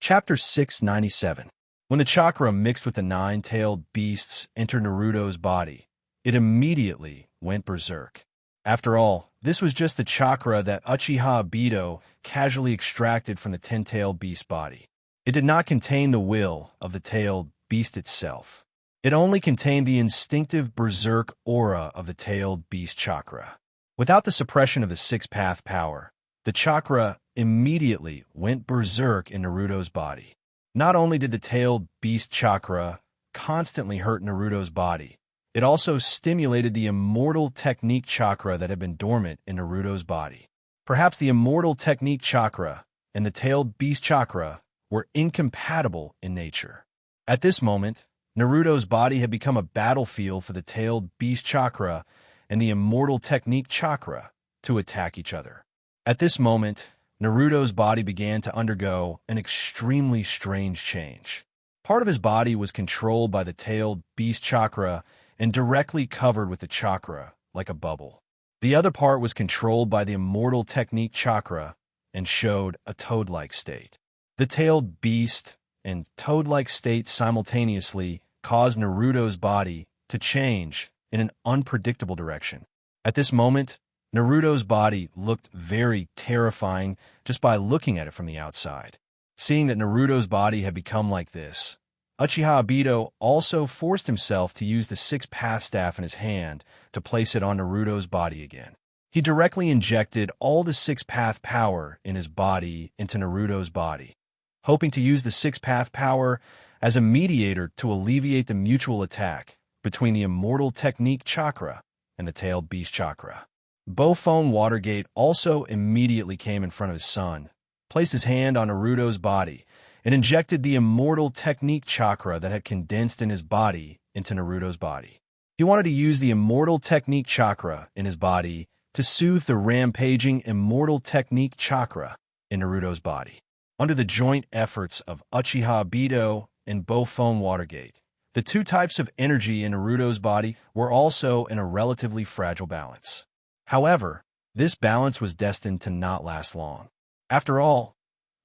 Chapter 697. When the chakra mixed with the nine-tailed beasts entered Naruto's body, it immediately went berserk. After all, this was just the chakra that Uchiha Obito casually extracted from the ten-tailed beast body. It did not contain the will of the tailed beast itself. It only contained the instinctive berserk aura of the tailed beast chakra. Without the suppression of the six-path power, the chakra immediately went berserk in Naruto's body. Not only did the tailed beast chakra constantly hurt Naruto's body, it also stimulated the immortal technique chakra that had been dormant in Naruto's body. Perhaps the immortal technique chakra and the tailed beast chakra were incompatible in nature. At this moment, Naruto's body had become a battlefield for the tailed beast chakra and the immortal technique chakra to attack each other. At this moment, Naruto's body began to undergo an extremely strange change. Part of his body was controlled by the tailed beast chakra and directly covered with the chakra like a bubble. The other part was controlled by the immortal technique chakra and showed a toad-like state. The tailed beast and toad-like state simultaneously caused Naruto's body to change in an unpredictable direction. At this moment, Naruto's body looked very terrifying just by looking at it from the outside. Seeing that Naruto's body had become like this, Uchiha Obito also forced himself to use the six-path staff in his hand to place it on Naruto's body again. He directly injected all the six-path power in his body into Naruto's body, hoping to use the six-path power as a mediator to alleviate the mutual attack between the immortal technique chakra and the tailed beast chakra. Bofone Watergate also immediately came in front of his son, placed his hand on Naruto's body, and injected the immortal technique chakra that had condensed in his body into Naruto's body. He wanted to use the immortal technique chakra in his body to soothe the rampaging immortal technique chakra in Naruto's body. Under the joint efforts of Uchiha Obito and Bofone Watergate, the two types of energy in Naruto's body were also in a relatively fragile balance. However, this balance was destined to not last long. After all,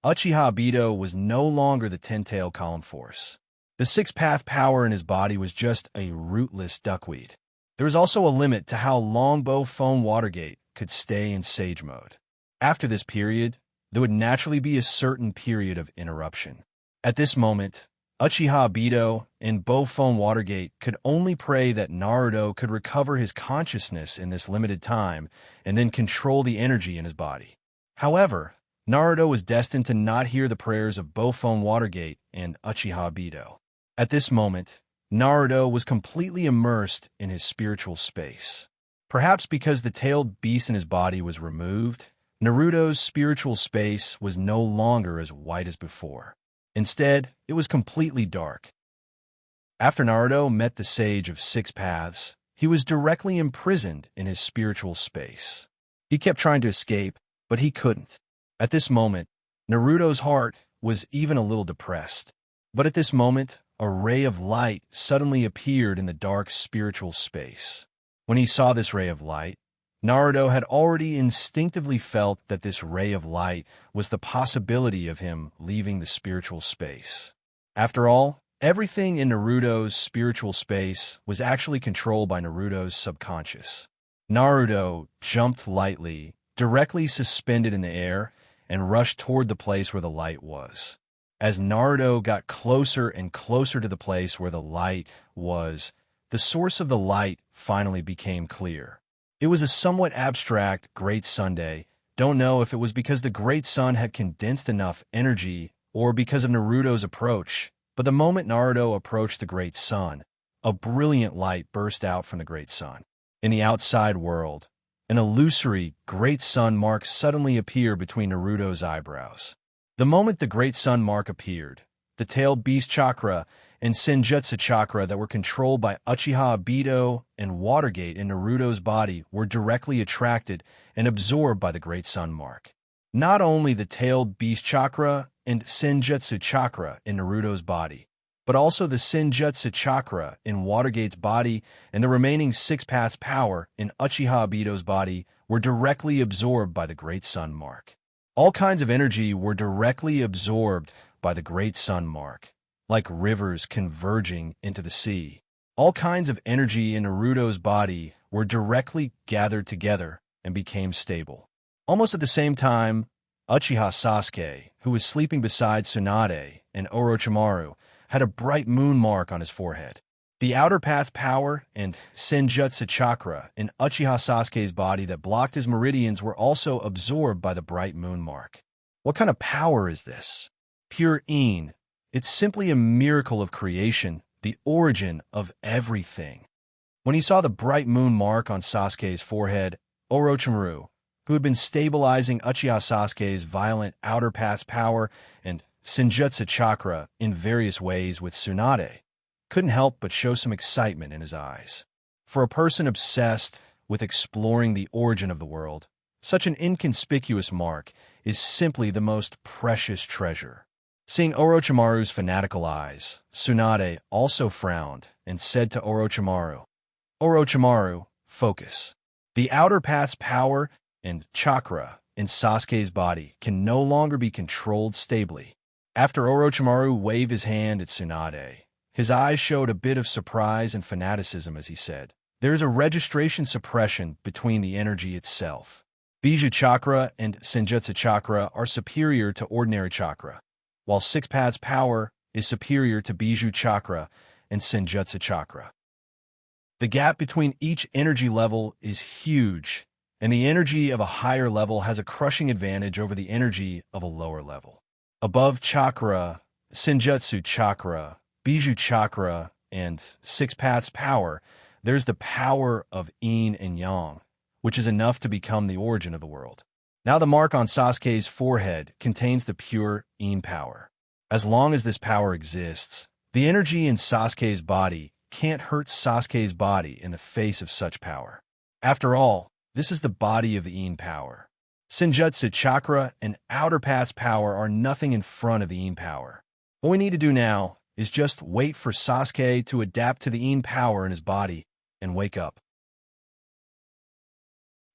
Uchiha Obito was no longer the ten-tailed column force. The six-path power in his body was just a rootless duckweed. There was also a limit to how long Bofone Watergate could stay in Sage mode. After this period, there would naturally be a certain period of interruption. At this moment, Uchiha Obito and Bofone Watergate could only pray that Naruto could recover his consciousness in this limited time and then control the energy in his body. However, Naruto was destined to not hear the prayers of Bofone Watergate and Uchiha Obito. At this moment, Naruto was completely immersed in his spiritual space. Perhaps because the tailed beast in his body was removed, Naruto's spiritual space was no longer as white as before. Instead, it was completely dark. After Naruto met the Sage of Six Paths, he was directly imprisoned in his spiritual space. He kept trying to escape, but he couldn't. At this moment, Naruto's heart was even a little depressed. But at this moment, a ray of light suddenly appeared in the dark spiritual space. When he saw this ray of light, Naruto had already instinctively felt that this ray of light was the possibility of him leaving the spiritual space. After all, everything in Naruto's spiritual space was actually controlled by Naruto's subconscious. Naruto jumped lightly, directly suspended in the air, and rushed toward the place where the light was. As Naruto got closer and closer to the place where the light was, the source of the light finally became clear. It was a somewhat abstract Great Sunday. Don't know if it was because the Great Sun had condensed enough energy or because of Naruto's approach, but the moment Naruto approached the Great Sun, a brilliant light burst out from the Great Sun. In the outside world, an illusory Great Sun mark suddenly appeared between Naruto's eyebrows. The moment the Great Sun mark appeared, the tailed beast chakra and Senjutsu chakra that were controlled by Uchiha Obito and Watergate in Naruto's body were directly attracted and absorbed by the Great Sun mark. Not only the tailed beast chakra and Senjutsu chakra in Naruto's body, but also the Senjutsu chakra in Watergate's body and the remaining six paths power in Uchiha Obito's body were directly absorbed by the Great Sun mark. All kinds of energy were directly absorbed by the great sun mark, like rivers converging into the sea. All kinds of energy in Naruto's body were directly gathered together and became stable. Almost at the same time, Uchiha Sasuke, who was sleeping beside Tsunade and Orochimaru, had a bright moon mark on his forehead. The outer path power and Senjutsu chakra in Uchiha Sasuke's body that blocked his meridians were also absorbed by the bright moon mark. What kind of power is this? Pure Een. It's simply a miracle of creation, the origin of everything. When he saw the bright moon mark on Sasuke's forehead, Orochimaru, who had been stabilizing Uchiha Sasuke's violent outer path's power and Senjutsu chakra in various ways with Tsunade, couldn't help but show some excitement in his eyes. For a person obsessed with exploring the origin of the world, such an inconspicuous mark is simply the most precious treasure. Seeing Orochimaru's fanatical eyes, Tsunade also frowned and said to Orochimaru, "Orochimaru, focus. The outer path's power and chakra in Sasuke's body can no longer be controlled stably." After Orochimaru waved his hand at Tsunade, his eyes showed a bit of surprise and fanaticism as he said, "There is a registration suppression between the energy itself. Bijou chakra and Senjutsu chakra are superior to ordinary chakra, while Six Paths power is superior to Bijou chakra and Senjutsu chakra. The gap between each energy level is huge, and the energy of a higher level has a crushing advantage over the energy of a lower level. Above chakra, Senjutsu chakra, Bijou chakra, and Six Paths power, there's the power of Yin and Yang, which is enough to become the origin of the world. Now the mark on Sasuke's forehead contains the pure Yin power. As long as this power exists, the energy in Sasuke's body can't hurt Sasuke's body in the face of such power. After all, this is the body of the Yin power. Senjutsu chakra and outer path's power are nothing in front of the Yin power. What we need to do now is just wait for Sasuke to adapt to the Yin power in his body and wake up.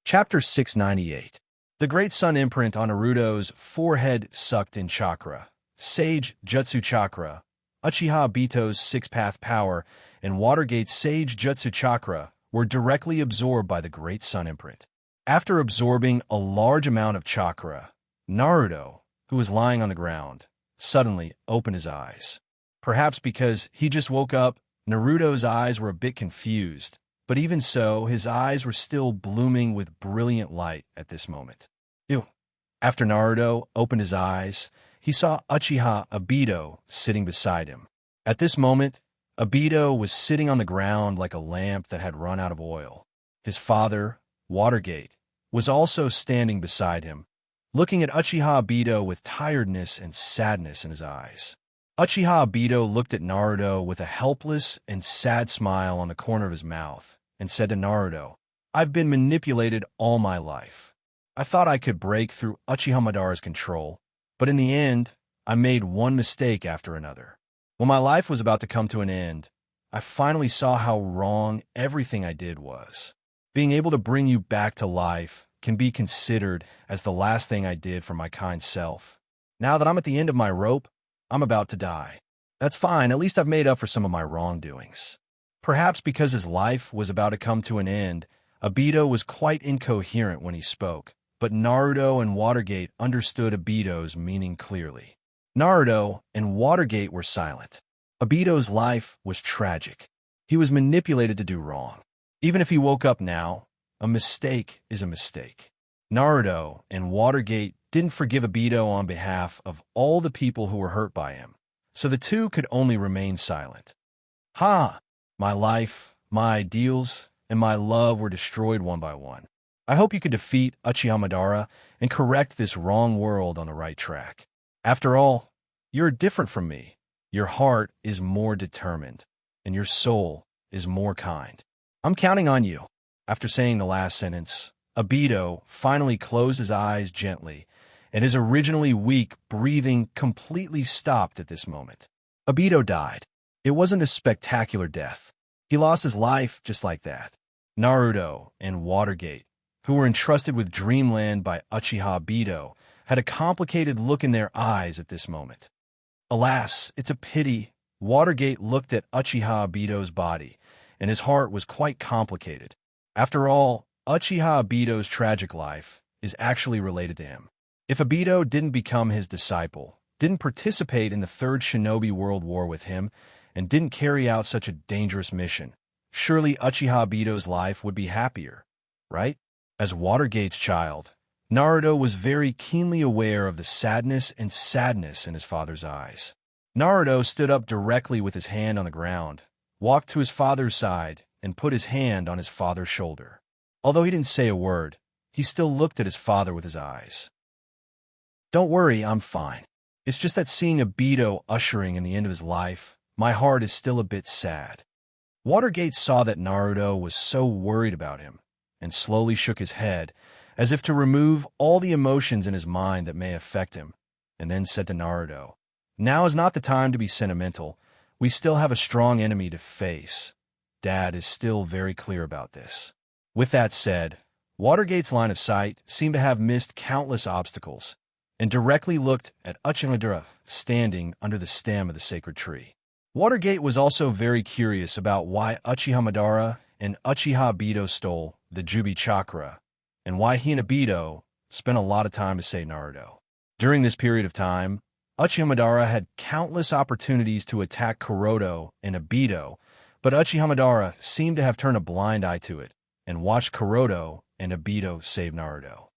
Chapter 698. The Great Sun imprint on Naruto's forehead sucked in chakra, Sage Jutsu chakra, Uchiha Obito's six-path power, and Watergate's Sage Jutsu chakra were directly absorbed by the Great Sun imprint. After absorbing a large amount of chakra, Naruto, who was lying on the ground, suddenly opened his eyes. Perhaps because he just woke up, Naruto's eyes were a bit confused, but even so, his eyes were still blooming with brilliant light at this moment. After Naruto opened his eyes, he saw Uchiha Obito sitting beside him. At this moment, Obito was sitting on the ground like a lamp that had run out of oil. His father, Watergate, was also standing beside him, looking at Uchiha Obito with tiredness and sadness in his eyes. Uchiha Obito looked at Naruto with a helpless and sad smile on the corner of his mouth and said to Naruto, "I've been manipulated all my life. I thought I could break through Uchiha Madara's control, but in the end, I made one mistake after another. When my life was about to come to an end, I finally saw how wrong everything I did was. Being able to bring you back to life can be considered as the last thing I did for my kind self. Now that I'm at the end of my rope, I'm about to die. That's fine, at least I've made up for some of my wrongdoings." Perhaps because his life was about to come to an end, Obito was quite incoherent when he spoke, but Naruto and Watergate understood Obito's meaning clearly. Naruto and Watergate were silent. Obito's life was tragic. He was manipulated to do wrong. Even if he woke up now, a mistake is a mistake. Naruto and Watergate didn't forgive Obito on behalf of all the people who were hurt by him, so the two could only remain silent. My life, my ideals, and my love were destroyed one by one. I hope you could defeat Uchiha Madara and correct this wrong world on the right track. After all, you're different from me. Your heart is more determined, and your soul is more kind. I'm counting on you." After saying the last sentence, Obito finally closed his eyes gently, and his originally weak breathing completely stopped at this moment. Obito died. It wasn't a spectacular death. He lost his life just like that. Naruto and Watergate, who were entrusted with Dreamland by Uchiha Obito, had a complicated look in their eyes at this moment. Alas, it's a pity. Watergate looked at Uchiha Obito's body, and his heart was quite complicated. After all, Uchiha Obito's tragic life is actually related to him. If Obito didn't become his disciple, didn't participate in the Third Shinobi World War with him, and didn't carry out such a dangerous mission, surely Uchiha Obito's life would be happier, right? As Watergate's child, Naruto was very keenly aware of the sadness in his father's eyes. Naruto stood up directly with his hand on the ground, walked to his father's side, and put his hand on his father's shoulder. Although he didn't say a word, he still looked at his father with his eyes. "Don't worry, I'm fine. It's just that seeing Obito ushering in the end of his life, my heart is still a bit sad." Watergate saw that Naruto was so worried about him, and slowly shook his head, as if to remove all the emotions in his mind that may affect him, and then said to Naruto, "Now is not the time to be sentimental. We still have a strong enemy to face. Dad is still very clear about this." With that said, Watergate's line of sight seemed to have missed countless obstacles, and directly looked at Uchiha Madara standing under the stem of the sacred tree. Watergate was also very curious about why Uchiha Madara and Uchiha Obito stole the Jubi Chakra, and why he and Obito spent a lot of time to save Naruto. During this period of time, Uchiha Madara had countless opportunities to attack Kuroto and Obito, but Uchiha Madara seemed to have turned a blind eye to it, and watched Kuroto and Obito save Naruto.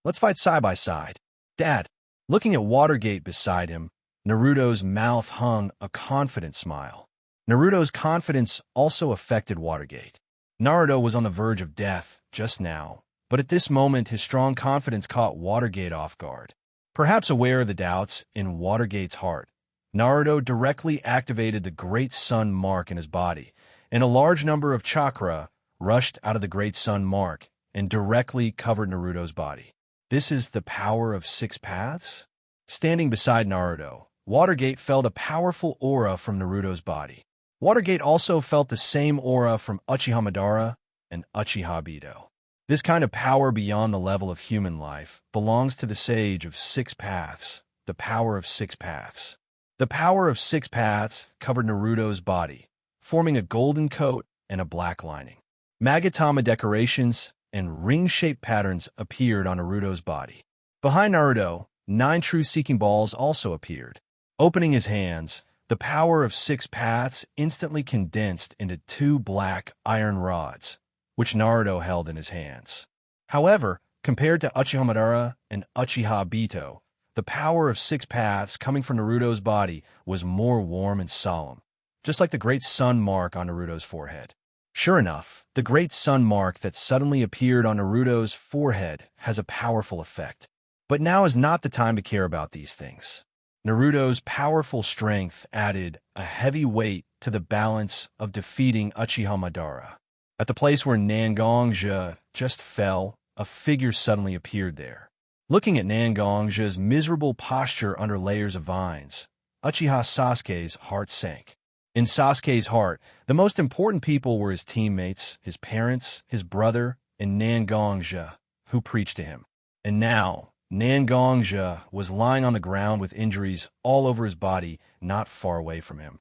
"Let's fight side by side. Dad." Looking at Watergate beside him, Naruto's mouth hung a confident smile. Naruto's confidence also affected Watergate. Naruto was on the verge of death just now, but at this moment his strong confidence caught Watergate off guard. Perhaps aware of the doubts in Watergate's heart, Naruto directly activated the Great Sun Mark in his body, and a large number of chakra rushed out of the Great Sun Mark and directly covered Naruto's body. This is the power of 6 paths? Standing beside Naruto, Watergate felt a powerful aura from Naruto's body. Watergate also felt the same aura from Uchiha Madara and Uchiha Obito. This kind of power beyond the level of human life belongs to the sage of 6 paths, the power of 6 paths. The power of 6 paths covered Naruto's body, forming a golden coat and a black lining. Magatama decorations and ring-shaped patterns appeared on Naruto's body. Behind Naruto, 9 truth-seeking balls also appeared. Opening his hands, the power of 6 paths instantly condensed into 2 black iron rods, which Naruto held in his hands. However, compared to Uchiha Madara and Uchiha Obito, the power of 6 paths coming from Naruto's body was more warm and solemn, just like the Great Sun Mark on Naruto's forehead. Sure enough, the Great Sun Mark that suddenly appeared on Naruto's forehead has a powerful effect. But now is not the time to care about these things. Naruto's powerful strength added a heavy weight to the balance of defeating Uchiha Madara. At the place where Nangongja just fell, a figure suddenly appeared there. Looking at Nangongja's miserable posture under layers of vines, Uchiha Sasuke's heart sank. In Sasuke's heart, the most important people were his teammates, his parents, his brother, and Nangongja, who preached to him. And now, Nangongja was lying on the ground with injuries all over his body, not far away from him.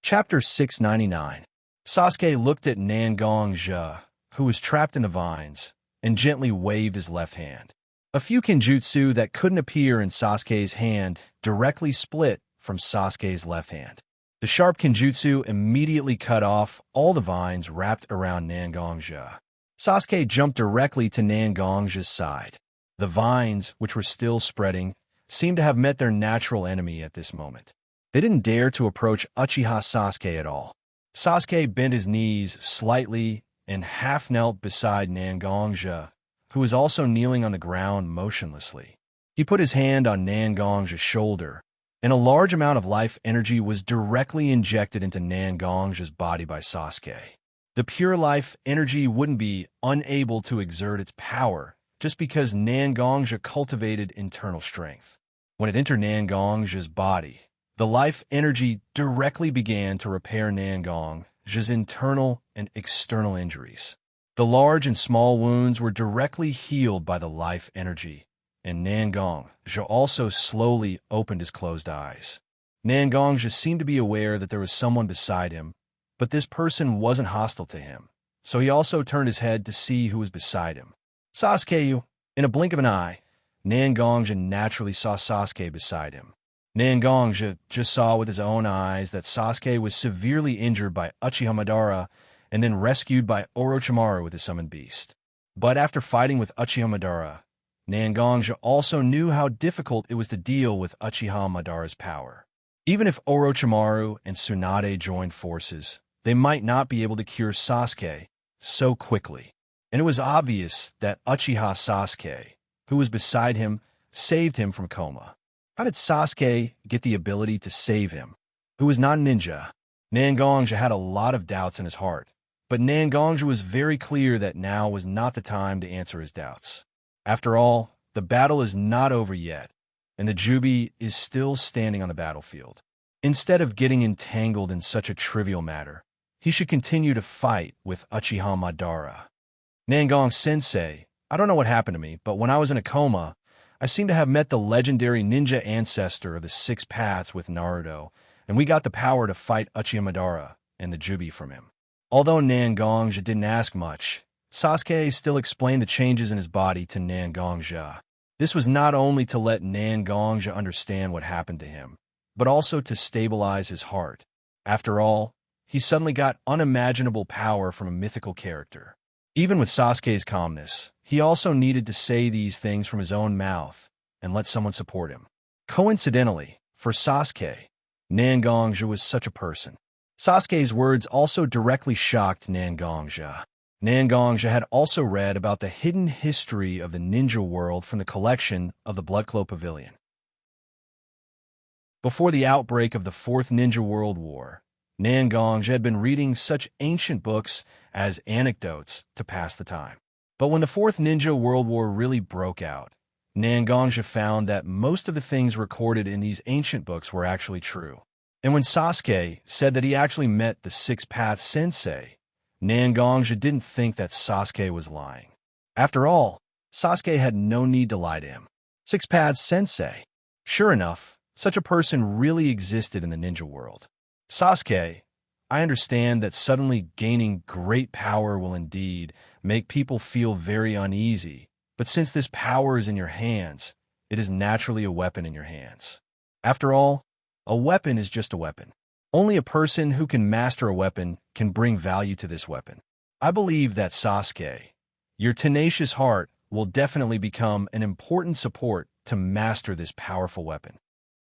Chapter 699. Sasuke looked at Nangongja, who was trapped in the vines, and gently waved his left hand. A few kenjutsu that couldn't appear in Sasuke's hand directly split from Sasuke's left hand. The sharp kenjutsu immediately cut off all the vines wrapped around Nangongja. Sasuke jumped directly to Nangongja's side. The vines, which were still spreading, seemed to have met their natural enemy at this moment. They didn't dare to approach Uchiha Sasuke at all. Sasuke bent his knees slightly and half-knelt beside Nangongja, who was also kneeling on the ground motionlessly. He put his hand on Nangongja's shoulder, and a large amount of life energy was directly injected into Nangongja's body by Sasuke. The pure life energy wouldn't be unable to exert its power just because Nangongja cultivated internal strength. When it entered Nangongja's body, the life energy directly began to repair Nangongja's internal and external injuries. The large and small wounds were directly healed by the life energy, and Nangongja also slowly opened his closed eyes. Nangongja seemed to be aware that there was someone beside him, but this person wasn't hostile to him, so he also turned his head to see who was beside him. Sasuke, in a blink of an eye, Nangongja naturally saw Sasuke beside him. Nangongja just saw with his own eyes that Sasuke was severely injured by Uchiha Madara and then rescued by Orochimaru with his summoned beast. But after fighting with Uchiha Madara, Nangongja also knew how difficult it was to deal with Uchiha Madara's power. Even if Orochimaru and Tsunade joined forces, they might not be able to cure Sasuke so quickly. And it was obvious that Uchiha Sasuke, who was beside him, saved him from coma. How did Sasuke get the ability to save him, who was not a ninja? Nangongja had a lot of doubts in his heart, but Nangongja was very clear that now was not the time to answer his doubts. After all, the battle is not over yet, and the Jubi is still standing on the battlefield. Instead of getting entangled in such a trivial matter, he should continue to fight with Uchiha Madara. Nangong-sensei, I don't know what happened to me, but when I was in a coma, I seem to have met the legendary ninja ancestor of the Six Paths with Naruto, and we got the power to fight Uchiha Madara and the Jubi from him. Although Nangongja didn't ask much, Sasuke still explained the changes in his body to Nangongja. This was not only to let Nangongja understand what happened to him, but also to stabilize his heart. After all, he suddenly got unimaginable power from a mythical character. Even with Sasuke's calmness, he also needed to say these things from his own mouth and let someone support him. Coincidentally, for Sasuke, Nangongja was such a person. Sasuke's words also directly shocked Nangongja. Nangongja had also read about the hidden history of the ninja world from the collection of the Bloodcloak Pavilion. Before the outbreak of the Fourth Ninja World War, Nangongja had been reading such ancient books as anecdotes to pass the time. But when the Fourth Ninja World War really broke out, Nangongja found that most of the things recorded in these ancient books were actually true. And when Sasuke said that he actually met the Six Path Sensei, Nangongja didn't think that Sasuke was lying. After all, Sasuke had no need to lie to him. Six Path Sensei. Sure enough, such a person really existed in the ninja world. Sasuke, I understand that suddenly gaining great power will indeed make people feel very uneasy, but since this power is in your hands, it is naturally a weapon in your hands. After all, a weapon is just a weapon. Only a person who can master a weapon can bring value to this weapon. I believe that Sasuke, your tenacious heart will definitely become an important support to master this powerful weapon.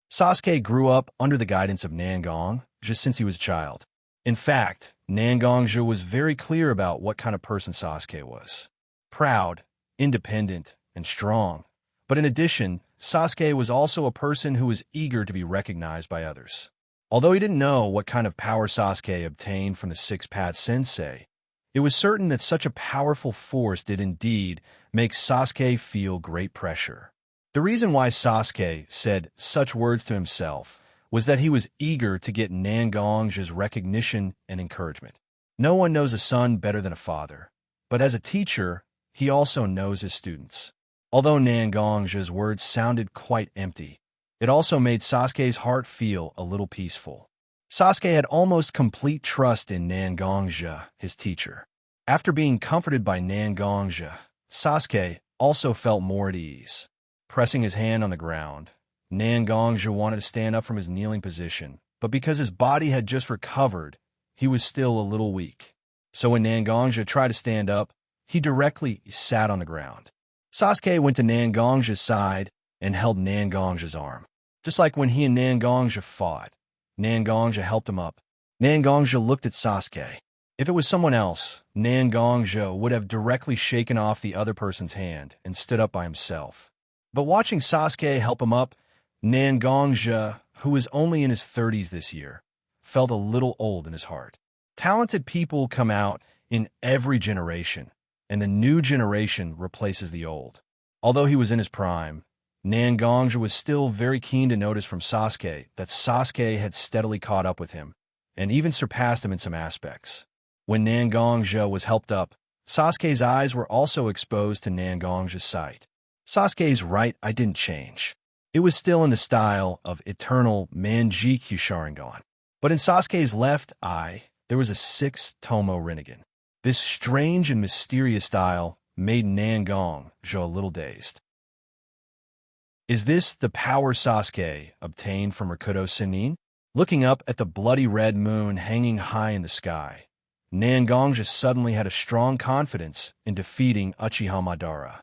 Sasuke grew up under the guidance of Nangongja since he was a child. In fact, Nangongja was very clear about what kind of person Sasuke was. Proud, independent, and strong. But in addition, Sasuke was also a person who was eager to be recognized by others. Although he didn't know what kind of power Sasuke obtained from the Six Path Sensei, it was certain that such a powerful force did indeed make Sasuke feel great pressure. The reason why Sasuke said such words to himself was that he was eager to get Nangongja's recognition and encouragement. No one knows a son better than a father, but as a teacher, he also knows his students. Although Nangongja's words sounded quite empty, it also made Sasuke's heart feel a little peaceful. Sasuke had almost complete trust in Nangongja, his teacher. After being comforted by Nangongja, Sasuke also felt more at ease. Pressing his hand on the ground, Nangongja wanted to stand up from his kneeling position, but because his body had just recovered, he was still a little weak. So when Nangongja tried to stand up, he directly sat on the ground. Sasuke went to Nangongja's side and held Nangongja's arm. Just like when he and Nangongja fought, Nangongja helped him up. Nangongja looked at Sasuke. If it was someone else, Nangongja would have directly shaken off the other person's hand and stood up by himself. But watching Sasuke help him up, Nangongja, who was only in his 30s this year, felt a little old in his heart. Talented people come out in every generation, and the new generation replaces the old. Although he was in his prime, Nangongja was still very keen to notice from Sasuke that Sasuke had steadily caught up with him, and even surpassed him in some aspects. When Nangongja was helped up, Sasuke's eyes were also exposed to Nangongja's sight. Sasuke's right, I didn't change. It was still in the style of eternal Manjikyu Sharingan. But in Sasuke's left eye, there was a 6 Tomo Rinnegan. This strange and mysterious style made Nangong a little dazed. Is this the power Sasuke obtained from Rakuto Sennin? Looking up at the bloody red moon hanging high in the sky, Nangong just suddenly had a strong confidence in defeating Uchiha Madara.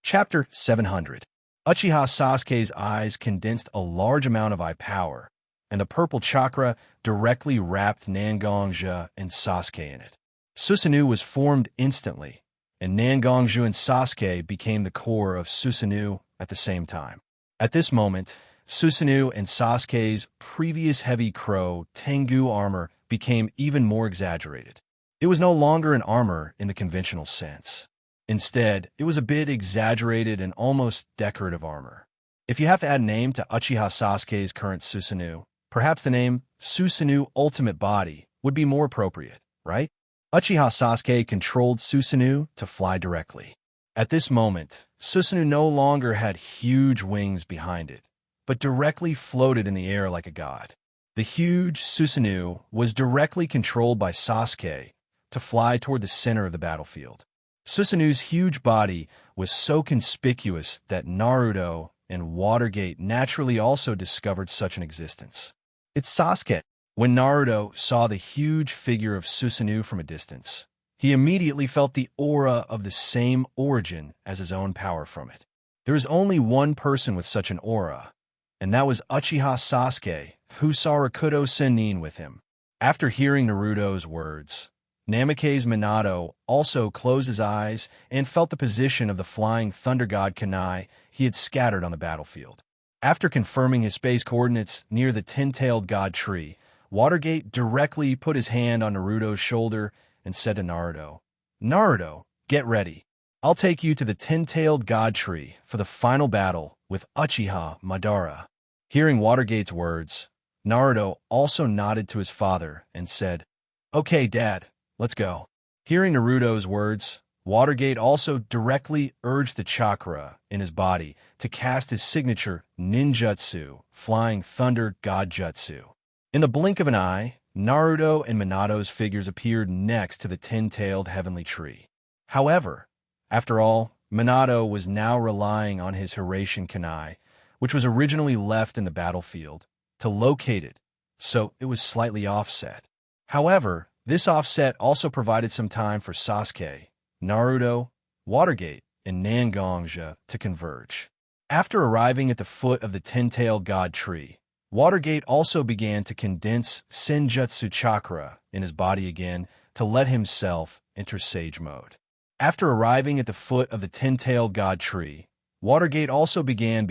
Chapter 700. Uchiha Sasuke's eyes condensed a large amount of eye power, and the purple chakra directly wrapped Nangongja and Sasuke in it. Susanoo was formed instantly, and Nangongju and Sasuke became the core of Susanoo at the same time. At this moment, Susanoo and Sasuke's previous heavy crow Tengu armor became even more exaggerated. It was no longer an armor in the conventional sense. Instead, it was a bit exaggerated and almost decorative armor. If you have to add a name to Uchiha Sasuke's current Susanoo, perhaps the name Susanoo Ultimate Body would be more appropriate, right? Uchiha Sasuke controlled Susanoo to fly directly. At this moment, Susanoo no longer had huge wings behind it, but directly floated in the air like a god. The huge Susanoo was directly controlled by Sasuke to fly toward the center of the battlefield. Susanoo's huge body was so conspicuous that Naruto and Watergate naturally also discovered such an existence. It's Sasuke. When Naruto saw the huge figure of Susanoo from a distance, he immediately felt the aura of the same origin as his own power from it. There is only one person with such an aura, and that was Uchiha Sasuke, who saw Rakuto Sennin with him. After hearing Naruto's words, Namake's Minato also closed his eyes and felt the position of the flying thunder god Kunai he had scattered on the battlefield. After confirming his space coordinates near the 10-tailed god tree, Watergate directly put his hand on Naruto's shoulder and said to Naruto, "Naruto, get ready. I'll take you to the 10-tailed god tree for the final battle with Uchiha Madara." Hearing Watergate's words, Naruto also nodded to his father and said, "Okay, Dad. Let's go." Hearing Naruto's words, Watergate also directly urged the chakra in his body to cast his signature ninjutsu, Flying Thunder God Jutsu. In the blink of an eye, Naruto and Minato's figures appeared next to the 10-tailed heavenly tree. However, after all, Minato was now relying on his Hiraishin Kunai, which was originally left in the battlefield, to locate it, so it was slightly offset. However, this offset also provided some time for Sasuke, Naruto, Watergate, and Nangongja to converge. After arriving at the foot of the 10-tailed god tree, Watergate also began to condense Senjutsu chakra in his body again to let himself enter Sage mode. After arriving at the foot of the 10-tailed god tree, Watergate also began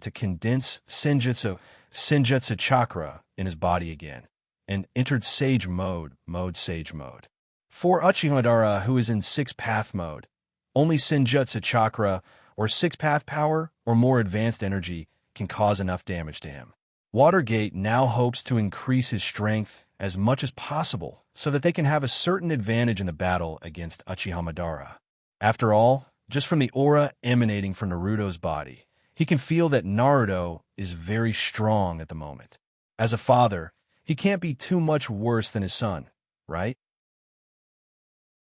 to condense Senjutsu chakra in his body again, and entered Sage mode. For Uchiha Madara, who is in 6-path mode, only Senjutsu chakra or 6-path power or more advanced energy can cause enough damage to him. Watergate now hopes to increase his strength as much as possible so that they can have a certain advantage in the battle against Uchiha Madara. After all, just from the aura emanating from Naruto's body, he can feel that Naruto is very strong at the moment. As a father, he can't be too much worse than his son, right?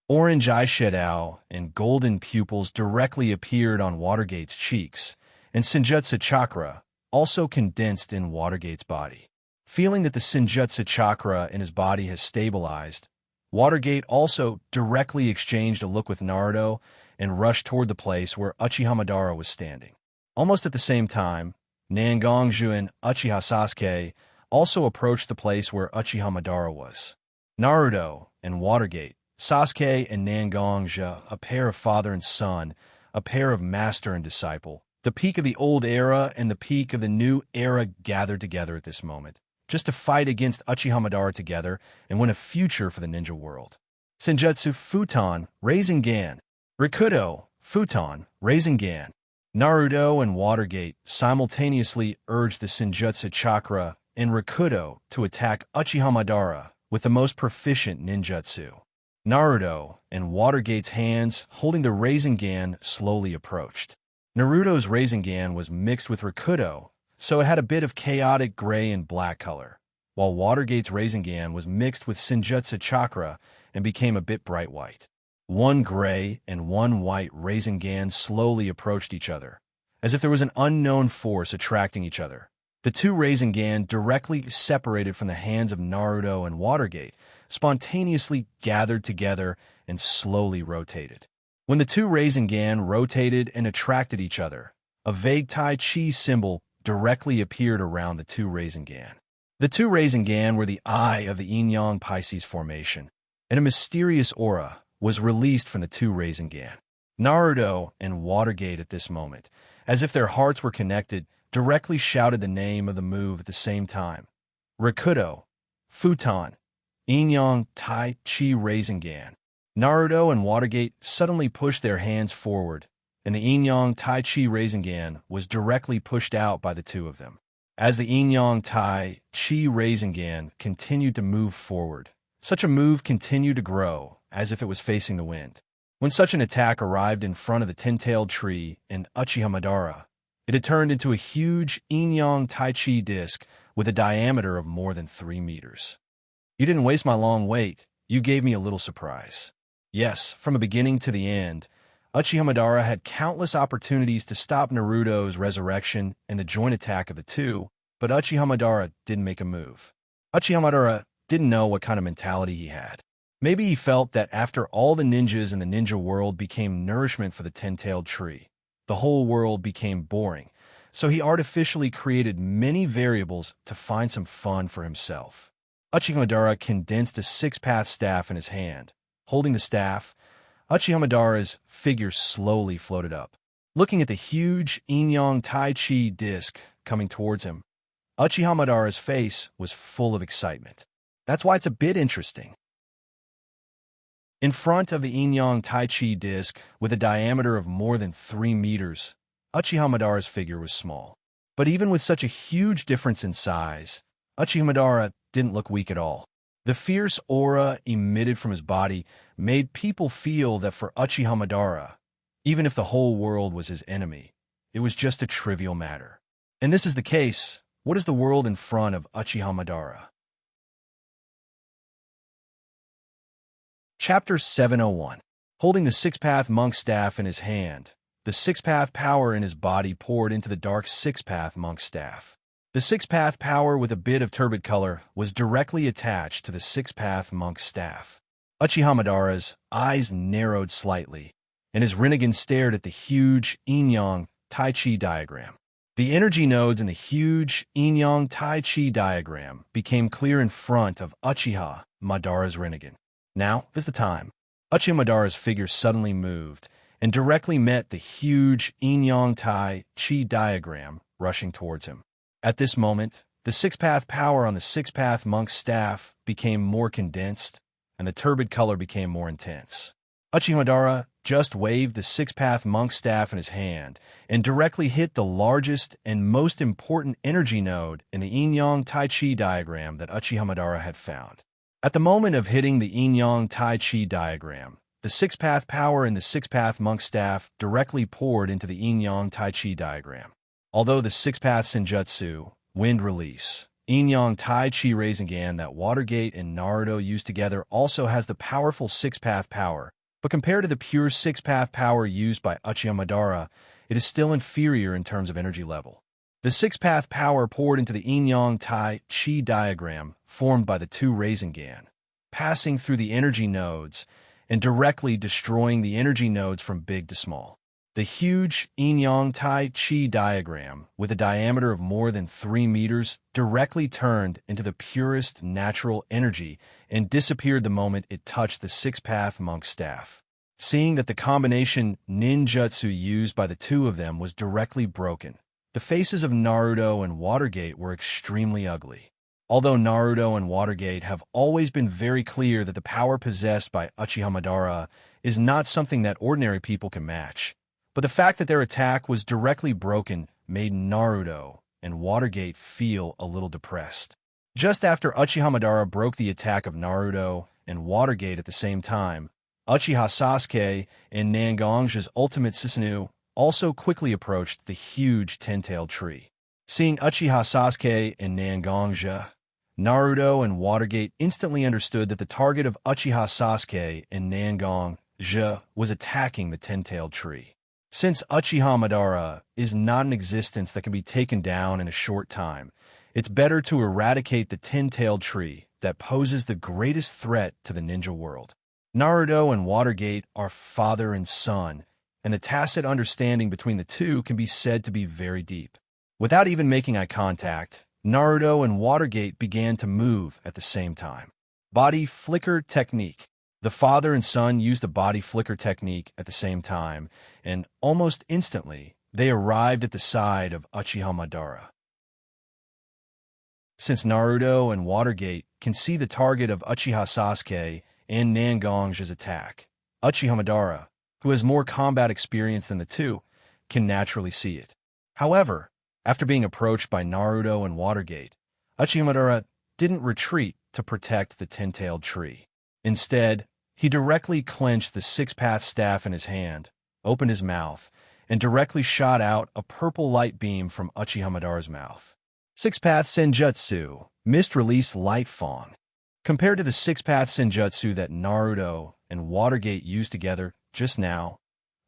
Orange eyeshadow and golden pupils directly appeared on Watergate's cheeks, and Senjutsu chakra also condensed in Watergate's body. Feeling that the Senjutsu chakra in his body has stabilized, Watergate also directly exchanged a look with Naruto and rushed toward the place where Uchiha Madara was standing. Almost at the same time, Nangongju and Uchiha Sasuke also approached the place where Uchiha Madara was. Naruto and Watergate, Sasuke and Nangongja, a pair of father and son, a pair of master and disciple. The peak of the old era and the peak of the new era gathered together at this moment, just to fight against Uchiha Madara together and win a future for the ninja world. Senjutsu Futon, Rasengan. Rakuto, Futon, Rasengan. Naruto and Watergate simultaneously urged the Senjutsu chakra and Rakuto to attack Uchiha Madara with the most proficient ninjutsu. Naruto and Watergate's hands holding the Rasengan slowly approached. Naruto's Rasengan was mixed with Rakuto, so it had a bit of chaotic gray and black color, while Watergate's Rasengan was mixed with Senjutsu chakra and became a bit bright white. One gray and one white Rasengan slowly approached each other, as if there was an unknown force attracting each other. The two Rasengan directly separated from the hands of Naruto and Watergate, spontaneously gathered together and slowly rotated. When the two Rasengan rotated and attracted each other, a vague Tai Chi symbol directly appeared around the two Rasengan. The two Rasengan were the eye of the Yin-Yang Pisces formation, and a mysterious aura was released from the two Rasengan. Naruto and Watergate at this moment, as if their hearts were connected, directly shouted the name of the move at the same time. Rakuto, Futon, Yin-Yang Tai Chi Rasengan. Naruto and Watergate suddenly pushed their hands forward, and the Yin-Yang Tai Chi Rasengan was directly pushed out by the two of them. As the Yin-Yang Tai Chi Rasengan continued to move forward, such a move continued to grow, as if it was facing the wind. When such an attack arrived in front of the ten-tailed tree in Uchiha Madara, it had turned into a huge Yin-Yang Tai Chi disc with a diameter of more than 3 meters. You didn't waste my long wait. You gave me a little surprise. Yes, from the beginning to the end, Uchiha Madara had countless opportunities to stop Naruto's resurrection and the joint attack of the two, but Uchiha Madara didn't make a move. Uchiha Madara didn't know what kind of mentality he had. Maybe he felt that after all the ninjas in the ninja world became nourishment for the ten-tailed tree, the whole world became boring, so he artificially created many variables to find some fun for himself. Uchiha Madara condensed a six-path staff in his hand. Holding the staff, Uchiha Madara's figure slowly floated up. Looking at the huge Yin-Yang Tai Chi disc coming towards him, Uchiha Madara's face was full of excitement. That's why it's a bit interesting. In front of the Yin-Yang Tai Chi disc, with a diameter of more than 3 meters, Uchiha Madara's figure was small. But even with such a huge difference in size, Uchiha Madara didn't look weak at all. The fierce aura emitted from his body made people feel that for Uchiha Madara, even if the whole world was his enemy, it was just a trivial matter. And this is the case. What is the world in front of Uchiha Madara? Chapter 701. Holding the six-path monk staff in his hand, the six-path power in his body poured into the dark six-path monk staff. The six-path power with a bit of turbid color was directly attached to the six-path monk staff. Uchiha Madara's eyes narrowed slightly, and his Rinnegan stared at the huge Yin-Yang Tai Chi diagram. The energy nodes in the huge Yin-Yang Tai Chi diagram became clear in front of Uchiha Madara's Rinnegan. Now is the time. Uchiha Madara's figure suddenly moved and directly met the huge Yin-Yang Tai Chi diagram rushing towards him. At this moment, the six-path power on the six-path monk's staff became more condensed, and the turbid color became more intense. Uchiha Madara just waved the six-path monk's staff in his hand and directly hit the largest and most important energy node in the Yin-Yang Tai Chi diagram that Uchiha Madara had found. At the moment of hitting the Yin-Yang Tai Chi diagram, the six-path power in the six-path monk staff directly poured into the Yin-Yang Tai Chi diagram. Although the six-path Senjutsu, wind release, Yin-Yang Tai Chi Rasengan that Watergate and Naruto used together also has the powerful six-path power, but compared to the pure six-path power used by Uchiha Madara, it is still inferior in terms of energy level. The six-path power poured into the Yin-Yang Tai Chi diagram formed by the two Rasengan, passing through the energy nodes and directly destroying the energy nodes from big to small. The huge Yin-Yang Tai Chi diagram, with a diameter of more than 3 meters, directly turned into the purest natural energy and disappeared the moment it touched the six-path monk staff. Seeing that the combination ninjutsu used by the two of them was directly broken, the faces of Naruto and Watergate were extremely ugly. Although Naruto and Watergate have always been very clear that the power possessed by Uchiha Madara is not something that ordinary people can match, but the fact that their attack was directly broken made Naruto and Watergate feel a little depressed. Just after Uchiha Madara broke the attack of Naruto and Watergate at the same time, Uchiha Sasuke and Nangonga's ultimate Susanoo also quickly approached the huge ten-tailed tree. Seeing Uchiha Sasuke and Nangonga, Naruto and Watergate instantly understood that the target of Uchiha Sasuke and Nangonga was attacking the ten-tailed tree. Since Uchiha Madara is not an existence that can be taken down in a short time, it's better to eradicate the ten-tailed tree that poses the greatest threat to the ninja world. Naruto and Watergate are father and son, and the tacit understanding between the two can be said to be very deep. Without even making eye contact, Naruto and Watergate began to move at the same time. Body flicker technique. The father and son used the body flicker technique at the same time, and almost instantly, they arrived at the side of Uchiha Madara. Since Naruto and Watergate can see the target of Uchiha Sasuke and Nangonga's attack, Uchiha Madara, who has more combat experience than the two, can naturally see it. However, after being approached by Naruto and Watergate, Uchiha Madara didn't retreat to protect the ten-tailed tree. Instead, he directly clenched the six-path staff in his hand, opened his mouth, and directly shot out a purple light beam from Uchiha Madara's mouth. Six-path Senjutsu, Mist-Release Light Fang. Compared to the six-path Senjutsu that Naruto and Watergate used together just now,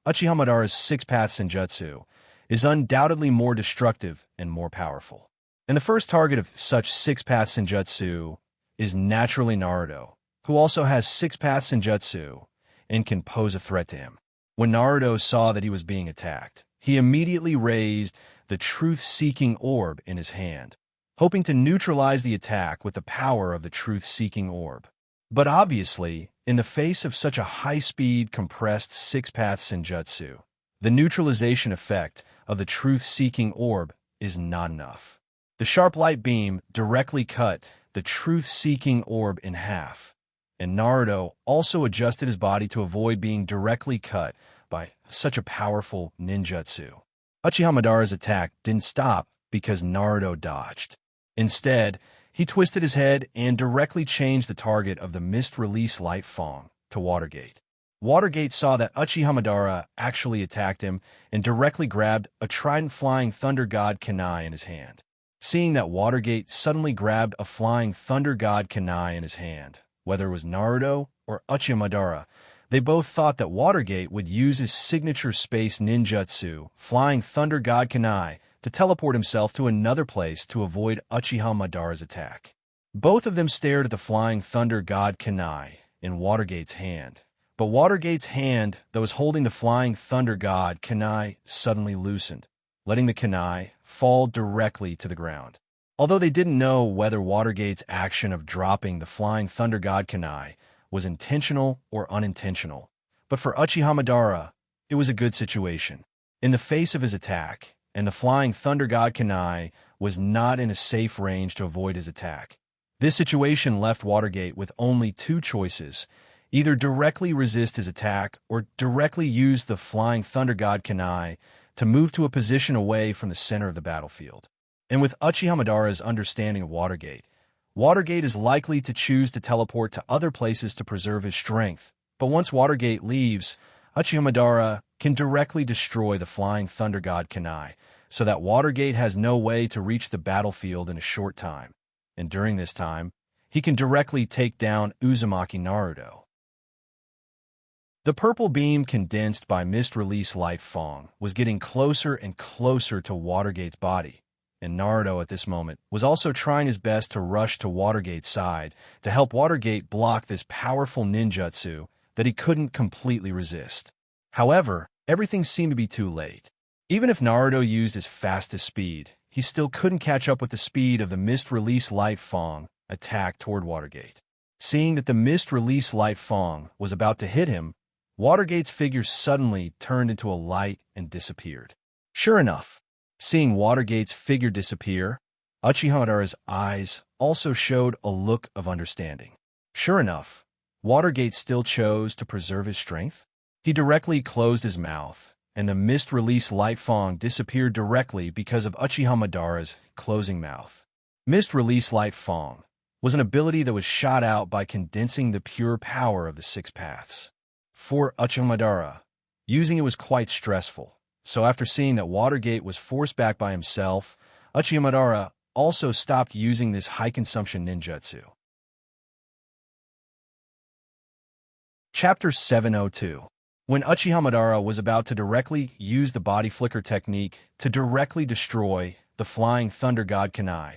Uchiha Madara's six-path Senjutsu is undoubtedly more destructive and more powerful. And the first target of such six-path Senjutsu is naturally Naruto, who also has six-path Senjutsu and can pose a threat to him. When Naruto saw that he was being attacked, he immediately raised the truth-seeking orb in his hand, hoping to neutralize the attack with the power of the truth-seeking orb. But obviously, in the face of such a high-speed, compressed six-path Senjutsu, the neutralization effect of the truth-seeking orb is not enough. The sharp light beam directly cut the truth-seeking orb in half, and Naruto also adjusted his body to avoid being directly cut by such a powerful ninjutsu. Uchiha Madara's attack didn't stop because Naruto dodged. Instead, he twisted his head and directly changed the target of the Mist-Release Light Fang to Watergate. Watergate saw that Uchiha Madara actually attacked him and directly grabbed a Trident Flying Thunder God Kunai in his hand. Seeing that Watergate suddenly grabbed a Flying Thunder God Kunai in his hand, whether it was Naruto or Uchiha Madara, they both thought that Watergate would use his signature space ninjutsu, Flying Thunder God Kunai, to teleport himself to another place to avoid Uchiha Madara's attack. Both of them stared at the Flying Thunder God Kunai in Watergate's hand, but Watergate's hand that was holding the Flying Thunder God Kunai suddenly loosened, letting the kunai fall directly to the ground. Although they didn't know whether Watergate's action of dropping the Flying Thunder God Kunai was intentional or unintentional, but for Uchiha Madara, it was a good situation. In the face of his attack, and the Flying Thunder God Kunai was not in a safe range to avoid his attack. This situation left Watergate with only two choices: either directly resist his attack or directly use the Flying Thunder God Kunai to move to a position away from the center of the battlefield. And with Uchiha Madara's understanding of Watergate, Watergate is likely to choose to teleport to other places to preserve his strength. But once Watergate leaves, Uchiha Madara can directly destroy the Flying Thunder God Kunai, so that Watergate has no way to reach the battlefield in a short time. And during this time, he can directly take down Uzumaki Naruto. The purple beam condensed by Mist-Release Light Fang was getting closer and closer to Watergate's body, and Naruto at this moment was also trying his best to rush to Watergate's side to help Watergate block this powerful ninjutsu that he couldn't completely resist. However, everything seemed to be too late. Even if Naruto used his fastest speed, he still couldn't catch up with the speed of the Mist-Release Light Fang attack toward Watergate. Seeing that the Mist-Release Light Fang was about to hit him, Watergate's figure suddenly turned into a light and disappeared. Sure enough, seeing Watergate's figure disappear, Uchiha Madara's eyes also showed a look of understanding. Sure enough, Watergate still chose to preserve his strength. He directly closed his mouth, and the Mist-Release Light Fang disappeared directly because of Uchiha Madara's closing mouth. Mist-Release Light Fang, was an ability that was shot out by condensing the pure power of the six paths. For Uchiha, using it was quite stressful, so after seeing that Watergate was forced back by himself, Uchiha also stopped using this high-consumption ninjutsu. Chapter 702. When Uchiha was about to directly use the body flicker technique to directly destroy the Flying Thunder God Kunai,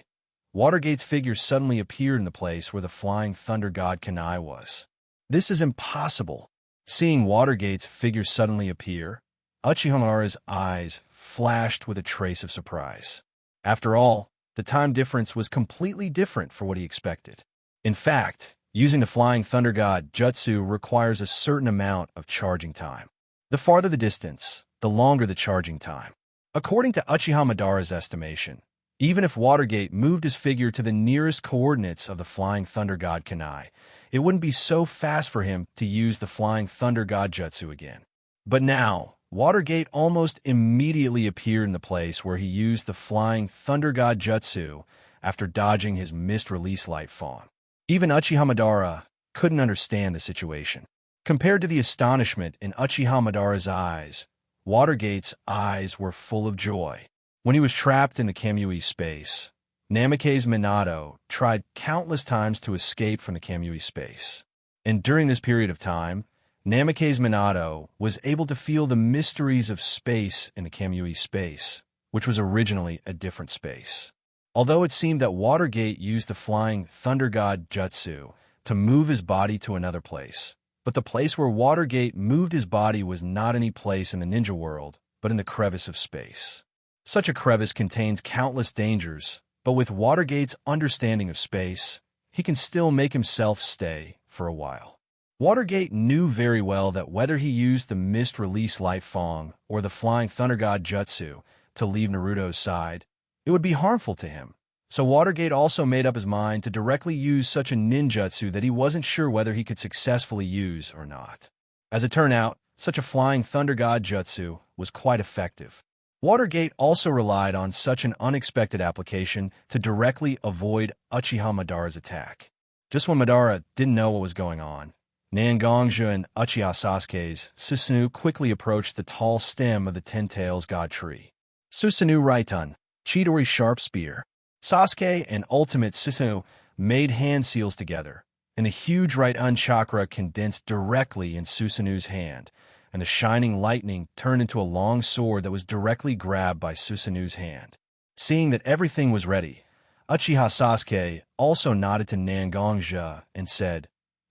Watergate's figure suddenly appeared in the place where the Flying Thunder God Kunai was. This is impossible. Seeing Watergate's figure suddenly appear, Uchiha's eyes flashed with a trace of surprise. After all, the time difference was completely different for what he expected. In fact, using the Flying Thunder God Jutsu requires a certain amount of charging time. The farther the distance, the longer the charging time. According to Uchiha Madara's estimation, even if Watergate moved his figure to the nearest coordinates of the Flying Thunder God Kunai, it wouldn't be so fast for him to use the Flying Thunder God Jutsu again. But now, Watergate almost immediately appeared in the place where he used the Flying Thunder God Jutsu after dodging his missed release light fawn. Even Uchiha Madara couldn't understand the situation. Compared to the astonishment in Uchiha Madara's eyes, Watergate's eyes were full of joy. When he was trapped in the Kamui space, Namake's Minato tried countless times to escape from the Kamui space. And during this period of time, Namake's Minato was able to feel the mysteries of space in the Kamui space, which was originally a different space. Although it seemed that Watergate used the Flying Thunder God Jutsu to move his body to another place, but the place where Watergate moved his body was not any place in the ninja world, but in the crevice of space. Such a crevice contains countless dangers, but with Watergate's understanding of space, he can still make himself stay for a while. Watergate knew very well that whether he used the Mist Release Light Fong or the Flying Thunder God Jutsu to leave Naruto's side, it would be harmful to him. So Watergate also made up his mind to directly use such a ninjutsu that he wasn't sure whether he could successfully use or not. As it turned out, such a Flying Thunder God Jutsu was quite effective. Watergate also relied on such an unexpected application to directly avoid Uchiha Madara's attack. Just when Madara didn't know what was going on, Nangongjia and Uchiha Sasuke's Susanoo quickly approached the tall stem of the Ten Tails God Tree. Susanoo Raiton, Chidori Sharp Spear. Sasuke and Ultimate Susanoo made hand seals together, and the huge Raiton chakra condensed directly in Susanoo's hand, and the shining lightning turned into a long sword that was directly grabbed by Susanoo's hand. Seeing that everything was ready, Uchiha Sasuke also nodded to Nangongjia and said,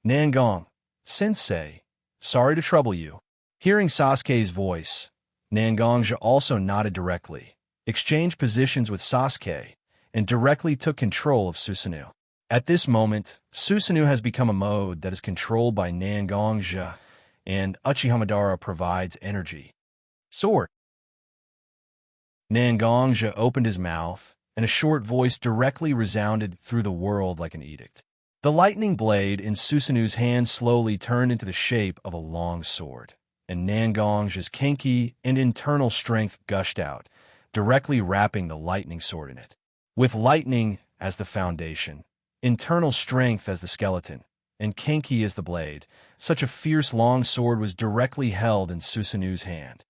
"Nangong, Sensei, sorry to trouble you." Hearing Sasuke's voice, Nangongjia also nodded directly, exchanged positions with Sasuke, and directly took control of Susanoo. At this moment, Susanoo has become a mode that is controlled by Nangongjia, and Uchiha Madara provides energy. Sword. Nangongjia opened his mouth, and a short voice directly resounded through the world like an edict. The lightning blade in Susanoo's hand slowly turned into the shape of a long sword, and Nangongjia's kinki and internal strength gushed out, directly wrapping the lightning sword in it. With lightning as the foundation, internal strength as the skeleton, and kinki as the blade, such a fierce long sword was directly held in Susanoo's hand.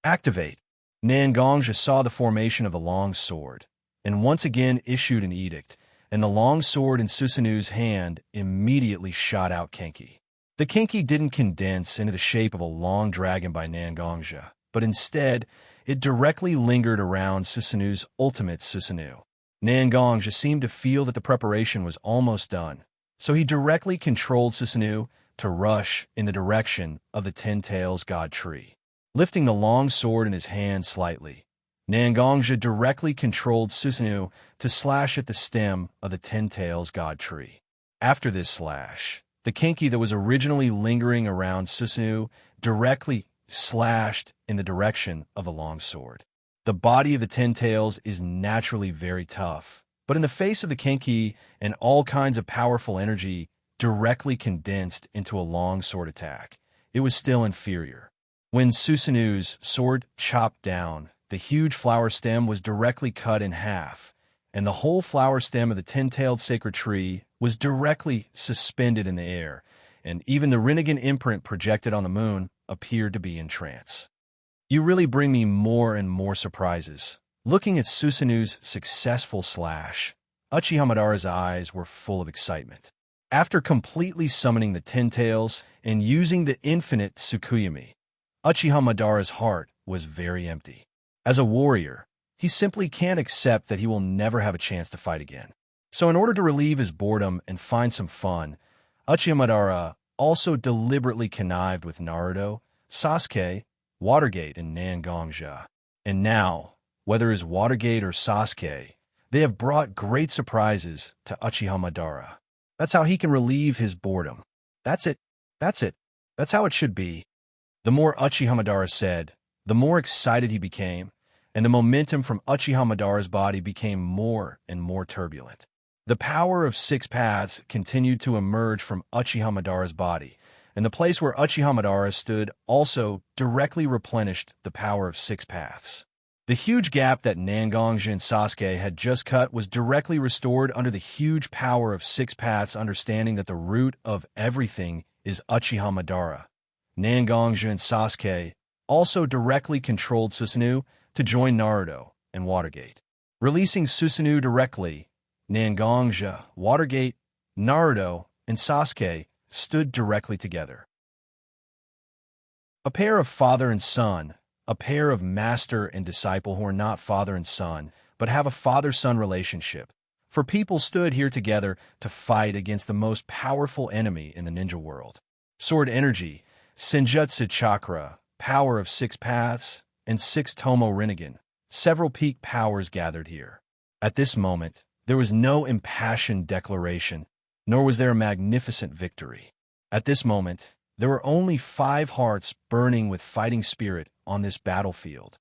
Activate! Nangongjia saw the formation of the long sword, and once again issued an edict, and the long sword in Susanoo's hand immediately shot out kinki. The kinki didn't condense into the shape of a long dragon by Nangongjia, but instead, it directly lingered around Susanoo's ultimate Susanoo. Nangongjia seemed to feel that the preparation was almost done, so he directly controlled Susanoo to rush in the direction of the Ten Tails God Tree. Lifting the long sword in his hand slightly, Nangongjia directly controlled Susanoo to slash at the stem of the Ten Tails God Tree. After this slash, the kinki that was originally lingering around Susanoo directly slashed in the direction of the long sword. The body of the Ten Tails is naturally very tough, but in the face of the kinki and all kinds of powerful energy directly condensed into a long sword attack, it was still inferior. When Susanoo's sword chopped down, the huge flower stem was directly cut in half, and the whole flower stem of the ten-tailed sacred tree was directly suspended in the air, and even the Rinnegan imprint projected on the moon appeared to be in trance. You really bring me more and more surprises. Looking at Susanu's successful slash, Uchiha Madara's eyes were full of excitement. After completely summoning the Ten Tails and using the infinite Tsukuyami, Uchiha Madara's heart was very empty. As a warrior, he simply can't accept that he will never have a chance to fight again. So in order to relieve his boredom and find some fun, Uchiha Madara also deliberately connived with Naruto, Sasuke, Watergate, and Xianxia. And now, whether it's Watergate or Sasuke, they have brought great surprises to Uchiha Madara. That's how he can relieve his boredom. That's it. That's it. That's how it should be. The more Uchiha Madara said, the more excited he became, and the momentum from Uchiha Madara's body became more and more turbulent. The power of 6 paths continued to emerge from Uchiha Madara's body, and the place where Uchiha Madara stood also directly replenished the power of 6 paths. The huge gap that Xianxia and Sasuke had just cut was directly restored under the huge power of 6 paths, understanding that the root of everything is Uchiha Madara. Xianxia and Sasuke also directly controlled Susanoo to join Naruto and Watergate. Releasing Susanoo directly, Xianxia, Watergate, Naruto, and Sasuke stood directly together. A pair of father and son, a pair of master and disciple who are not father and son, but have a father-son relationship. For people stood here together to fight against the most powerful enemy in the ninja world. Sword energy, Senjutsu chakra, power of 6 paths, and 6 Tomo Rinnegan, several peak powers gathered here. At this moment, there was no impassioned declaration, nor was there a magnificent victory. At this moment, there were only 5 hearts burning with fighting spirit on this battlefield.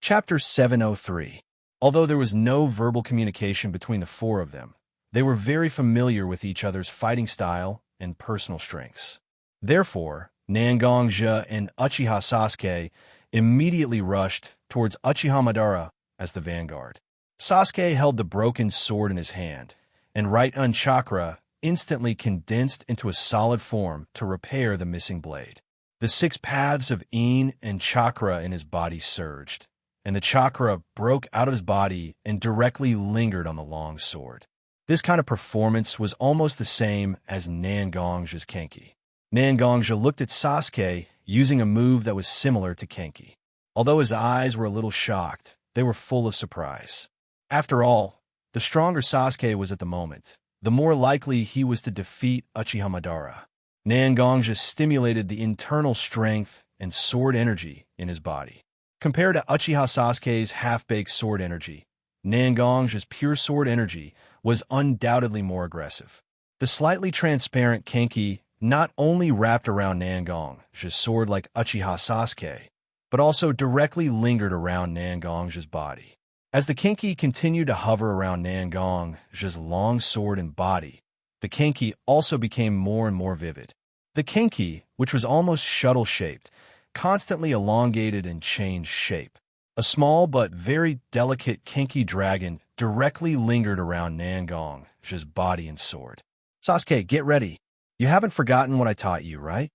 Chapter 703. Although there was no verbal communication between the 4 of them, they were very familiar with each other's fighting style and personal strengths. Therefore, Xianxia and Uchiha Sasuke immediately rushed towards Uchiha Madara as the vanguard. Sasuke held the broken sword in his hand, and Right-Un Chakra instantly condensed into a solid form to repair the missing blade. The 6 paths of In and Chakra in his body surged, and the chakra broke out of his body and directly lingered on the long sword. This kind of performance was almost the same as Xianxia's Kenki. Xianxia looked at Sasuke using a move that was similar to Kenki. Although his eyes were a little shocked, they were full of surprise. After all, the stronger Sasuke was at the moment, the more likely he was to defeat Uchiha Madara. Xianxia stimulated the internal strength and sword energy in his body. Compared to Uchiha Sasuke's half-baked sword energy, Xianxia's pure sword energy was undoubtedly more aggressive. The slightly transparent Kenki not only wrapped around Xianxia's sword like Uchiha Sasuke, but also directly lingered around Xianxia's body. As the Kenki continued to hover around Xianxia's long sword and body, the Kenki also became more and more vivid. The Kenki, which was almost shuttle-shaped, constantly elongated and changed shape. A small but very delicate Kenki dragon directly lingered around Xianxia's body and sword. Sasuke, get ready. You haven't forgotten what I taught you, right?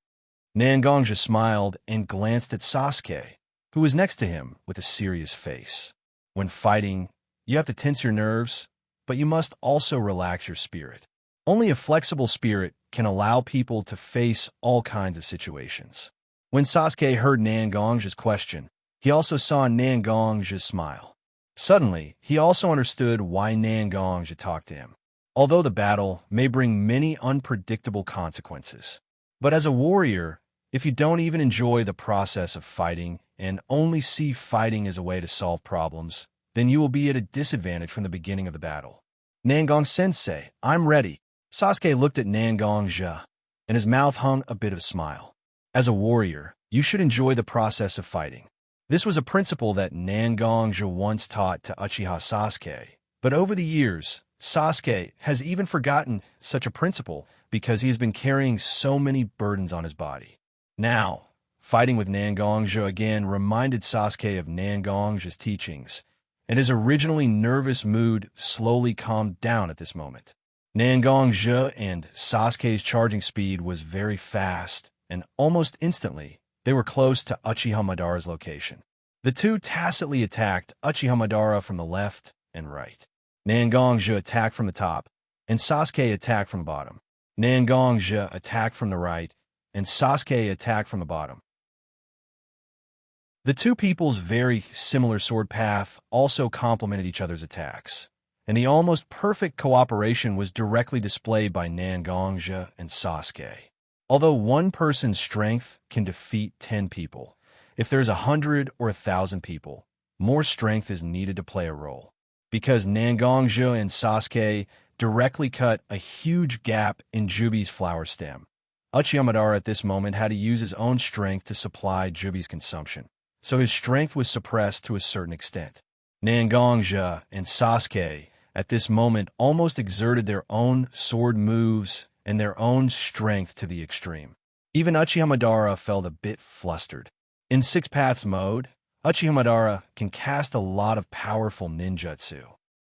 Xianxia smiled and glanced at Sasuke, who was next to him with a serious face. When fighting, you have to tense your nerves, but you must also relax your spirit. Only a flexible spirit can allow people to face all kinds of situations. When Sasuke heard Xianxia's question, he also saw Xianxia's smile. Suddenly, he also understood why Xianxia talked to him. Although the battle may bring many unpredictable consequences. But as a warrior, if you don't even enjoy the process of fighting and only see fighting as a way to solve problems, then you will be at a disadvantage from the beginning of the battle. Xianxia-sensei, I'm ready. Sasuke looked at Xianxia, and his mouth hung a bit of a smile. As a warrior, you should enjoy the process of fighting. This was a principle that Xianxia once taught to Uchiha Sasuke, but over the years, Sasuke has even forgotten such a principle because he has been carrying so many burdens on his body. Now, fighting with Xianxia again reminded Sasuke of Xianxia's teachings, and his originally nervous mood slowly calmed down at this moment. Xianxia and Sasuke's charging speed was very fast, and almost instantly, they were close to Uchiha Madara's location. The two tacitly attacked Uchiha Madara from the left and right. Xianxia attacked from the top, and Sasuke attacked from the bottom. Xianxia attacked from the right, and Sasuke attacked from the bottom. The two people's very similar sword path also complemented each other's attacks, and the almost perfect cooperation was directly displayed by Xianxia and Sasuke. Although one person's strength can defeat 10 people, if there's 100 or 1,000 people, more strength is needed to play a role. Because Xianxia and Sasuke directly cut a huge gap in Jubi's flower stem, Uchiha Madara at this moment had to use his own strength to supply Jubi's consumption, so his strength was suppressed to a certain extent. Xianxia and Sasuke at this moment almost exerted their own sword moves and their own strength to the extreme. Even Uchiha Madara felt a bit flustered. In Six Paths mode, Uchiha Madara can cast a lot of powerful ninjutsu.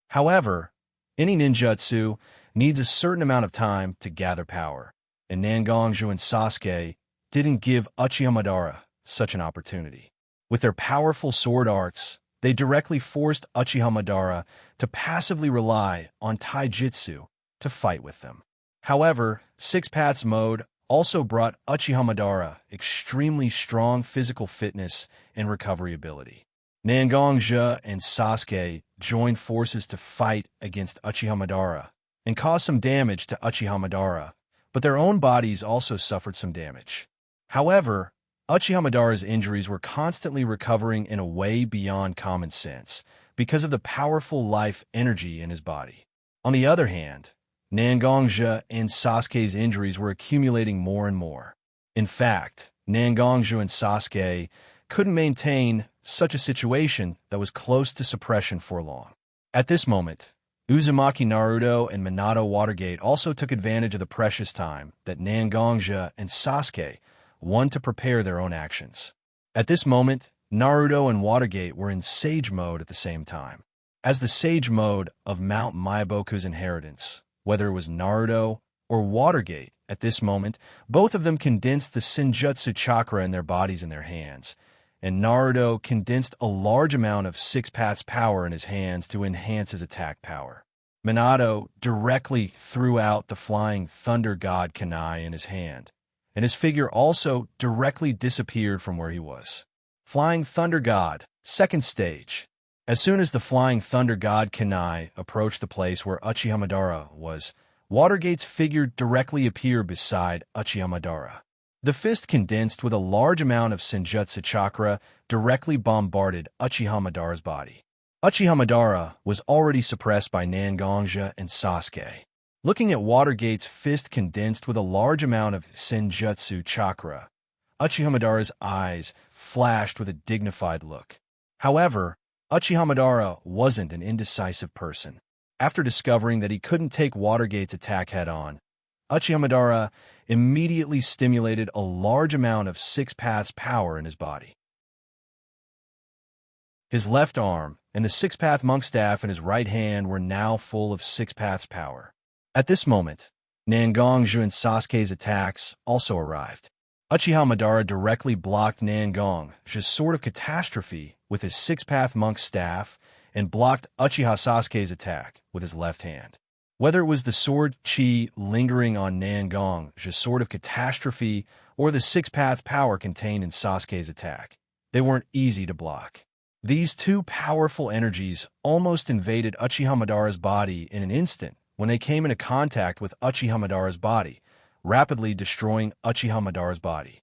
However, any ninjutsu needs a certain amount of time to gather power, and Xianxia and Sasuke didn't give Uchiha Madara such an opportunity. With their powerful sword arts, they directly forced Uchiha Madara to passively rely on taijutsu to fight with them. However, Six Paths mode also brought Uchiha Madara extremely strong physical fitness and recovery ability. Xianxia and Sasuke joined forces to fight against Uchiha Madara and cause some damage to Uchiha Madara, but their own bodies also suffered some damage. However, Uchiha Madara's injuries were constantly recovering in a way beyond common sense because of the powerful life energy in his body. On the other hand, Xianxia and Sasuke's injuries were accumulating more and more. In fact, Xianxia and Sasuke couldn't maintain such a situation that was close to suppression for long. At this moment, Uzumaki Naruto and Minato Watergate also took advantage of the precious time that Xianxia and Sasuke won to prepare their own actions. At this moment, Naruto and Watergate were in Sage mode at the same time. As the Sage mode of Mount Myaboku's inheritance, whether it was Naruto or Watergate, at this moment, both of them condensed the Senjutsu chakra in their bodies and their hands, and Naruto condensed a large amount of Six Paths power in his hands to enhance his attack power. Minato directly threw out the Flying Thunder God Kunai in his hand, and his figure also directly disappeared from where he was. Flying Thunder God, second stage. As soon as the Flying Thunder God Kunai approached the place where Uchiha Madara was, Watergate's figure directly appeared beside Uchiha Madara. The fist condensed with a large amount of Senjutsu chakra directly bombarded Uchiha Madara's body. Uchiha Madara was already suppressed by Xianxia and Sasuke. Looking at Watergate's fist condensed with a large amount of Senjutsu chakra, Uchiha Madara's eyes flashed with a dignified look. However, Uchiha Madara wasn't an indecisive person. After discovering that he couldn't take Watergate's attack head-on, Uchiha Madara immediately stimulated a large amount of Six Paths power in his body. His left arm and the Six Path Monk Staff in his right hand were now full of Six Paths power. At this moment, Xianxia and Sasuke's attacks also arrived. Uchiha Madara directly blocked Xianxia's Sword of Catastrophe with his Six Path Monk Staff and blocked Uchiha Sasuke's attack with his left hand. Whether it was the sword chi lingering on Xianxia's Sword of Catastrophe or the Six Path power contained in Sasuke's attack, they weren't easy to block. These two powerful energies almost invaded Uchiha Madara's body in an instant when they came into contact with Uchiha Madara's body, rapidly destroying Uchiha Madara's body.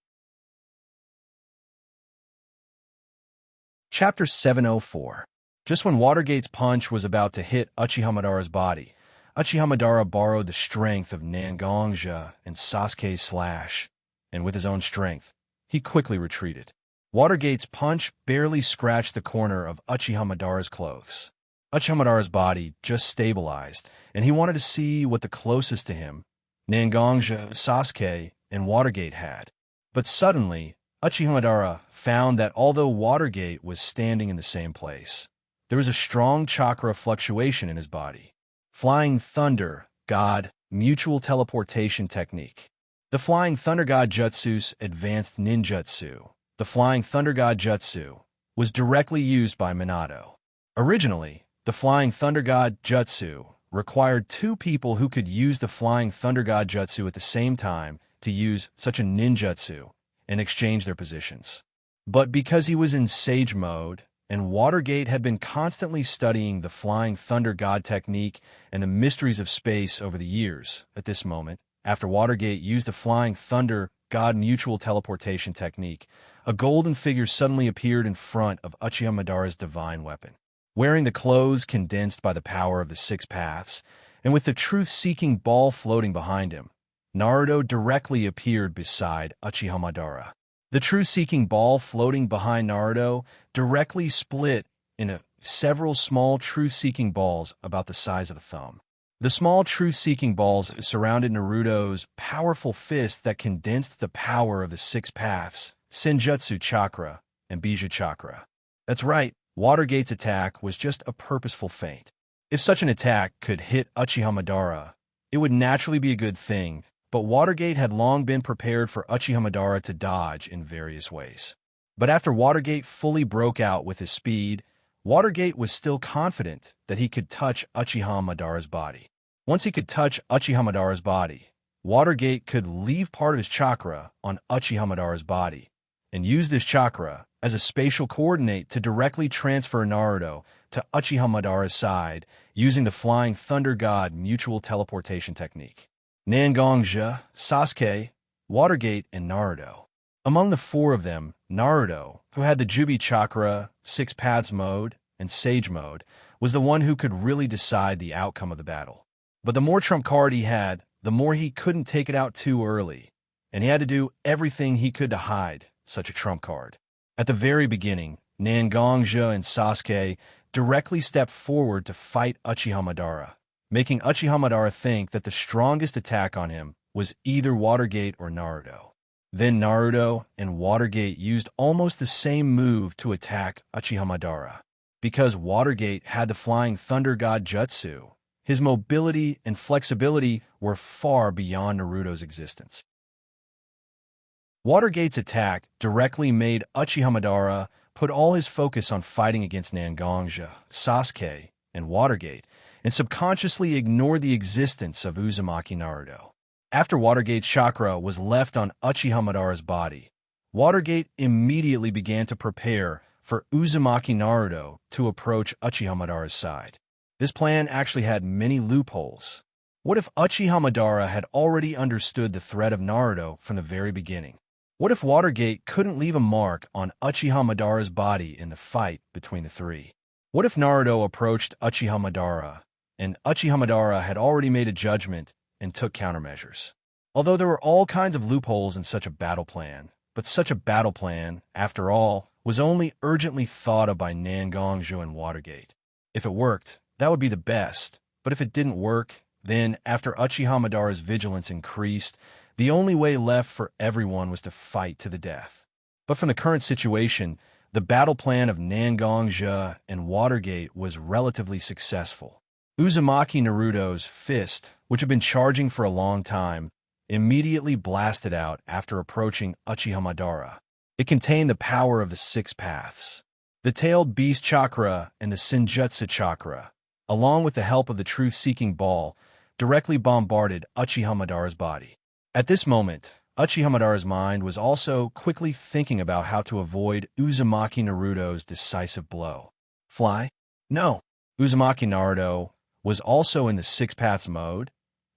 Chapter 704. Just when Watergate's punch was about to hit Uchiha Madara's body, Uchiha Madara borrowed the strength of Xianxia and Sasuke's slash, and with his own strength, he quickly retreated. Watergate's punch barely scratched the corner of Uchiha Madara's clothes. Uchiha Madara's body just stabilized, and he wanted to see what the closest to him, Xianxia, Sasuke, and Watergate had. But suddenly, Uchiha Madara found that although Watergate was standing in the same place, there was a strong chakra fluctuation in his body. Flying Thunder God Mutual Teleportation Technique. The Flying Thunder God Jutsu's advanced ninjutsu, the Flying Thunder God Jutsu, was directly used by Minato. Originally, the Flying Thunder God Jutsu required two people who could use the Flying Thunder God Jutsu at the same time to use such a ninjutsu and exchange their positions. But because he was in Sage mode, and Watergate had been constantly studying the Flying Thunder God technique and the mysteries of space over the years, at this moment, after Watergate used the Flying Thunder God Mutual Teleportation technique, a golden figure suddenly appeared in front of Uchiha Madara's divine weapon. Wearing the clothes condensed by the power of the six paths, and with the truth-seeking ball floating behind him, Naruto directly appeared beside Uchiha Madara. The truth-seeking ball floating behind Naruto directly split into several small truth-seeking balls about the size of a thumb. The small truth-seeking balls surrounded Naruto's powerful fist that condensed the power of the six paths, Senjutsu Chakra and Bija Chakra. That's right, Watergate's attack was just a purposeful feint. If such an attack could hit Uchiha Madara, it would naturally be a good thing, but Watergate had long been prepared for Uchiha Madara to dodge in various ways. But after Watergate fully broke out with his speed, Watergate was still confident that he could touch Uchiha Madara's body. Once he could touch Uchiha Madara's body, Watergate could leave part of his chakra on Uchiha Madara's body and use this chakra as a spatial coordinate to directly transfer Naruto to Uchiha Madara's side using the Flying Thunder God Mutual Teleportation Technique. Xianxia, Sasuke, Watergate, and Naruto. Among the four of them, Naruto, who had the Jubi Chakra, Six Paths mode, and Sage mode, was the one who could really decide the outcome of the battle. But the more trump card he had, the more he couldn't take it out too early, and he had to do everything he could to hide such a trump card. At the very beginning, Xianxia and Sasuke directly stepped forward to fight Uchiha Madara, making Uchiha Madara think that the strongest attack on him was either Watergate or Naruto. Then Naruto and Watergate used almost the same move to attack Uchiha Madara. Because Watergate had the Flying Thunder God Jutsu, his mobility and flexibility were far beyond Naruto's existence. Watergate's attack directly made Uchiha Madara put all his focus on fighting against Xianxia, Sasuke, and Watergate, and subconsciously ignore the existence of Uzumaki Naruto. After Watergate's chakra was left on Uchiha Madara's body, Watergate immediately began to prepare for Uzumaki Naruto to approach Uchiha Madara's side. This plan actually had many loopholes. What if Uchiha Madara had already understood the threat of Naruto from the very beginning? What if Watergate couldn't leave a mark on Uchiha Madara's body in the fight between the three? What if Naruto approached Uchiha Madara, and Uchiha Madara had already made a judgment and took countermeasures? Although there were all kinds of loopholes in such a battle plan, but such a battle plan, after all, was only urgently thought of by Xianxia and Watergate. If it worked, that would be the best, but if it didn't work, then, after Uchiha Madara's vigilance increased, the only way left for everyone was to fight to the death. But from the current situation, the battle plan of Xianxia and Watergate was relatively successful. Uzumaki Naruto's fist, which had been charging for a long time, immediately blasted out after approaching Uchiha Madara. It contained the power of the six paths. The tailed beast chakra and the Senjutsu chakra, along with the help of the truth-seeking ball, directly bombarded Uchiha Madara's body. At this moment, Uchiha Madara's mind was also quickly thinking about how to avoid Uzumaki Naruto's decisive blow. Fly? No. Uzumaki Naruto was also in the Six Paths mode,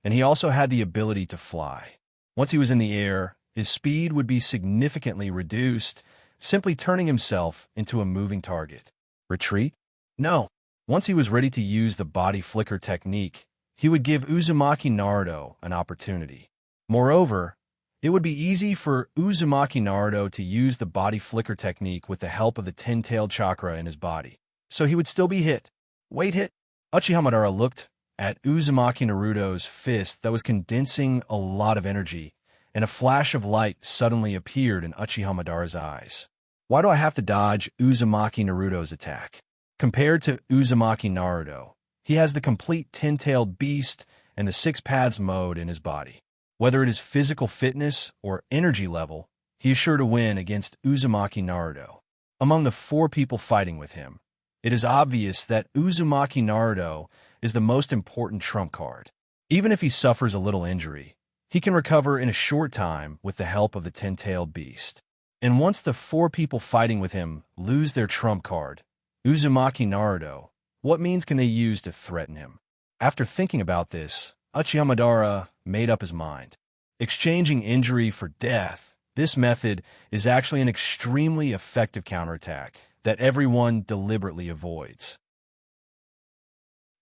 and he also had the ability to fly. Once he was in the air, his speed would be significantly reduced, simply turning himself into a moving target. Retreat? No. Once he was ready to use the body flicker technique, he would give Uzumaki Naruto an opportunity. Moreover, it would be easy for Uzumaki Naruto to use the body flicker technique with the help of the ten-tailed chakra in his body, so he would still be hit. Wait, hit? Uchiha Madara looked at Uzumaki Naruto's fist that was condensing a lot of energy, and a flash of light suddenly appeared in Uchiha Madara's eyes. Why do I have to dodge Uzumaki Naruto's attack? Compared to Uzumaki Naruto, he has the complete 10-tailed beast and the 6 paths mode in his body. Whether it is physical fitness or energy level, he is sure to win against Uzumaki Naruto. Among the 4 people fighting with him, it is obvious that Uzumaki Naruto is the most important trump card. Even if he suffers a little injury, he can recover in a short time with the help of the 10-tailed beast. And once the 4 people fighting with him lose their trump card, Uzumaki Naruto, what means can they use to threaten him? After thinking about this, Uchiha Madara made up his mind. Exchanging injury for death, this method is actually an extremely effective counterattack that everyone deliberately avoids.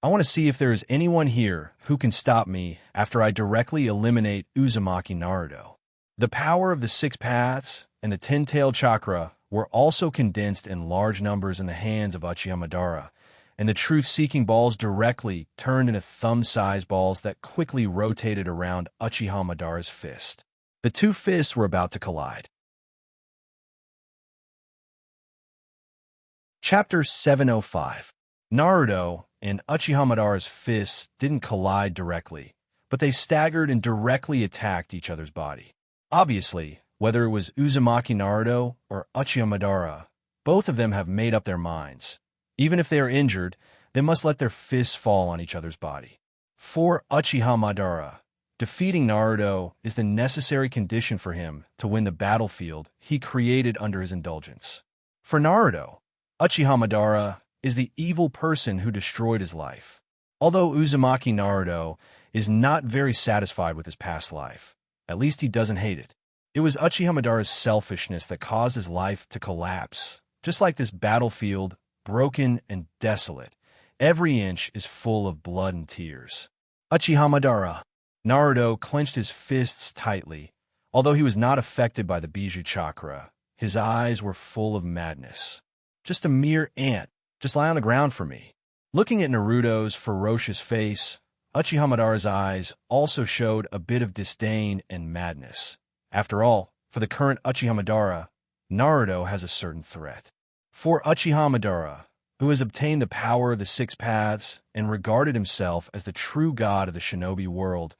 I want to see if there is anyone here who can stop me after I directly eliminate Uzumaki Naruto. The power of the 6 paths and the 10-tailed chakra were also condensed in large numbers in the hands of Uchiha Madara, and the truth-seeking balls directly turned into thumb-sized balls that quickly rotated around Uchiha Madara's fist. The 2 fists were about to collide. Chapter 705. Naruto and Uchiha Madara's fists didn't collide directly, but they staggered and directly attacked each other's body. Obviously, whether it was Uzumaki Naruto or Uchiha Madara, both of them have made up their minds. Even if they are injured, they must let their fists fall on each other's body. For Uchiha Madara, defeating Naruto is the necessary condition for him to win the battlefield he created under his indulgence. For Naruto, Uchiha Madara is the evil person who destroyed his life. Although Uzumaki Naruto is not very satisfied with his past life, at least he doesn't hate it. It was Uchiha Madara's selfishness that caused his life to collapse. Just like this battlefield, broken and desolate, every inch is full of blood and tears. Uchiha Madara. Naruto clenched his fists tightly. Although he was not affected by the Bijou chakra, his eyes were full of madness. Just a mere ant. Just lie on the ground for me. Looking at Naruto's ferocious face, Uchiha Madara's eyes also showed a bit of disdain and madness. After all, for the current Uchiha Madara, Naruto has a certain threat. For Uchiha Madara, who has obtained the power of the 6 paths and regarded himself as the true god of the shinobi world,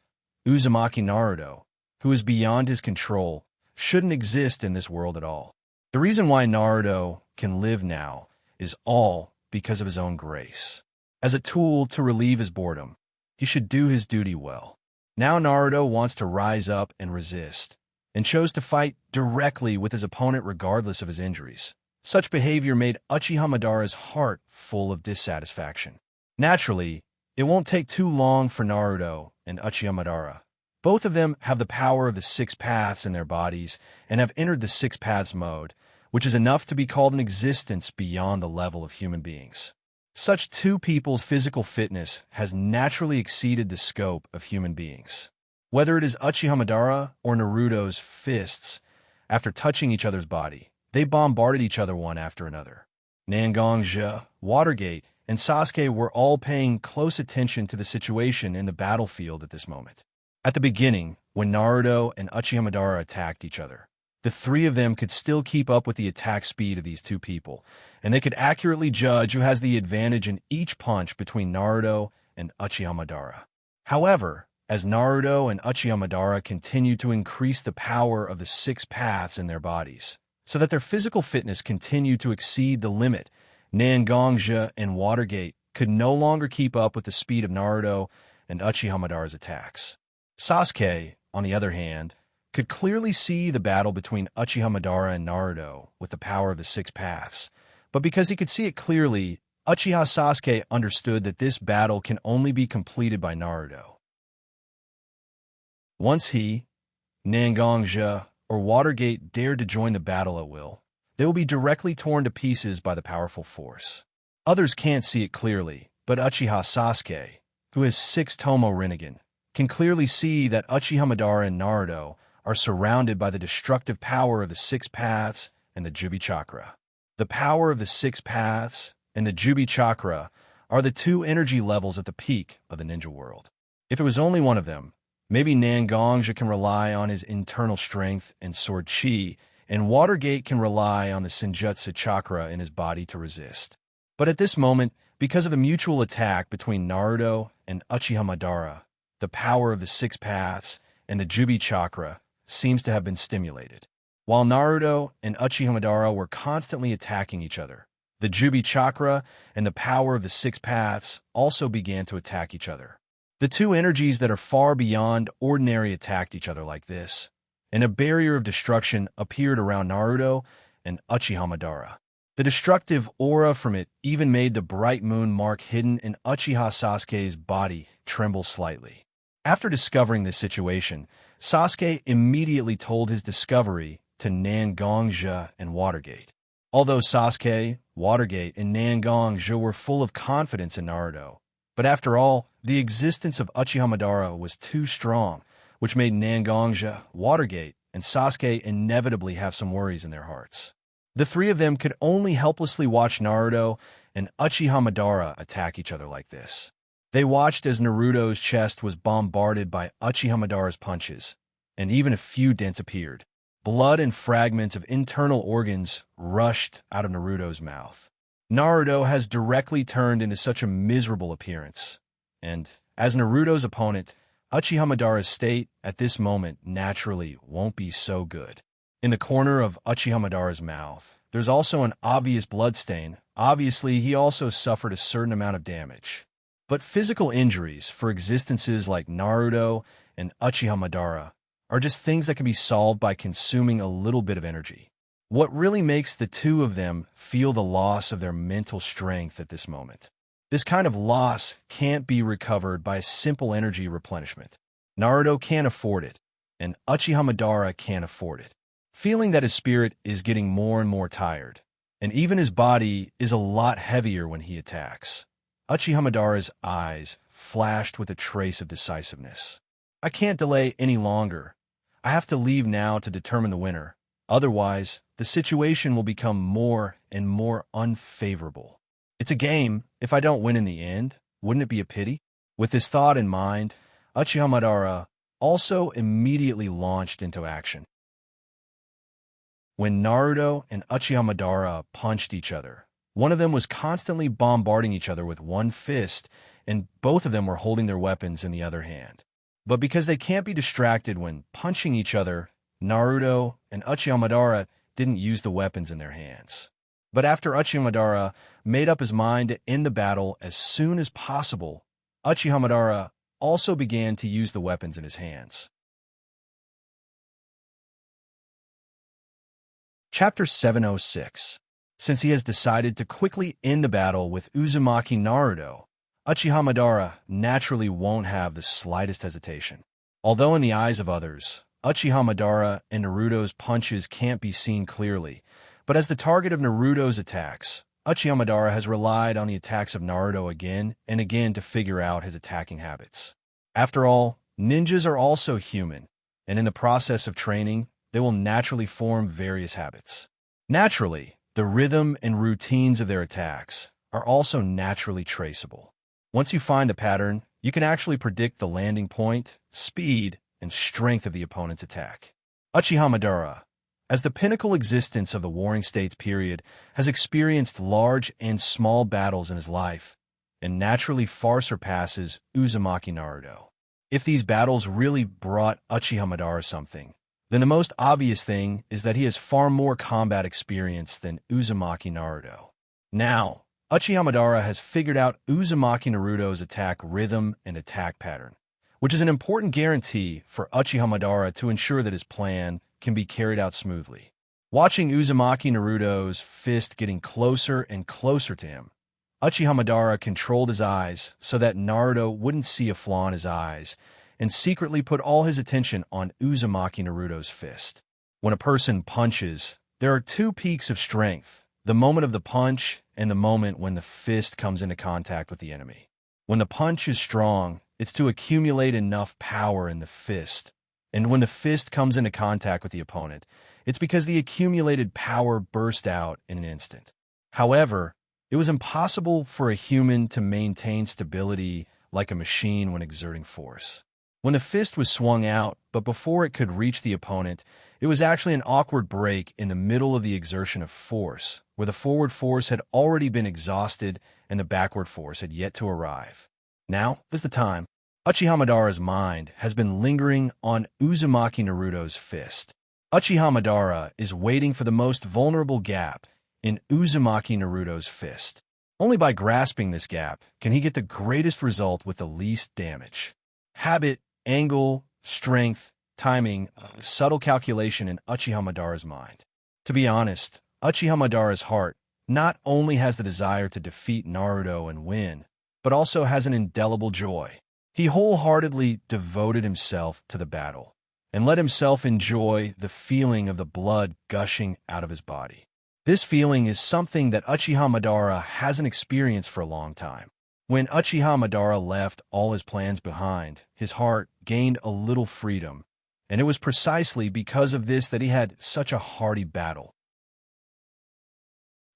Uzumaki Naruto, who is beyond his control, shouldn't exist in this world at all. The reason why Naruto can live now is all because of his own grace. As a tool to relieve his boredom, he should do his duty well. Now Naruto wants to rise up and resist, and chose to fight directly with his opponent regardless of his injuries. Such behavior made Uchiha Madara's heart full of dissatisfaction. Naturally, it won't take too long for Naruto and Uchiha Madara. Both of them have the power of the 6 paths in their bodies and have entered the 6 paths mode, which is enough to be called an existence beyond the level of human beings. Such 2 people's physical fitness has naturally exceeded the scope of human beings. Whether it is Uchiha Madara or Naruto's fists, after touching each other's body, they bombarded each other one after another. Xianxia, Watergate, and Sasuke were all paying close attention to the situation in the battlefield at this moment. At the beginning, when Naruto and Uchiha Madara attacked each other, the 3 of them could still keep up with the attack speed of these 2 people, and they could accurately judge who has the advantage in each punch between Naruto and Uchiha Madara. However, as Naruto and Uchiha Madara continued to increase the power of the 6 paths in their bodies, so that their physical fitness continued to exceed the limit, Xianxia and Watergate could no longer keep up with the speed of Naruto and Uchiha Madara's attacks. Sasuke, on the other hand, could clearly see the battle between Uchiha Madara and Naruto with the power of the 6 paths, but because he could see it clearly, Uchiha Sasuke understood that this battle can only be completed by Naruto. Once he, Xianxia, or Watergate dared to join the battle at will, they will be directly torn to pieces by the powerful force. Others can't see it clearly, but Uchiha Sasuke, who has 6 Tomo Rinnegan, can clearly see that Uchiha Madara and Naruto are surrounded by the destructive power of the 6 paths and the Jubi chakra. The power of the 6 paths and the Jubi chakra are the 2 energy levels at the peak of the ninja world. If it was only one of them, maybe Xianxia can rely on his internal strength and sword chi, and Watergate can rely on the Senjutsu chakra in his body to resist. But at this moment, because of the mutual attack between Naruto and Uchiha Madara, the power of the six paths and the Jubi chakra seems to have been stimulated. While Naruto and Uchiha Madara were constantly attacking each other, the Jubi chakra and the power of the six paths also began to attack each other. The two energies that are far beyond ordinary attacked each other like this, and a barrier of destruction appeared around Naruto and Uchiha Madara. The destructive aura from it even made the bright moon mark hidden in Uchiha Sasuke's body tremble slightly. After discovering this situation, Sasuke immediately told his discovery to Xianxia and Watergate. Although Sasuke, Watergate, and Xianxia were full of confidence in Naruto, but after all, the existence of Uchiha Madara was too strong, which made Xianxia, Watergate, and Sasuke inevitably have some worries in their hearts. The three of them could only helplessly watch Naruto and Uchiha Madara attack each other like this. They watched as Naruto's chest was bombarded by Uchiha Madara's punches, and even a few dents appeared. Blood and fragments of internal organs rushed out of Naruto's mouth. Naruto has directly turned into such a miserable appearance, and, as Naruto's opponent, Uchiha Madara's state at this moment naturally won't be so good. In the corner of Uchiha Madara's mouth, there's also an obvious bloodstain. Obviously, he also suffered a certain amount of damage. But physical injuries for existences like Naruto and Uchiha Madara are just things that can be solved by consuming a little bit of energy. What really makes the two of them feel the loss of their mental strength at this moment. This kind of loss can't be recovered by a simple energy replenishment. Naruto can't afford it, and Uchiha Madara can't afford it. Feeling that his spirit is getting more and more tired, and even his body is a lot heavier when he attacks, Uchiha Madara's eyes flashed with a trace of decisiveness. I can't delay any longer. I have to leave now to determine the winner. Otherwise, the situation will become more and more unfavorable. It's a game. If I don't win in the end, wouldn't it be a pity? With this thought in mind, Uchiha Madara also immediately launched into action. When Naruto and Uchiha Madara punched each other, one of them was constantly bombarding each other with one fist, and both of them were holding their weapons in the other hand. But because they can't be distracted when punching each other, Naruto and Uchiha Madara didn't use the weapons in their hands. But after Uchiha Madara made up his mind to end the battle as soon as possible, Uchiha Madara also began to use the weapons in his hands. Chapter 706. Since he has decided to quickly end the battle with Uzumaki Naruto, Uchiha Madara naturally won't have the slightest hesitation. Although in the eyes of others, Uchiha Madara and Naruto's punches can't be seen clearly, but as the target of Naruto's attacks, Uchiha Madara has relied on the attacks of Naruto again and again to figure out his attacking habits. After all, ninjas are also human, and in the process of training, they will naturally form various habits. Naturally, the rhythm and routines of their attacks are also naturally traceable. Once you find a pattern, you can actually predict the landing point, speed, and strength of the opponent's attack. Uchiha Madara, as the pinnacle existence of the Warring States period, has experienced large and small battles in his life, and naturally far surpasses Uzumaki Naruto. If these battles really brought Uchiha Madara something, then the most obvious thing is that he has far more combat experience than Uzumaki Naruto. Now, Uchiha Madara has figured out Uzumaki Naruto's attack rhythm and attack pattern, which is an important guarantee for Uchiha Madara to ensure that his plan can be carried out smoothly. Watching Uzumaki Naruto's fist getting closer and closer to him, Uchiha Madara controlled his eyes so that Naruto wouldn't see a flaw in his eyes, and secretly put all his attention on Uzumaki Naruto's fist. When a person punches, there are two peaks of strength, the moment of the punch and the moment when the fist comes into contact with the enemy. When the punch is strong, it's to accumulate enough power in the fist, and when the fist comes into contact with the opponent, it's because the accumulated power burst out in an instant. However, it was impossible for a human to maintain stability like a machine when exerting force. When the fist was swung out, but before it could reach the opponent, it was actually an awkward break in the middle of the exertion of force, where the forward force had already been exhausted and the backward force had yet to arrive. Now is the time. Uchiha Madara's mind has been lingering on Uzumaki Naruto's fist. Uchiha Madara is waiting for the most vulnerable gap in Uzumaki Naruto's fist. Only by grasping this gap can he get the greatest result with the least damage. Habit, angle, strength, timing, subtle calculation in Uchiha Madara's mind. To be honest, Uchiha Madara's heart not only has the desire to defeat Naruto and win, but also has an indelible joy. He wholeheartedly devoted himself to the battle and let himself enjoy the feeling of the blood gushing out of his body. This feeling is something that Uchiha Madara hasn't experienced for a long time. When Uchiha Madara left all his plans behind, his heart gained a little freedom, and it was precisely because of this that he had such a hearty battle.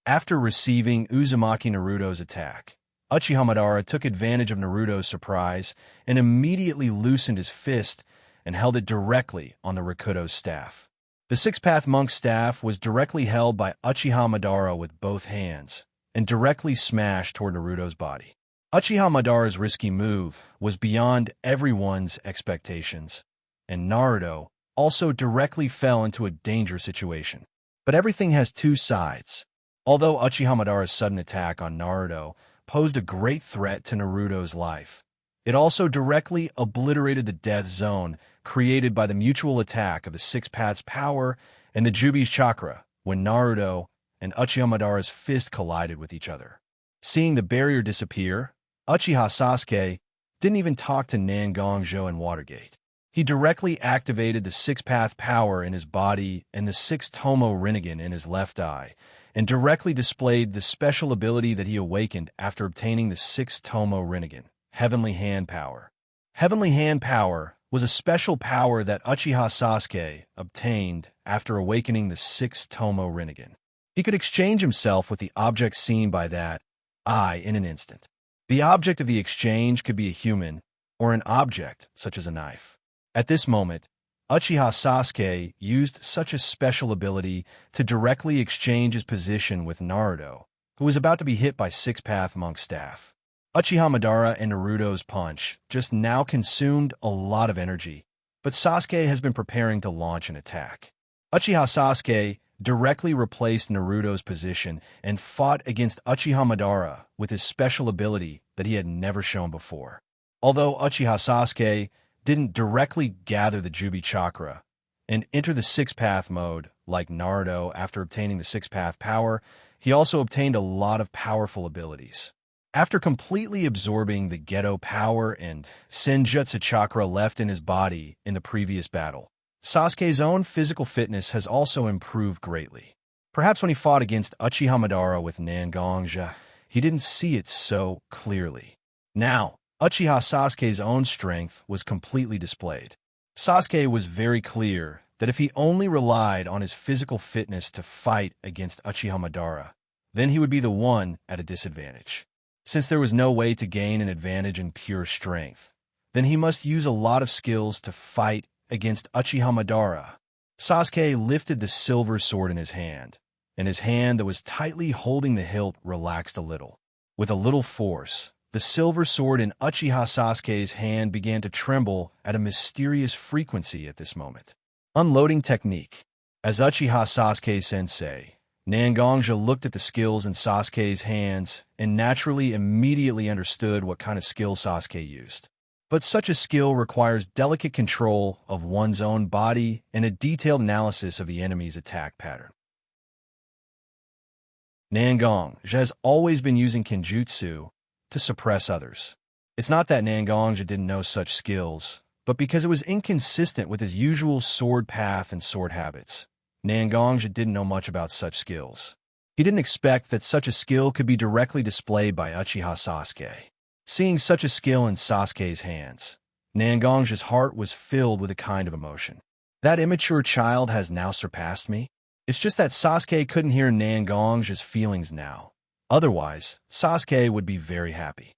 After receiving Uzumaki Naruto's attack, Uchiha Madara took advantage of Naruto's surprise and immediately loosened his fist and held it directly on the Rakuto's staff. The Six-Path Monk's staff was directly held by Uchiha Madara with both hands and directly smashed toward Naruto's body. Uchiha Madara's risky move was beyond everyone's expectations, and Naruto also directly fell into a dangerous situation. But everything has two sides. Although Uchiha Madara's sudden attack on Naruto posed a great threat to Naruto's life, it also directly obliterated the death zone created by the mutual attack of the Six Paths power and the Jubi's chakra when Naruto and Uchiha Madara's fist collided with each other. Seeing the barrier disappear, Uchiha Sasuke didn't even talk to Nangongjo and Watergate. He directly activated the Six-Path power in his body and the Six Tomo Rinnegan in his left eye, and directly displayed the special ability that he awakened after obtaining the Six Tomo Rinnegan, Heavenly Hand Power. Heavenly Hand Power was a special power that Uchiha Sasuke obtained after awakening the Six Tomo Rinnegan. He could exchange himself with the object seen by that eye in an instant. The object of the exchange could be a human or an object, such as a knife. At this moment, Uchiha Sasuke used such a special ability to directly exchange his position with Naruto, who was about to be hit by Six-Path Monk's staff. Uchiha Madara and Naruto's punch just now consumed a lot of energy, but Sasuke has been preparing to launch an attack. Uchiha Sasuke directly replaced Naruto's position and fought against Uchiha Madara with his special ability that he had never shown before. Although Uchiha Sasuke didn't directly gather the Jubi chakra and enter the Six-Path mode like Naruto after obtaining the Six-Path power, he also obtained a lot of powerful abilities. After completely absorbing the Geto power and Senjutsu chakra left in his body in the previous battle, Sasuke's own physical fitness has also improved greatly. Perhaps when he fought against Uchiha Madara with Nangongja, he didn't see it so clearly. Now, Uchiha Sasuke's own strength was completely displayed. Sasuke was very clear that if he only relied on his physical fitness to fight against Uchiha Madara, then he would be the one at a disadvantage. Since there was no way to gain an advantage in pure strength, then he must use a lot of skills to fight against Uchiha Madara. Sasuke lifted the silver sword in his hand, and his hand that was tightly holding the hilt relaxed a little. With a little force, the silver sword in Uchiha Sasuke's hand began to tremble at a mysterious frequency at this moment. Unloading technique. As Uchiha Sasuke's sensei, Nangongja looked at the skills in Sasuke's hands and naturally immediately understood what kind of skill Sasuke used. But such a skill requires delicate control of one's own body and a detailed analysis of the enemy's attack pattern. Nangongja has always been using Kenjutsu to suppress others. It's not that Nangongja didn't know such skills, but because it was inconsistent with his usual sword path and sword habits. Nangongja didn't know much about such skills. He didn't expect that such a skill could be directly displayed by Uchiha Sasuke. Seeing such a skill in Sasuke's hands, Nangongja's heart was filled with a kind of emotion. That immature child has now surpassed me? It's just that Sasuke couldn't hear Nangongja's feelings now. Otherwise, Sasuke would be very happy.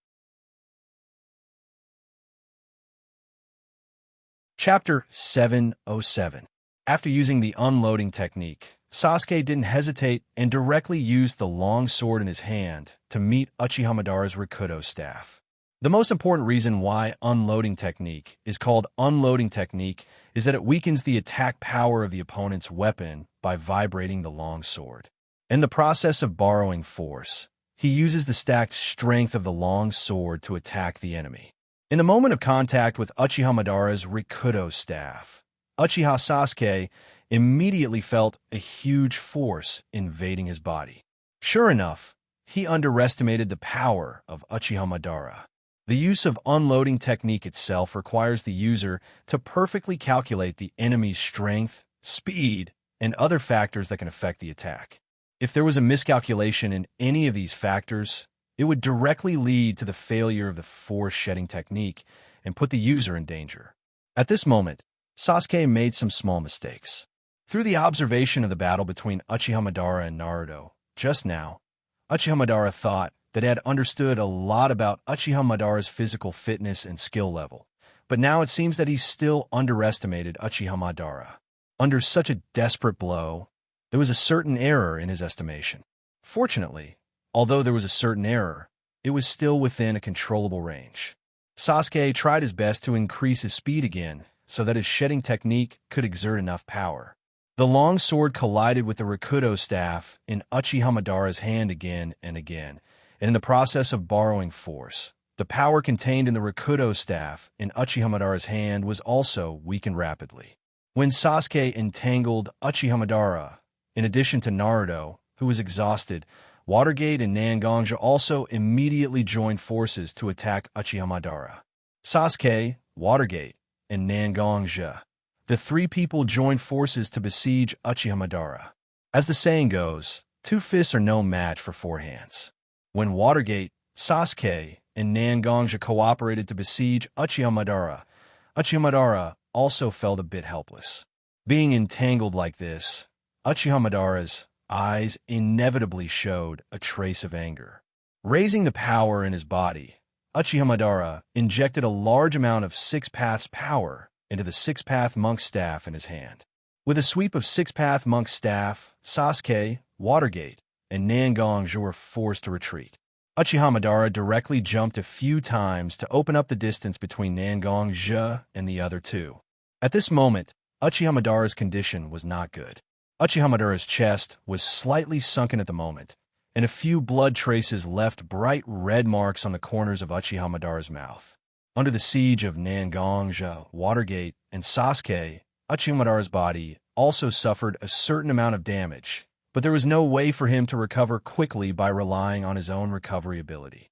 Chapter 707. After using the unloading technique, Sasuke didn't hesitate and directly used the long sword in his hand to meet Uchiha Madara's Rikudo staff. The most important reason why unloading technique is called unloading technique is that it weakens the attack power of the opponent's weapon by vibrating the long sword. In the process of borrowing force, he uses the stacked strength of the long sword to attack the enemy. In the moment of contact with Uchiha Madara's Rikudo staff, Uchiha Sasuke immediately felt a huge force invading his body. Sure enough, he underestimated the power of Uchiha Madara. The use of unloading technique itself requires the user to perfectly calculate the enemy's strength, speed, and other factors that can affect the attack. If there was a miscalculation in any of these factors, it would directly lead to the failure of the force-shedding technique and put the user in danger. At this moment, Sasuke made some small mistakes. Through the observation of the battle between Uchiha Madara and Naruto, just now, Uchiha Madara thought that had understood a lot about Uchiha Madara's physical fitness and skill level, but now it seems that he still underestimated Uchiha Madara. Under such a desperate blow, there was a certain error in his estimation. Fortunately, although there was a certain error, it was still within a controllable range. Sasuke tried his best to increase his speed again so that his shedding technique could exert enough power. The long sword collided with the Rikudo staff in Uchiha Madara's hand again and again, and in the process of borrowing force, the power contained in the Rikudo staff in Uchiha Madara's hand was also weakened rapidly. When Sasuke entangled Uchiha Madara, in addition to Naruto, who was exhausted, Watergate and Xianxia also immediately joined forces to attack Uchiha Madara. Sasuke, Watergate, and Xianxia, the three people joined forces to besiege Uchiha Madara. As the saying goes, 2 fists are no match for 4 hands. When Watergate, Sasuke, and Xianxia cooperated to besiege Uchiha Madara also felt a bit helpless. Being entangled like this, Uchiha Madara's eyes inevitably showed a trace of anger. Raising the power in his body, Uchiha Madara injected a large amount of Six Paths power into the Six Path Monk's staff in his hand. With a sweep of Six Path Monk's staff, Sasuke, Watergate, and Xianxia were forced to retreat. Uchiha Madara directly jumped a few times to open up the distance between Xianxia and the other two. At this moment, Uchiha Madara's condition was not good. Uchiha Madara's chest was slightly sunken at the moment, and a few blood traces left bright red marks on the corners of Uchiha Madara's mouth. Under the siege of Xianxia, Watergate, and Sasuke, Uchiha Madara's body also suffered a certain amount of damage, but there was no way for him to recover quickly by relying on his own recovery ability.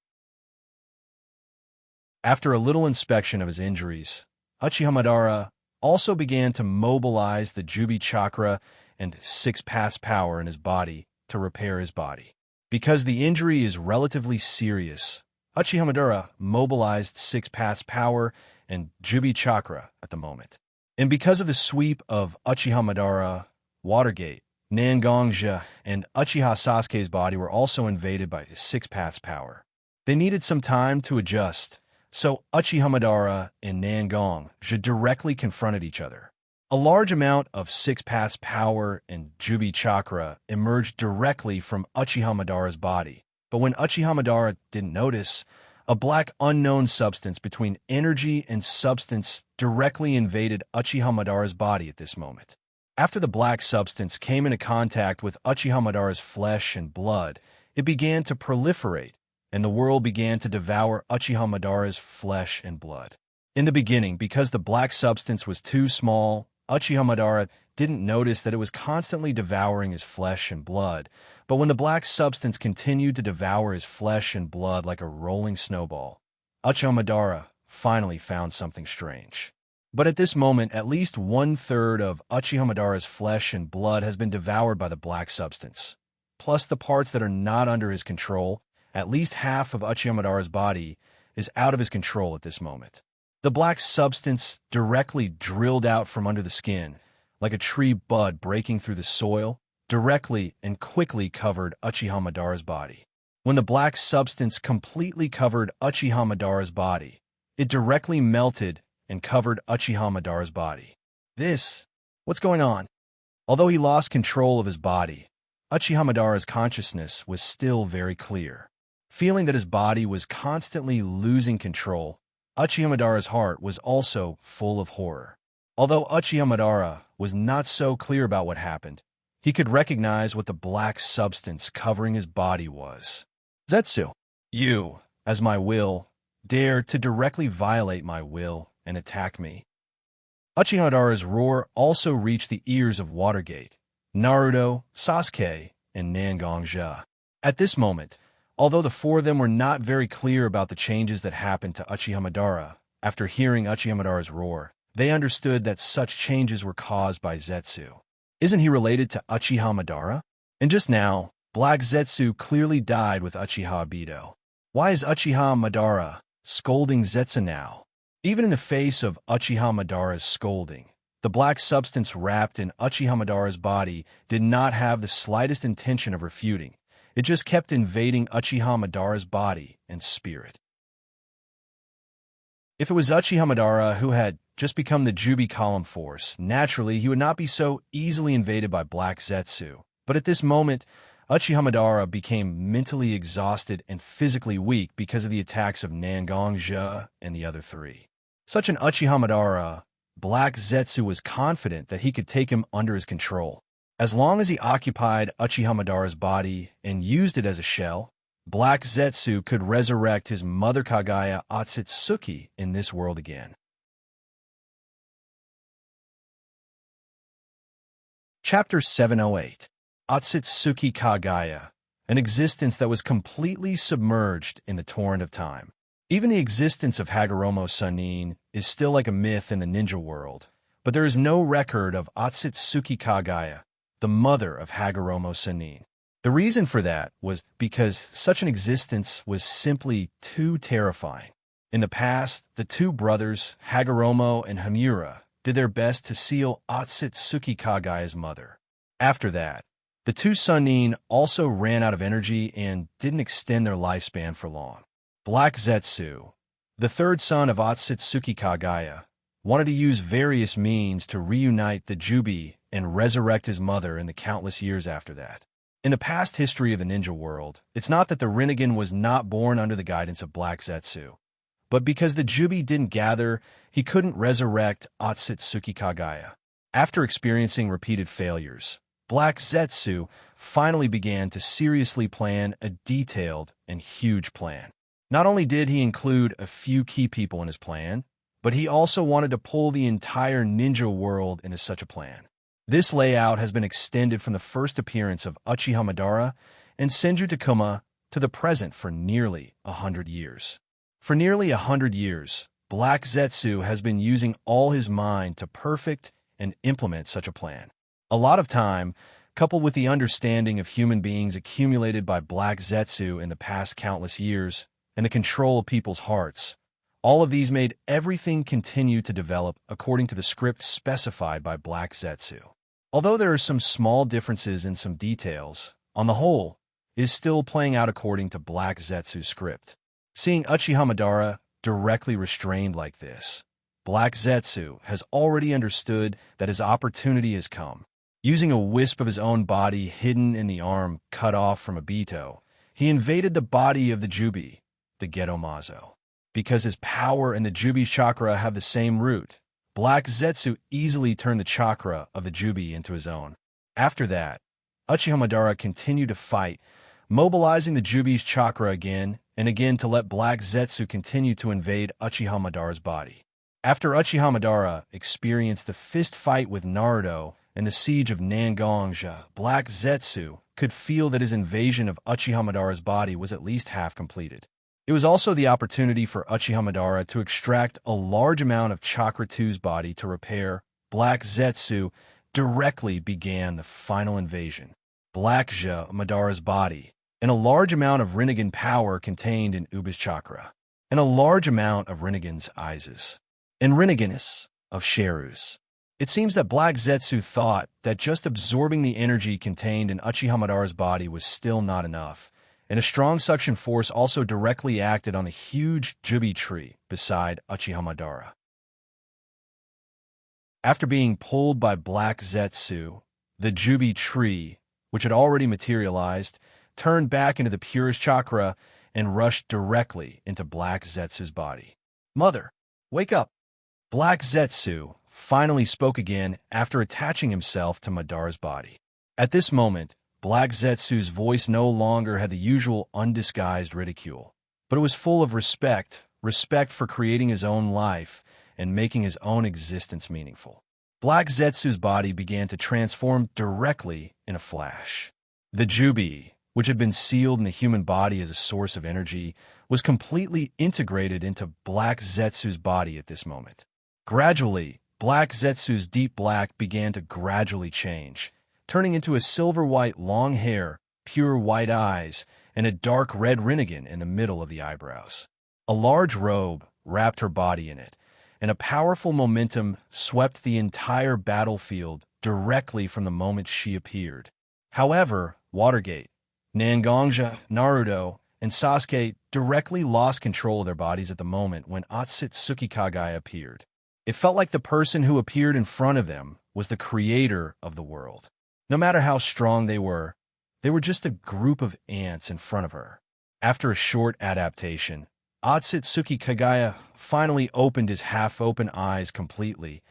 After a little inspection of his injuries, Uchiha Madara also began to mobilize the Jubi chakra and Six Paths power in his body to repair his body. Because the injury is relatively serious, Uchiha Madara mobilized Six Paths power and Jubi chakra at the moment. And because of the sweep of Uchiha Madara, Watergate, Xianxia, and Uchiha Sasuke's body were also invaded by Six Paths power. They needed some time to adjust, so Uchiha Madara and Xianxia directly confronted each other. A large amount of Six Paths power and Jubi chakra emerged directly from Uchiha Madara's body, but when Uchiha Madara didn't notice, a black unknown substance between energy and substance directly invaded Uchiha Madara's body at this moment. After the black substance came into contact with Uchiha Madara's flesh and blood, it began to proliferate, and the world began to devour Uchiha Madara's flesh and blood. In the beginning, because the black substance was too small, Uchiha Madara didn't notice that it was constantly devouring his flesh and blood, but when the black substance continued to devour his flesh and blood like a rolling snowball, Uchiha Madara finally found something strange. But at this moment, at least 1/3 of Uchiha Madara's flesh and blood has been devoured by the black substance. Plus the parts that are not under his control, at least half of Uchiha Madara's body is out of his control at this moment. The black substance directly drilled out from under the skin, like a tree bud breaking through the soil, directly and quickly covered Uchiha Madara's body. When the black substance completely covered Uchiha Madara's body, it directly melted and covered Uchiha Madara's body. What's going on? Although he lost control of his body, Uchiha Madara's consciousness was still very clear. Feeling that his body was constantly losing control, Uchiha Madara's heart was also full of horror. Although Uchiha Madara was not so clear about what happened, he could recognize what the black substance covering his body was. Zetsu, you, as my will, dare to directly violate my will and attack me. Uchiha Madara's roar also reached the ears of Watergate, Naruto, Sasuke, and Xianxia. At this moment, although the four of them were not very clear about the changes that happened to Uchiha Madara, after hearing Uchiha Madara's roar, they understood that such changes were caused by Zetsu. Isn't he related to Uchiha Madara? And just now, Black Zetsu clearly died with Uchiha Obito. Why is Uchiha Madara scolding Zetsu now? Even in the face of Uchiha Madara's scolding, the black substance wrapped in Uchiha Madara's body did not have the slightest intention of refuting. It just kept invading Uchiha Madara's body and spirit. If it was Uchiha Madara who had just become the Jubi column force, naturally he would not be so easily invaded by Black Zetsu. But at this moment, Uchiha Madara became mentally exhausted and physically weak because of the attacks of Xianxia and the other three. Such an Uchiha Madara, Black Zetsu was confident that he could take him under his control. As long as he occupied Uchiha Madara's body and used it as a shell, Black Zetsu could resurrect his mother Kaguya Otsutsuki in this world again. Chapter 708 Otsutsuki Kaguya, an existence that was completely submerged in the torrent of time. Even the existence of Hagoromo Sannin is still like a myth in the ninja world, but there is no record of Otsutsuki Kaguya, the mother of Hagoromo Sannin. The reason for that was because such an existence was simply too terrifying. In the past, the two brothers, Hagoromo and Hamura, did their best to seal Otsutsuki Kaguya's mother. After that, the two Sannin also ran out of energy and didn't extend their lifespan for long. Black Zetsu, the third son of Otsutsuki Kaguya, wanted to use various means to reunite the Jubi and resurrect his mother in the countless years after that. In the past history of the ninja world, it's not that the Rinnegan was not born under the guidance of Black Zetsu, but because the Jubi didn't gather, he couldn't resurrect Otsutsuki Kaguya. After experiencing repeated failures, Black Zetsu finally began to seriously plan a detailed and huge plan. Not only did he include a few key people in his plan, but he also wanted to pull the entire ninja world into such a plan. This layout has been extended from the first appearance of Uchiha Madara and Senju Takuma to the present for nearly 100 years. For nearly 100 years, Black Zetsu has been using all his mind to perfect and implement such a plan. A lot of time, coupled with the understanding of human beings accumulated by Black Zetsu in the past countless years, and the control of people's hearts, all of these made everything continue to develop according to the script specified by Black Zetsu. Although there are some small differences in some details, on the whole, it is still playing out according to Black Zetsu's script. Seeing Uchiha Madara directly restrained like this, Black Zetsu has already understood that his opportunity has come. Using a wisp of his own body hidden in the arm cut off from Obito, he invaded the body of the Jubi, the Geto-Mazo. Because his power and the Jubi's chakra have the same root, Black Zetsu easily turned the chakra of the Jubi into his own. After that, Uchiha Madara continued to fight, mobilizing the Jubi's chakra again and again to let Black Zetsu continue to invade Uchiha Madara's body. After Uchiha Madara experienced the fist fight with Naruto and the siege of Xianxia, Black Zetsu could feel that his invasion of Uchiha Madara's body was at least half completed. It was also the opportunity for Uchiha Madara to extract a large amount of Chakra 2's body to repair. Black Zetsu directly began the final invasion. Black Madara's body, and a large amount of Rinnegan power contained in Uba's chakra, and a large amount of Rinnegan's Izes, and Rinneganis of Sherus. It seems that Black Zetsu thought that just absorbing the energy contained in Uchiha Madara's body was still not enough, and a strong suction force also directly acted on the huge Jubi tree beside Uchiha Madara. After being pulled by Black Zetsu, The Jubi tree, which had already materialized, turned back into the purest chakra and rushed directly into Black Zetsu's body. "Mother, wake up!" Black Zetsu finally spoke again after attaching himself to Madar's body. At this moment, Black Zetsu's voice no longer had the usual undisguised ridicule, but it was full of respect for creating his own life and making his own existence meaningful. Black Zetsu's body began to transform directly in a flash. The Jubi, which had been sealed in the human body as a source of energy, was completely integrated into Black Zetsu's body at this moment. Gradually, Black Zetsu's deep black began to gradually change, turning into a silver-white long hair, pure white eyes, and a dark red rinnegan in the middle of the eyebrows. A large robe wrapped her body in it, and a powerful momentum swept the entire battlefield directly from the moment she appeared. However, Watergate, Xianxia, Naruto, and Sasuke directly lost control of their bodies at the moment when Otsutsuki Kagaya appeared. It felt like the person who appeared in front of them was the creator of the world. No matter how strong they were just a group of ants in front of her. After a short adaptation, Otsutsuki Kagaya finally opened his half-open eyes completely,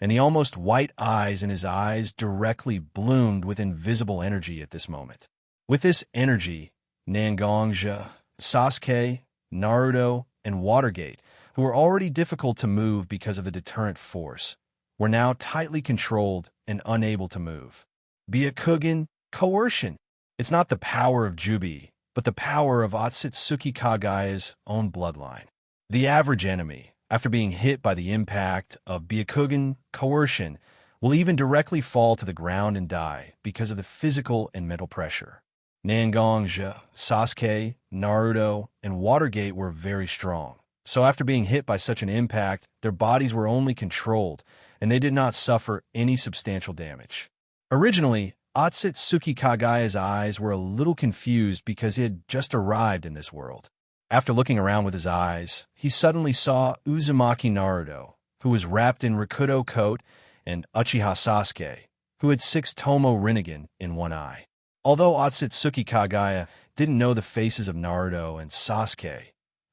and the almost white eyes in his eyes directly bloomed with invisible energy at this moment. With this energy, Xianxia, Sasuke, Naruto, and Watergate, who were already difficult to move because of the deterrent force, were now tightly controlled and unable to move. Byakugan, coercion. It's not the power of Jubi, but the power of Otsutsuki Kagaya's own bloodline. The average enemy, after being hit by the impact of Byakugan coercion, will even directly fall to the ground and die because of the physical and mental pressure. Xianxia, Sasuke, Naruto, and Watergate were very strong. So after being hit by such an impact, their bodies were only controlled, and they did not suffer any substantial damage. Originally, Otsutsuki Kagaya's eyes were a little confused because he had just arrived in this world. After looking around with his eyes, he suddenly saw Uzumaki Naruto, who was wrapped in Rikudo coat, and Uchiha Sasuke, who had 6 Tomo Rinnegan in one eye. Although Otsutsuki Kagaya didn't know the faces of Naruto and Sasuke,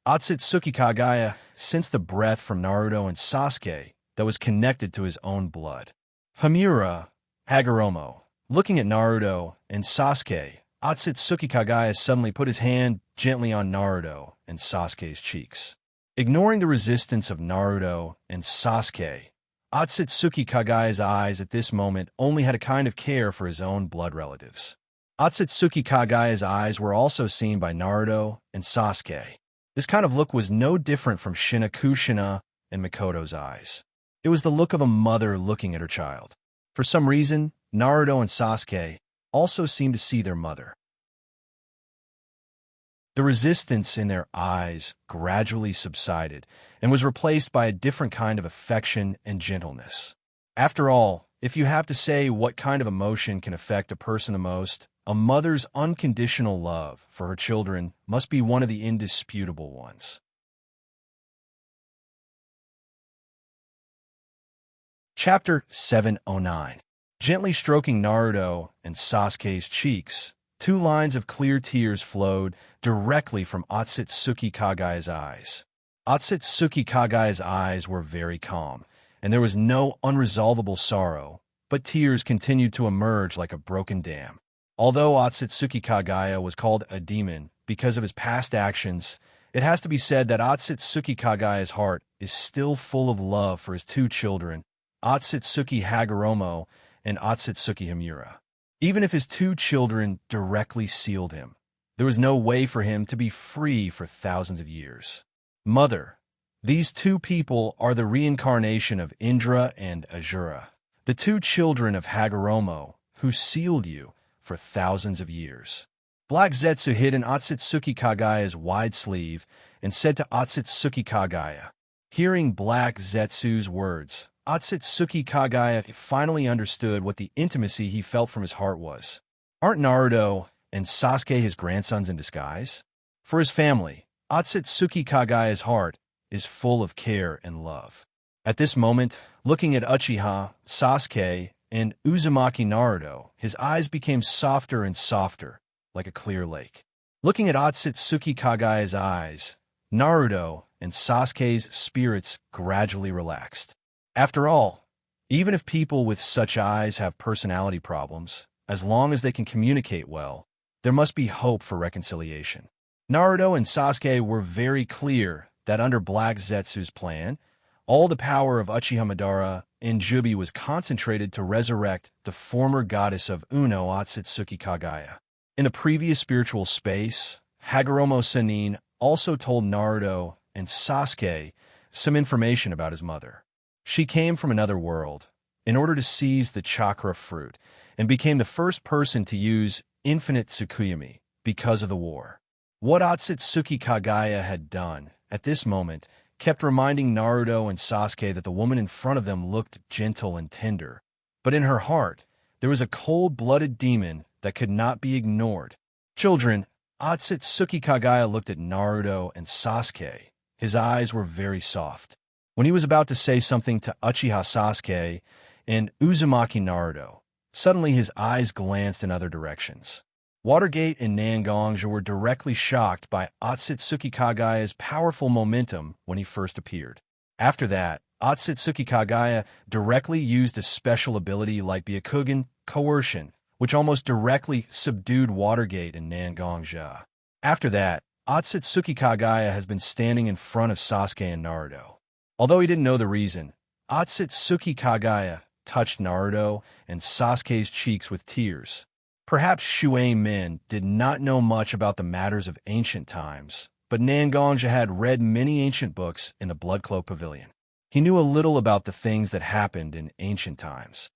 Otsutsuki Kagaya sensed the breath from Naruto and Sasuke that was connected to his own blood. Himura, Hagoromo. Looking at Naruto and Sasuke, Otsutsuki Kagaya suddenly put his hand gently on Naruto and Sasuke's cheeks. Ignoring the resistance of Naruto and Sasuke, Otsutsuki Kagaya's eyes at this moment only had a kind of care for his own blood relatives. Otsutsuki Kagaya's eyes were also seen by Naruto and Sasuke. This kind of look was no different from Shinakushina and Mikoto's eyes. It was the look of a mother looking at her child. For some reason, Naruto and Sasuke also seemed to see their mother. The resistance in their eyes gradually subsided and was replaced by a different kind of affection and gentleness. After all, if you have to say what kind of emotion can affect a person the most, a mother's unconditional love for her children must be one of the indisputable ones. Chapter 709. Gently stroking Naruto and Sasuke's cheeks, 2 lines of clear tears flowed directly from Otsutsuki Kagaya's eyes. Otsutsuki Kagaya's eyes were very calm, and there was no unresolvable sorrow, but tears continued to emerge like a broken dam. Although Otsutsuki Kagaya was called a demon because of his past actions, it has to be said that Otsutsuki Kagaya's heart is still full of love for his 2 children, Otsutsuki Hagoromo and Otsutsuki Himura. Even if his 2 children directly sealed him, there was no way for him to be free for thousands of years. Mother, these 2 people are the reincarnation of Indra and Azura, the 2 children of Hagoromo, who sealed you for thousands of years. Black Zetsu hid in Otsutsuki Kagaya's wide sleeve and said to Otsutsuki Kagaya. Hearing Black Zetsu's words, Otsutsuki Kagaya finally understood what the intimacy he felt from his heart was. Aren't Naruto and Sasuke his grandsons in disguise? For his family, Otsutsuki Kagaya's heart is full of care and love. At this moment, looking at Uchiha, Sasuke, and Uzumaki Naruto, his eyes became softer and softer, like a clear lake. Looking at Otsutsuki Kagaya's eyes, Naruto and Sasuke's spirits gradually relaxed. After all, even if people with such eyes have personality problems, as long as they can communicate well, there must be hope for reconciliation. Naruto and Sasuke were very clear that under Black Zetsu's plan, all the power of Uchiha Madara and Jubi was concentrated to resurrect the former goddess of Uno, Otsutsuki Kagaya. In the previous spiritual space, Hagoromo Sannin also told Naruto and Sasuke some information about his mother. She came from another world in order to seize the chakra fruit and became the first person to use infinite Tsukuyomi because of the war. What Otsutsuki Kagaya had done at this moment kept reminding Naruto and Sasuke that the woman in front of them looked gentle and tender, but in her heart, there was a cold-blooded demon that could not be ignored. Children, Otsutsuki Kagaya looked at Naruto and Sasuke. His eyes were very soft. When he was about to say something to Uchiha Sasuke and Uzumaki Naruto, suddenly his eyes glanced in other directions. Watergate and Nangonja were directly shocked by Otsutsuki Kagaya's powerful momentum when he first appeared. After that, Otsutsuki Kagaya directly used a special ability like Byakugan Coercion, which almost directly subdued Watergate and Nangonja. After that, Otsutsuki Kagaya has been standing in front of Sasuke and Naruto. Although he didn't know the reason, Otsutsuki Kagaya touched Naruto and Sasuke's cheeks with tears. Perhaps Shuei Min did not know much about the matters of ancient times, but Nangonja had read many ancient books in the Bloodcloak Pavilion. He knew a little about the things that happened in ancient times.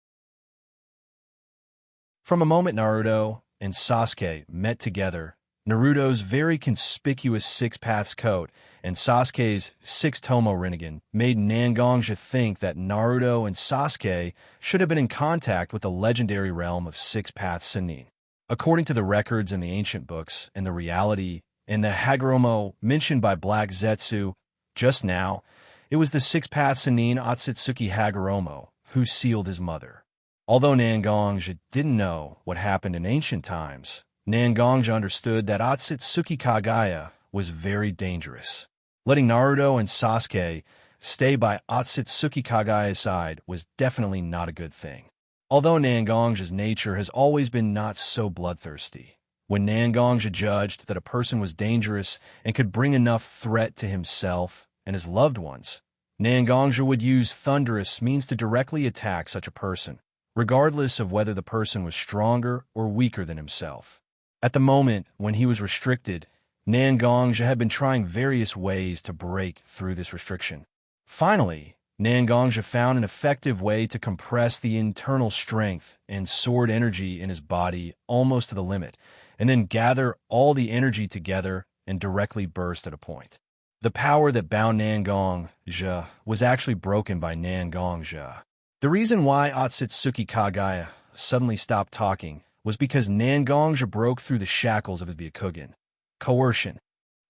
From the moment Naruto and Sasuke met together, Naruto's very conspicuous Six Paths coat and Sasuke's Six Tomo Rinnegan made Nangonja think that Naruto and Sasuke should have been in contact with the legendary realm of Six Paths Sannin. According to the records in the ancient books and the reality in the Hagoromo mentioned by Black Zetsu just now, it was the Six Paths Sannin Otsutsuki Hagoromo who sealed his mother. Although Nangonja didn't know what happened in ancient times, Nangonja understood that Otsutsuki Kagaya was very dangerous. Letting Naruto and Sasuke stay by Otsutsuki Kagaya's side was definitely not a good thing. Although Nangonja's nature has always been not so bloodthirsty, when Nangonja judged that a person was dangerous and could bring enough threat to himself and his loved ones, Nangonja would use thunderous means to directly attack such a person, regardless of whether the person was stronger or weaker than himself. At the moment when he was restricted, Nangonja had been trying various ways to break through this restriction. Finally, Nangonja found an effective way to compress the internal strength and sword energy in his body almost to the limit, and then gather all the energy together and directly burst at a point. The power that bound Nangonja was actually broken by Nangonja. The reason why Otsutsuki Kagaya suddenly stopped talking was because Nangonja broke through the shackles of his Byakugan. Coercion.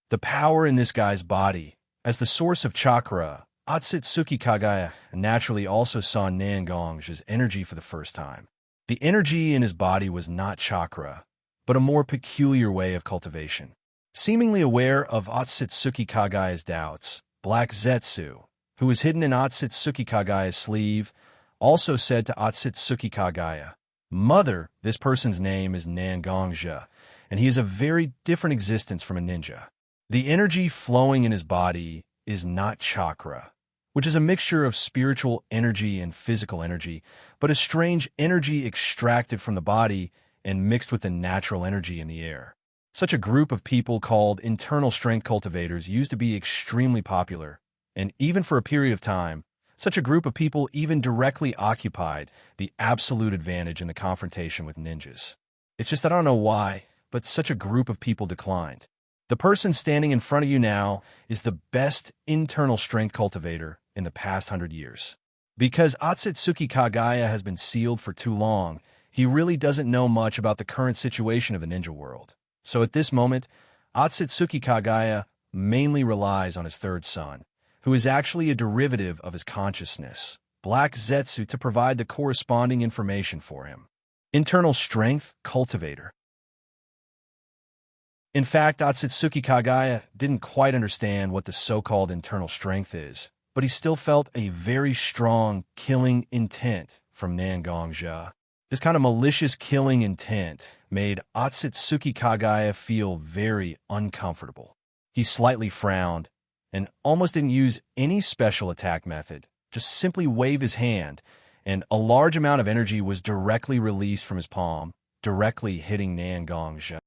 The power in this guy's body, as the source of chakra, Otsutsuki Kagaya naturally also saw Nangonja's energy for the first time. The energy in his body was not chakra, but a more peculiar way of cultivation. Seemingly aware of Otsutsuki Kagaya's doubts, Black Zetsu, who was hidden in Otsutsuki Kagaya's sleeve, also said to Otsutsuki Kagaya, "Mother, this person's name is Nangonja, and he is a very different existence from a ninja. The energy flowing in his body is not chakra, which is a mixture of spiritual energy and physical energy, but a strange energy extracted from the body and mixed with the natural energy in the air. Such a group of people called internal strength cultivators used to be extremely popular, and even for a period of time, such a group of people even directly occupied the absolute advantage in the confrontation with ninjas. It's just I don't know why, but such a group of people declined. The person standing in front of you now is the best internal strength cultivator in the past 100 years. Because Otsutsuki Kagaya has been sealed for too long, he really doesn't know much about the current situation of the ninja world. So at this moment, Otsutsuki Kagaya mainly relies on his third son, who is actually a derivative of his consciousness, Black Zetsu to provide the corresponding information for him. Internal strength, cultivator. In fact, Otsutsuki Kagaya didn't quite understand what the so-called internal strength is, but he still felt a very strong killing intent from Nangongja. This kind of malicious killing intent made Otsutsuki Kagaya feel very uncomfortable. He slightly frowned and almost didn't use any special attack method, just simply wave his hand, and a large amount of energy was directly released from his palm, directly hitting Nangongja.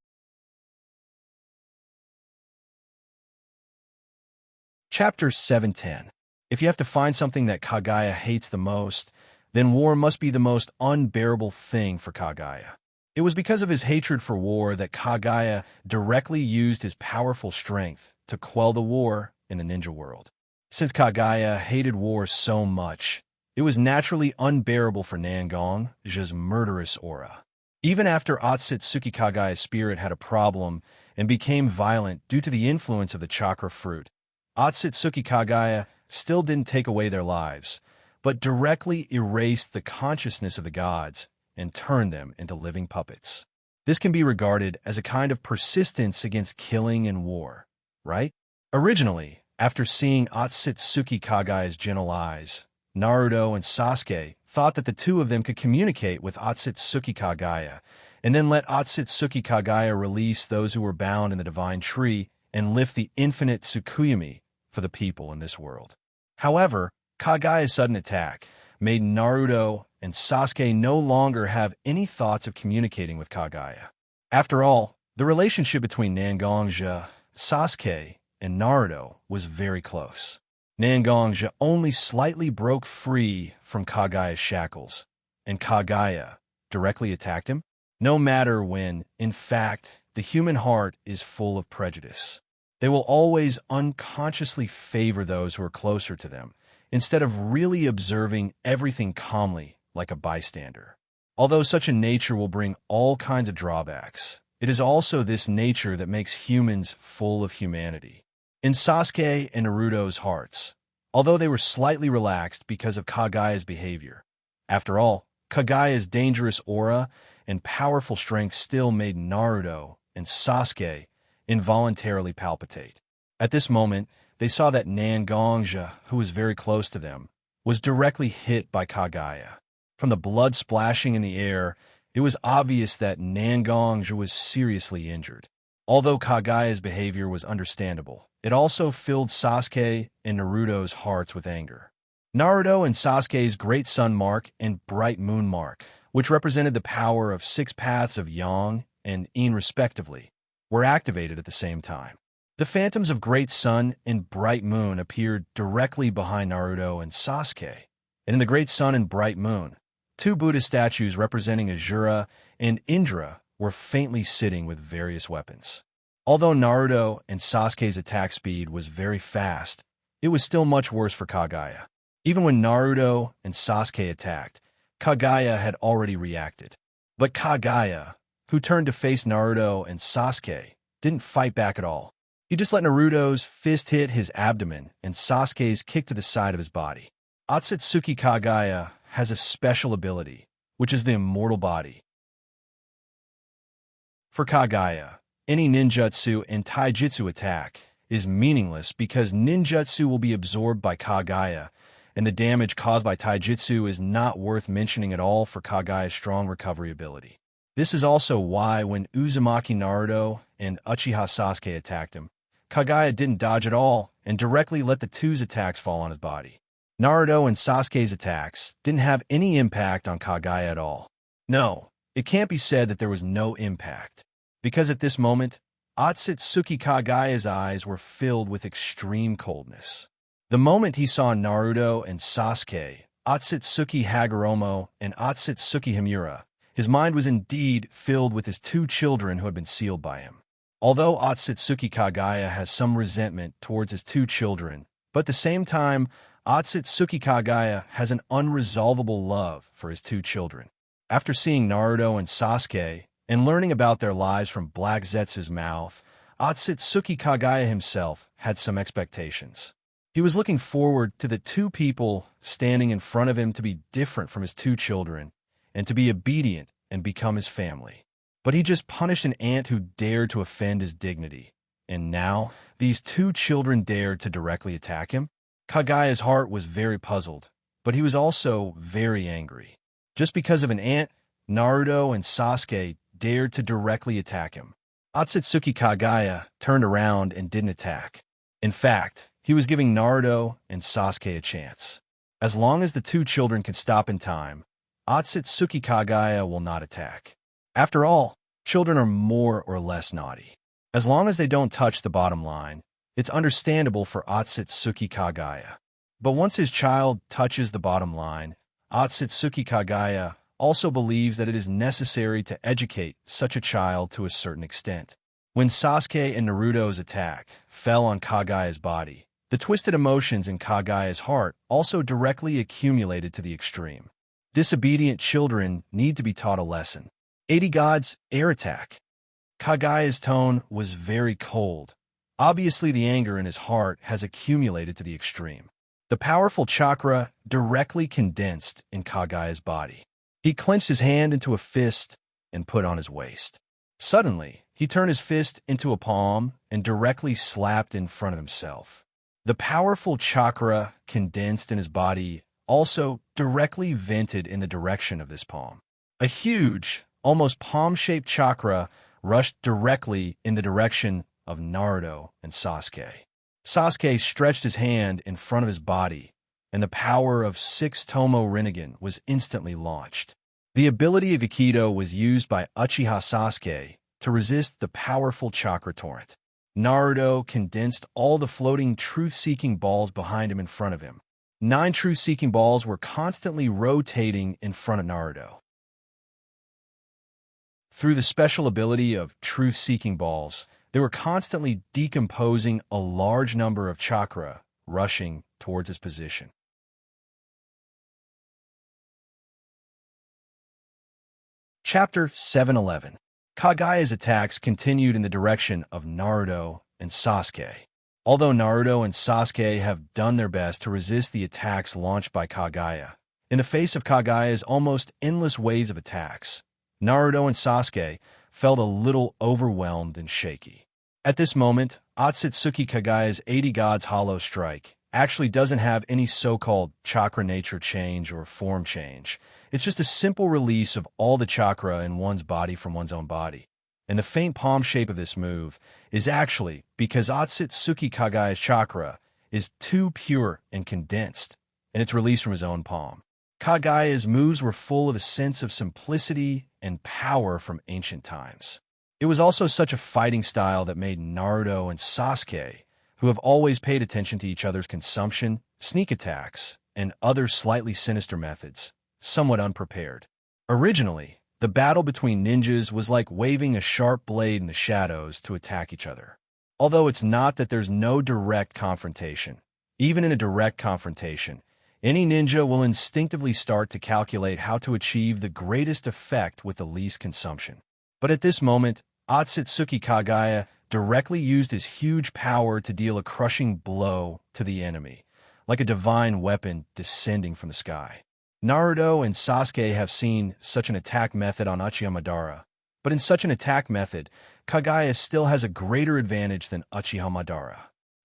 Chapter 710. If you have to find something that Kagaya hates the most, then war must be the most unbearable thing for Kagaya. It was because of his hatred for war that Kagaya directly used his powerful strength to quell the war in the ninja world. Since Kagaya hated war so much, it was naturally unbearable for Nangongja's murderous aura. Even after Otsutsuki Kagaya's spirit had a problem and became violent due to the influence of the chakra fruit, Otsutsuki Kagaya still didn't take away their lives, but directly erased the consciousness of the gods and turned them into living puppets. This can be regarded as a kind of persistence against killing and war, right? Originally, after seeing Otsutsuki Kagaya's gentle eyes, Naruto and Sasuke thought that the two of them could communicate with Otsutsuki Kagaya, and then let Otsutsuki Kagaya release those who were bound in the divine tree and lift the infinite Tsukuyami for the people in this world. However, Kagaya's sudden attack made Naruto and Sasuke no longer have any thoughts of communicating with Kagaya. After all, the relationship between Nangongja, Sasuke, and Naruto was very close. Nangongja only slightly broke free from Kagaya's shackles, and Kagaya directly attacked him, no matter when, in fact, the human heart is full of prejudice. They will always unconsciously favor those who are closer to them, instead of really observing everything calmly like a bystander. Although such a nature will bring all kinds of drawbacks, it is also this nature that makes humans full of humanity. In Sasuke and Naruto's hearts, although they were slightly relaxed because of Kagaya's behavior, after all, Kagaya's dangerous aura and powerful strength still made Naruto and Sasuke involuntarily palpitate. At this moment, they saw that Nangongja, who was very close to them, was directly hit by Kagaya. From the blood splashing in the air, it was obvious that Nangongja was seriously injured. Although Kagaya's behavior was understandable, it also filled Sasuke and Naruto's hearts with anger. Naruto and Sasuke's Great Sun Mark and Bright Moon Mark, which represented the power of 6 paths of Yang and Yin respectively, were activated at the same time. The phantoms of Great Sun and Bright Moon appeared directly behind Naruto and Sasuke, and in the Great Sun and Bright Moon, 2 Buddha statues representing Ajura and Indra were faintly sitting with various weapons. Although Naruto and Sasuke's attack speed was very fast, it was still much worse for Kagaya. Even when Naruto and Sasuke attacked, Kagaya had already reacted. But Kagaya, who turned to face Naruto and Sasuke, didn't fight back at all. He just let Naruto's fist hit his abdomen and Sasuke's kick to the side of his body. Otsutsuki Kagaya has a special ability, which is the Immortal Body. For Kagaya, any ninjutsu and taijutsu attack is meaningless because ninjutsu will be absorbed by Kagaya, and the damage caused by taijutsu is not worth mentioning at all for Kagaya's strong recovery ability. This is also why when Uzumaki Naruto and Uchiha Sasuke attacked him, Kagaya didn't dodge at all and directly let the two's attacks fall on his body. Naruto and Sasuke's attacks didn't have any impact on Kagaya at all. No, it can't be said that there was no impact, because at this moment, Otsutsuki Kagaya's eyes were filled with extreme coldness. The moment he saw Naruto and Sasuke, Otsutsuki Hagoromo and Otsutsuki Himura, his mind was indeed filled with his 2 children who had been sealed by him. Although Otsutsuki Kagaya has some resentment towards his 2 children, but at the same time, Otsutsuki Kagaya has an unresolvable love for his 2 children. After seeing Naruto and Sasuke and learning about their lives from Black Zetsu's mouth, Otsutsuki Kagaya himself had some expectations. He was looking forward to the two people standing in front of him to be different from his two children and to be obedient and become his family. But he just punished an ant who dared to offend his dignity. And now, these two children dared to directly attack him? Kagaya's heart was very puzzled, but he was also very angry. Just because of an ant, Naruto and Sasuke dared to directly attack him. Otsutsuki Kagaya turned around and didn't attack. In fact, he was giving Naruto and Sasuke a chance. As long as the two children can stop in time, Otsutsuki Kagaya will not attack. After all, children are more or less naughty. As long as they don't touch the bottom line, it's understandable for Otsutsuki Kagaya. But once his child touches the bottom line, Otsutsuki Kagaya also believes that it is necessary to educate such a child to a certain extent. When Sasuke and Naruto's attack fell on Kagaya's body, the twisted emotions in Kagaya's heart also directly accumulated to the extreme. Disobedient children need to be taught a lesson. 80 Gods, air attack. Kagaya's tone was very cold. Obviously, the anger in his heart has accumulated to the extreme. The powerful chakra directly condensed in Kagaya's body. He clenched his hand into a fist and put on his waist. Suddenly, he turned his fist into a palm and directly slapped in front of himself. The powerful chakra condensed in his body also directly vented in the direction of this palm. A huge, almost palm-shaped chakra rushed directly in the direction of Naruto and Sasuke. Sasuke stretched his hand in front of his body, and the power of 6 Tomo Rinnegan was instantly launched. The ability of Aikido was used by Uchiha Sasuke to resist the powerful chakra torrent. Naruto condensed all the floating truth-seeking balls behind him in front of him. 9 truth-seeking balls were constantly rotating in front of Naruto. Through the special ability of truth-seeking balls, they were constantly decomposing a large number of chakra, rushing towards his position. Chapter 711. Kagaya's attacks continued in the direction of Naruto and Sasuke. Although Naruto and Sasuke have done their best to resist the attacks launched by Kagaya, in the face of Kagaya's almost endless waves of attacks, Naruto and Sasuke felt a little overwhelmed and shaky. At this moment, Otsutsuki Kagaya's 80 Gods Hollow Strike actually doesn't have any so-called chakra nature change or form change. It's just a simple release of all the chakra in one's body from one's own body. And the faint palm shape of this move is actually because Otsutsuki Kagaya's chakra is too pure and condensed, and it's released from his own palm. Kagaya's moves were full of a sense of simplicity and power from ancient times. It was also such a fighting style that made Naruto and Sasuke, who have always paid attention to each other's consumption, sneak attacks, and other slightly sinister methods, somewhat unprepared. Originally, the battle between ninjas was like waving a sharp blade in the shadows to attack each other. Although it's not that there's no direct confrontation, even in a direct confrontation, any ninja will instinctively start to calculate how to achieve the greatest effect with the least consumption. But at this moment, Otsutsuki Kagaya directly used his huge power to deal a crushing blow to the enemy, like a divine weapon descending from the sky. Naruto and Sasuke have seen such an attack method on Uchiha Madara, but in such an attack method, Kagaya still has a greater advantage than Uchiha Madara.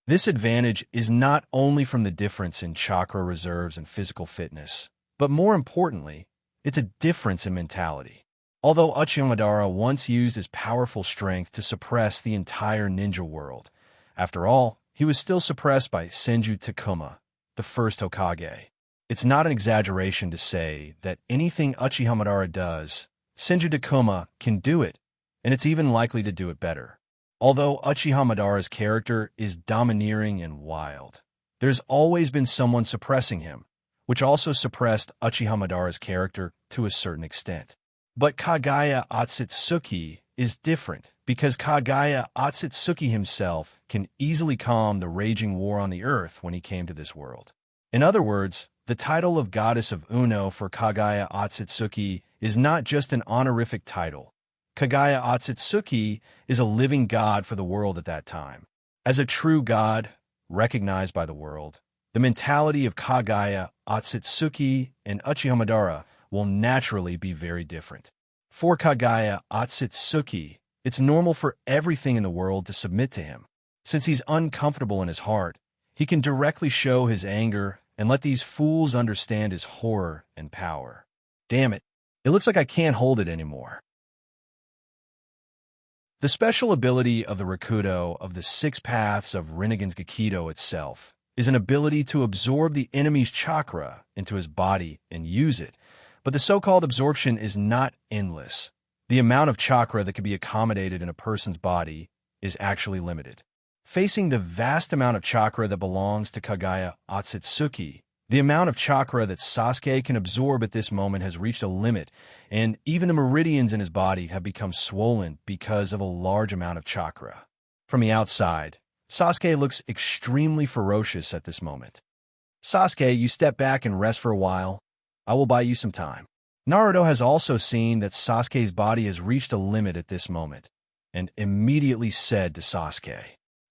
This advantage is not only from the difference in chakra reserves and physical fitness, but more importantly, it's a difference in mentality. Although Uchiha Madara once used his powerful strength to suppress the entire ninja world, after all, he was still suppressed by Senju Takuma, the first Hokage. It's not an exaggeration to say that anything Uchiha Madara does, Senju Takuma can do it, and it's even likely to do it better. Although Uchiha Madara's character is domineering and wild, there's always been someone suppressing him, which also suppressed Uchiha Madara's character to a certain extent. But Kagaya Otsutsuki is different because Kagaya Otsutsuki himself can easily calm the raging war on the earth when he came to this world. In other words, the title of Goddess of Uno for Kagaya Otsutsuki is not just an honorific title. Kagaya Otsutsuki is a living god for the world at that time. As a true god, recognized by the world, the mentality of Kagaya, Otsutsuki, and Uchiha Madara will naturally be very different. For Kagaya Otsutsuki, it's normal for everything in the world to submit to him. Since he's uncomfortable in his heart, he can directly show his anger and let these fools understand his horror and power. Damn it, it looks like I can't hold it anymore. The special ability of the Rakudo of the 6 Paths of Rinnegan's Gakido itself is an ability to absorb the enemy's chakra into his body and use it, but the so-called absorption is not endless. The amount of chakra that can be accommodated in a person's body is actually limited. Facing the vast amount of chakra that belongs to Kagaya Otsutsuki, the amount of chakra that Sasuke can absorb at this moment has reached a limit, and even the meridians in his body have become swollen because of a large amount of chakra. From the outside, Sasuke looks extremely ferocious at this moment. Sasuke, you step back and rest for a while. I will buy you some time. Naruto has also seen that Sasuke's body has reached a limit at this moment, and immediately said to Sasuke,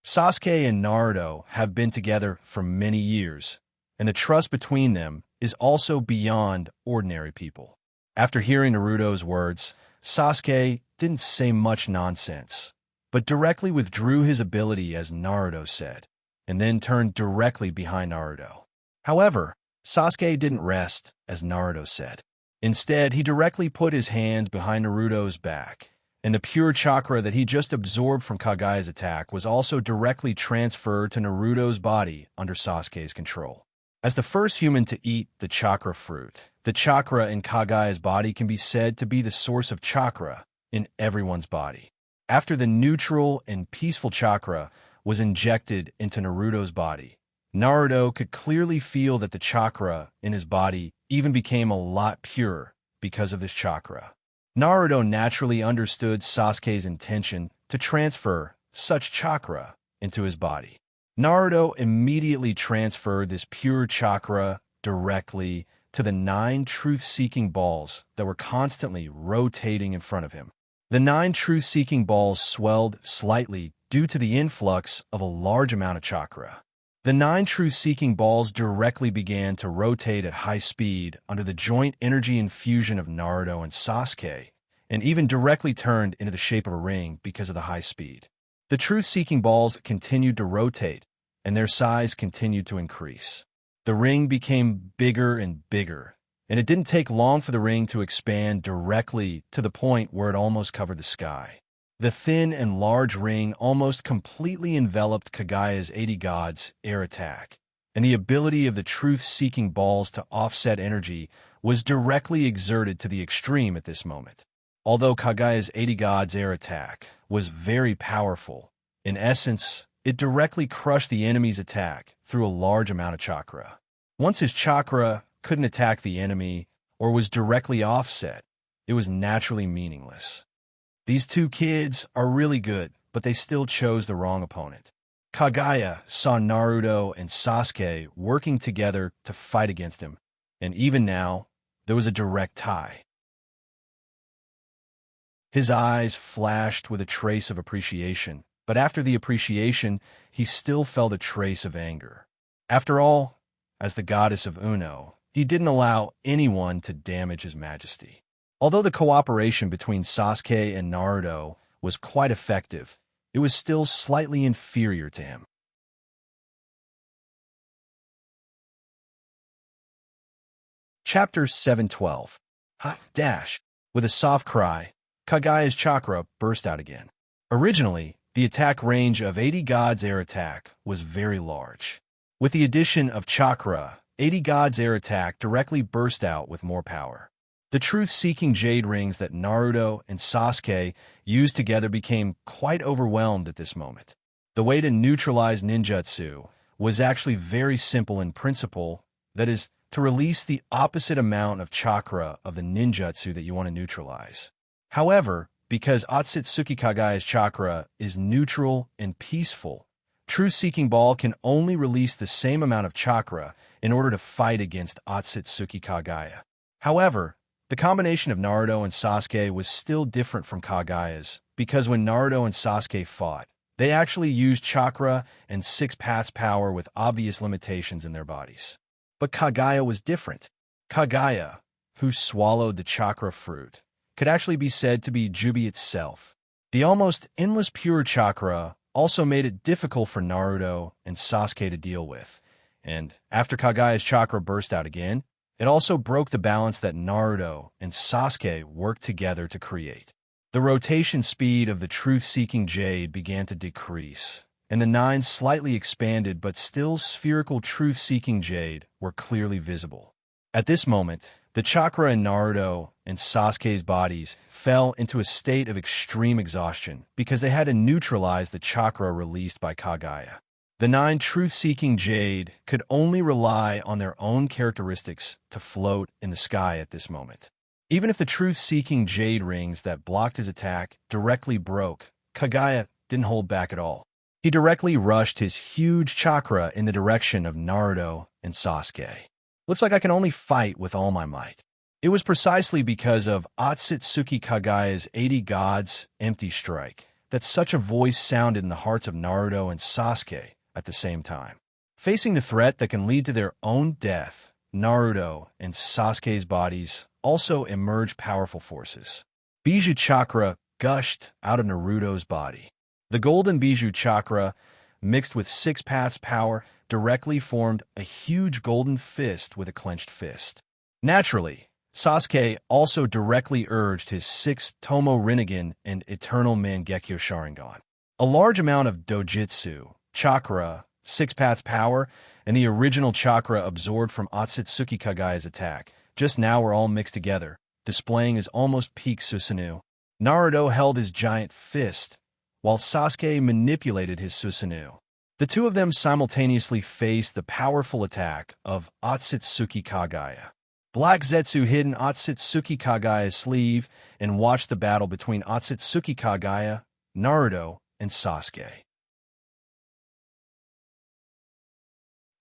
Sasuke and Naruto have been together for many years, and the trust between them is also beyond ordinary people. After hearing Naruto's words, Sasuke didn't say much nonsense, but directly withdrew his ability as Naruto said, and then turned directly behind Naruto. However, Sasuke didn't rest, as Naruto said. Instead, he directly put his hands behind Naruto's back, and the pure chakra that he just absorbed from Kagaya's attack was also directly transferred to Naruto's body under Sasuke's control. As the first human to eat the chakra fruit, the chakra in Kagaya's body can be said to be the source of chakra in everyone's body. After the neutral and peaceful chakra was injected into Naruto's body, Naruto could clearly feel that the chakra in his body even became a lot purer because of this chakra. Naruto naturally understood Sasuke's intention to transfer such chakra into his body. Naruto immediately transferred this pure chakra directly to the 9 truth-seeking balls that were constantly rotating in front of him. The 9 truth-seeking balls swelled slightly due to the influx of a large amount of chakra. The 9 truth-seeking balls directly began to rotate at high speed under the joint energy infusion of Naruto and Sasuke, and even directly turned into the shape of a ring because of the high speed. The truth-seeking balls continued to rotate, and their size continued to increase. The ring became bigger and bigger, and it didn't take long for the ring to expand directly to the point where it almost covered the sky. The thin and large ring almost completely enveloped Kagaya's 80 Gods air attack, and the ability of the truth-seeking balls to offset energy was directly exerted to the extreme at this moment. Although Kagaya's 80 Gods air attack was very powerful, in essence, it directly crushed the enemy's attack through a large amount of chakra. Once his chakra couldn't attack the enemy or was directly offset, it was naturally meaningless. These 2 kids are really good, but they still chose the wrong opponent. Kagaya saw Naruto and Sasuke working together to fight against him, and even now, there was a direct tie. His eyes flashed with a trace of appreciation, but after the appreciation, he still felt a trace of anger. After all, as the goddess of Uno, he didn't allow anyone to damage his majesty. Although the cooperation between Sasuke and Naruto was quite effective, it was still slightly inferior to him. Chapter 712. Hot dash. With a soft cry, Kagaya's chakra burst out again. Originally, the attack range of 80 Gods air attack was very large. With the addition of chakra, 80 Gods air attack directly burst out with more power. The truth-seeking jade rings that Naruto and Sasuke used together became quite overwhelmed at this moment. The way to neutralize ninjutsu was actually very simple in principle, that is, to release the opposite amount of chakra of the ninjutsu that you want to neutralize. However, because Otsutsuki Kagaya's chakra is neutral and peaceful, Truth-Seeking Ball can only release the same amount of chakra in order to fight against Otsutsuki Kagaya. However, the combination of Naruto and Sasuke was still different from Kagaya's, because when Naruto and Sasuke fought, They actually used chakra and six paths power with obvious limitations in their bodies. But Kaguya was different. Kaguya, who swallowed the chakra fruit, could actually be said to be Jubi itself. The almost endless pure chakra also made it difficult for Naruto and Sasuke to deal with. And after Kaguya's chakra burst out again, it also broke the balance that Naruto and Sasuke worked together to create. The rotation speed of the truth-seeking jade began to decrease, and the nine slightly expanded but still spherical truth-seeking jade were clearly visible. At this moment, the chakra in Naruto and Sasuke's bodies fell into a state of extreme exhaustion because they had to neutralize the chakra released by Kaguya. The nine truth-seeking jade could only rely on their own characteristics to float in the sky at this moment. Even if the truth-seeking jade rings that blocked his attack directly broke, Kaguya didn't hold back at all. He directly rushed his huge chakra in the direction of Naruto and Sasuke. Looks like I can only fight with all my might. It was precisely because of Otsutsuki Kaguya's 80 Gods empty strike that such a voice sounded in the hearts of Naruto and Sasuke at the same time. Facing the threat that can lead to their own death, Naruto and Sasuke's bodies also emerged powerful forces. Bijou chakra gushed out of Naruto's body. The golden Bijou chakra, mixed with six paths power, directly formed a huge golden fist with a clenched fist. Naturally, Sasuke also directly urged his sixth Tomo Rinnegan and Eternal Mangekyo Sharingan. A large amount of dojutsu, chakra, six paths power, and the original chakra absorbed from Otsutsuki Kaguya's attack just now were all mixed together, displaying his almost peak Susanoo. Naruto held his giant fist, while Sasuke manipulated his Susanoo. The two of them simultaneously faced the powerful attack of Otsutsuki Kaguya. Black Zetsu hid in Otsutsuki Kaguya's sleeve and watched the battle between Otsutsuki Kaguya, Naruto, and Sasuke.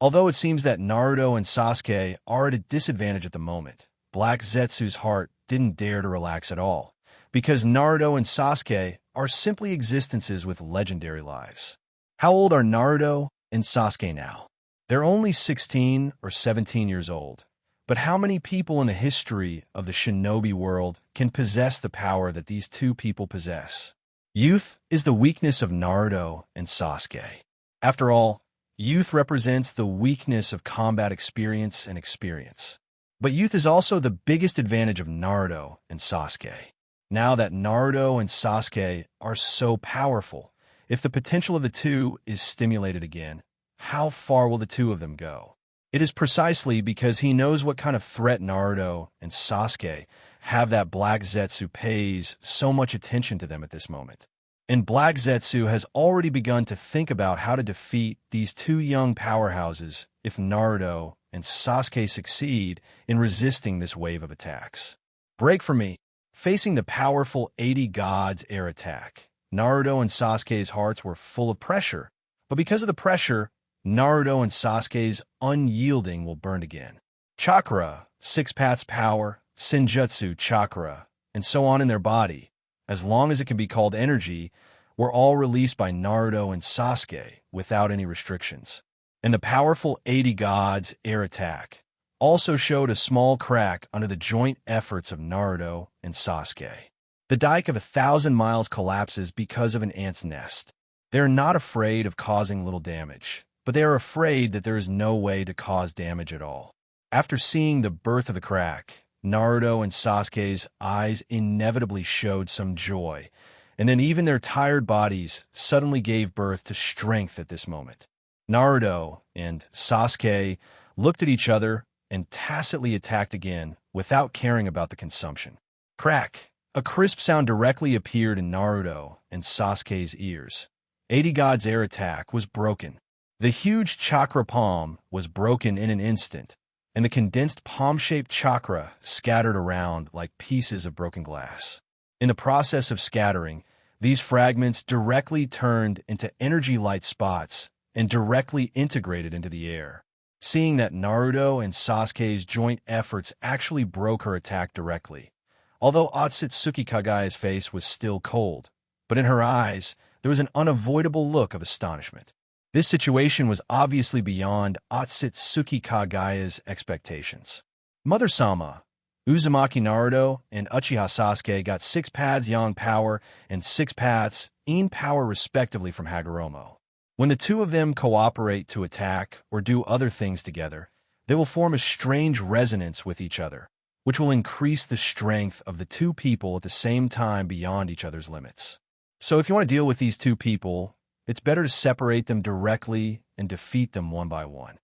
Although it seems that Naruto and Sasuke are at a disadvantage at the moment, Black Zetsu's heart didn't dare to relax at all, because Naruto and Sasuke are simply existences with legendary lives. How old are Naruto and Sasuke now? They're only 16 or 17 years old. But how many people in the history of the shinobi world can possess the power that these two people possess? Youth is the weakness of Naruto and Sasuke. After all, youth represents the weakness of combat experience and experience. But youth is also the biggest advantage of Naruto and Sasuke. Now that Naruto and Sasuke are so powerful, if the potential of the two is stimulated again, how far will the two of them go? It is precisely because he knows what kind of threat Naruto and Sasuke have that Black Zetsu pays so much attention to them at this moment. And Black Zetsu has already begun to think about how to defeat these two young powerhouses if Naruto and Sasuke succeed in resisting this wave of attacks. Break for me. Facing the powerful 80 Gods air attack, Naruto and Sasuke's hearts were full of pressure, but because of the pressure, Naruto and Sasuke's unyielding will burn again. Chakra, six paths power, Senjutsu chakra, and so on in their body, as long as it can be called energy, were all released by Naruto and Sasuke without any restrictions. And the powerful 80 Gods air attack also showed a small crack under the joint efforts of Naruto and Sasuke. The dike of 1,000 miles collapses because of an ant's nest. They are not afraid of causing little damage, but they are afraid that there is no way to cause damage at all. After seeing the birth of the crack, Naruto and Sasuke's eyes inevitably showed some joy, and then even their tired bodies suddenly gave birth to strength at this moment. Naruto and Sasuke looked at each other and tacitly attacked again without caring about the consumption. Crack! A crisp sound directly appeared in Naruto and Sasuke's ears. 80 Gods air attack was broken. The huge chakra palm was broken in an instant, and the condensed palm-shaped chakra scattered around like pieces of broken glass. In the process of scattering, these fragments directly turned into energy light spots and directly integrated into the air. Seeing that Naruto and Sasuke's joint efforts actually broke her attack directly, although Otsutsuki Kaguya's face was still cold, but in her eyes, there was an unavoidable look of astonishment. This situation was obviously beyond Otsutsuki Kagaya's expectations. Mother Sama, Uzumaki Naruto, and Uchiha Sasuke got 6 paths Yang power and 6 paths Yin power respectively from Hagoromo. When the two of them cooperate to attack or do other things together, they will form a strange resonance with each other, which will increase the strength of the two people at the same time beyond each other's limits. So if you want to deal with these two people, it's better to separate them directly and defeat them one by one.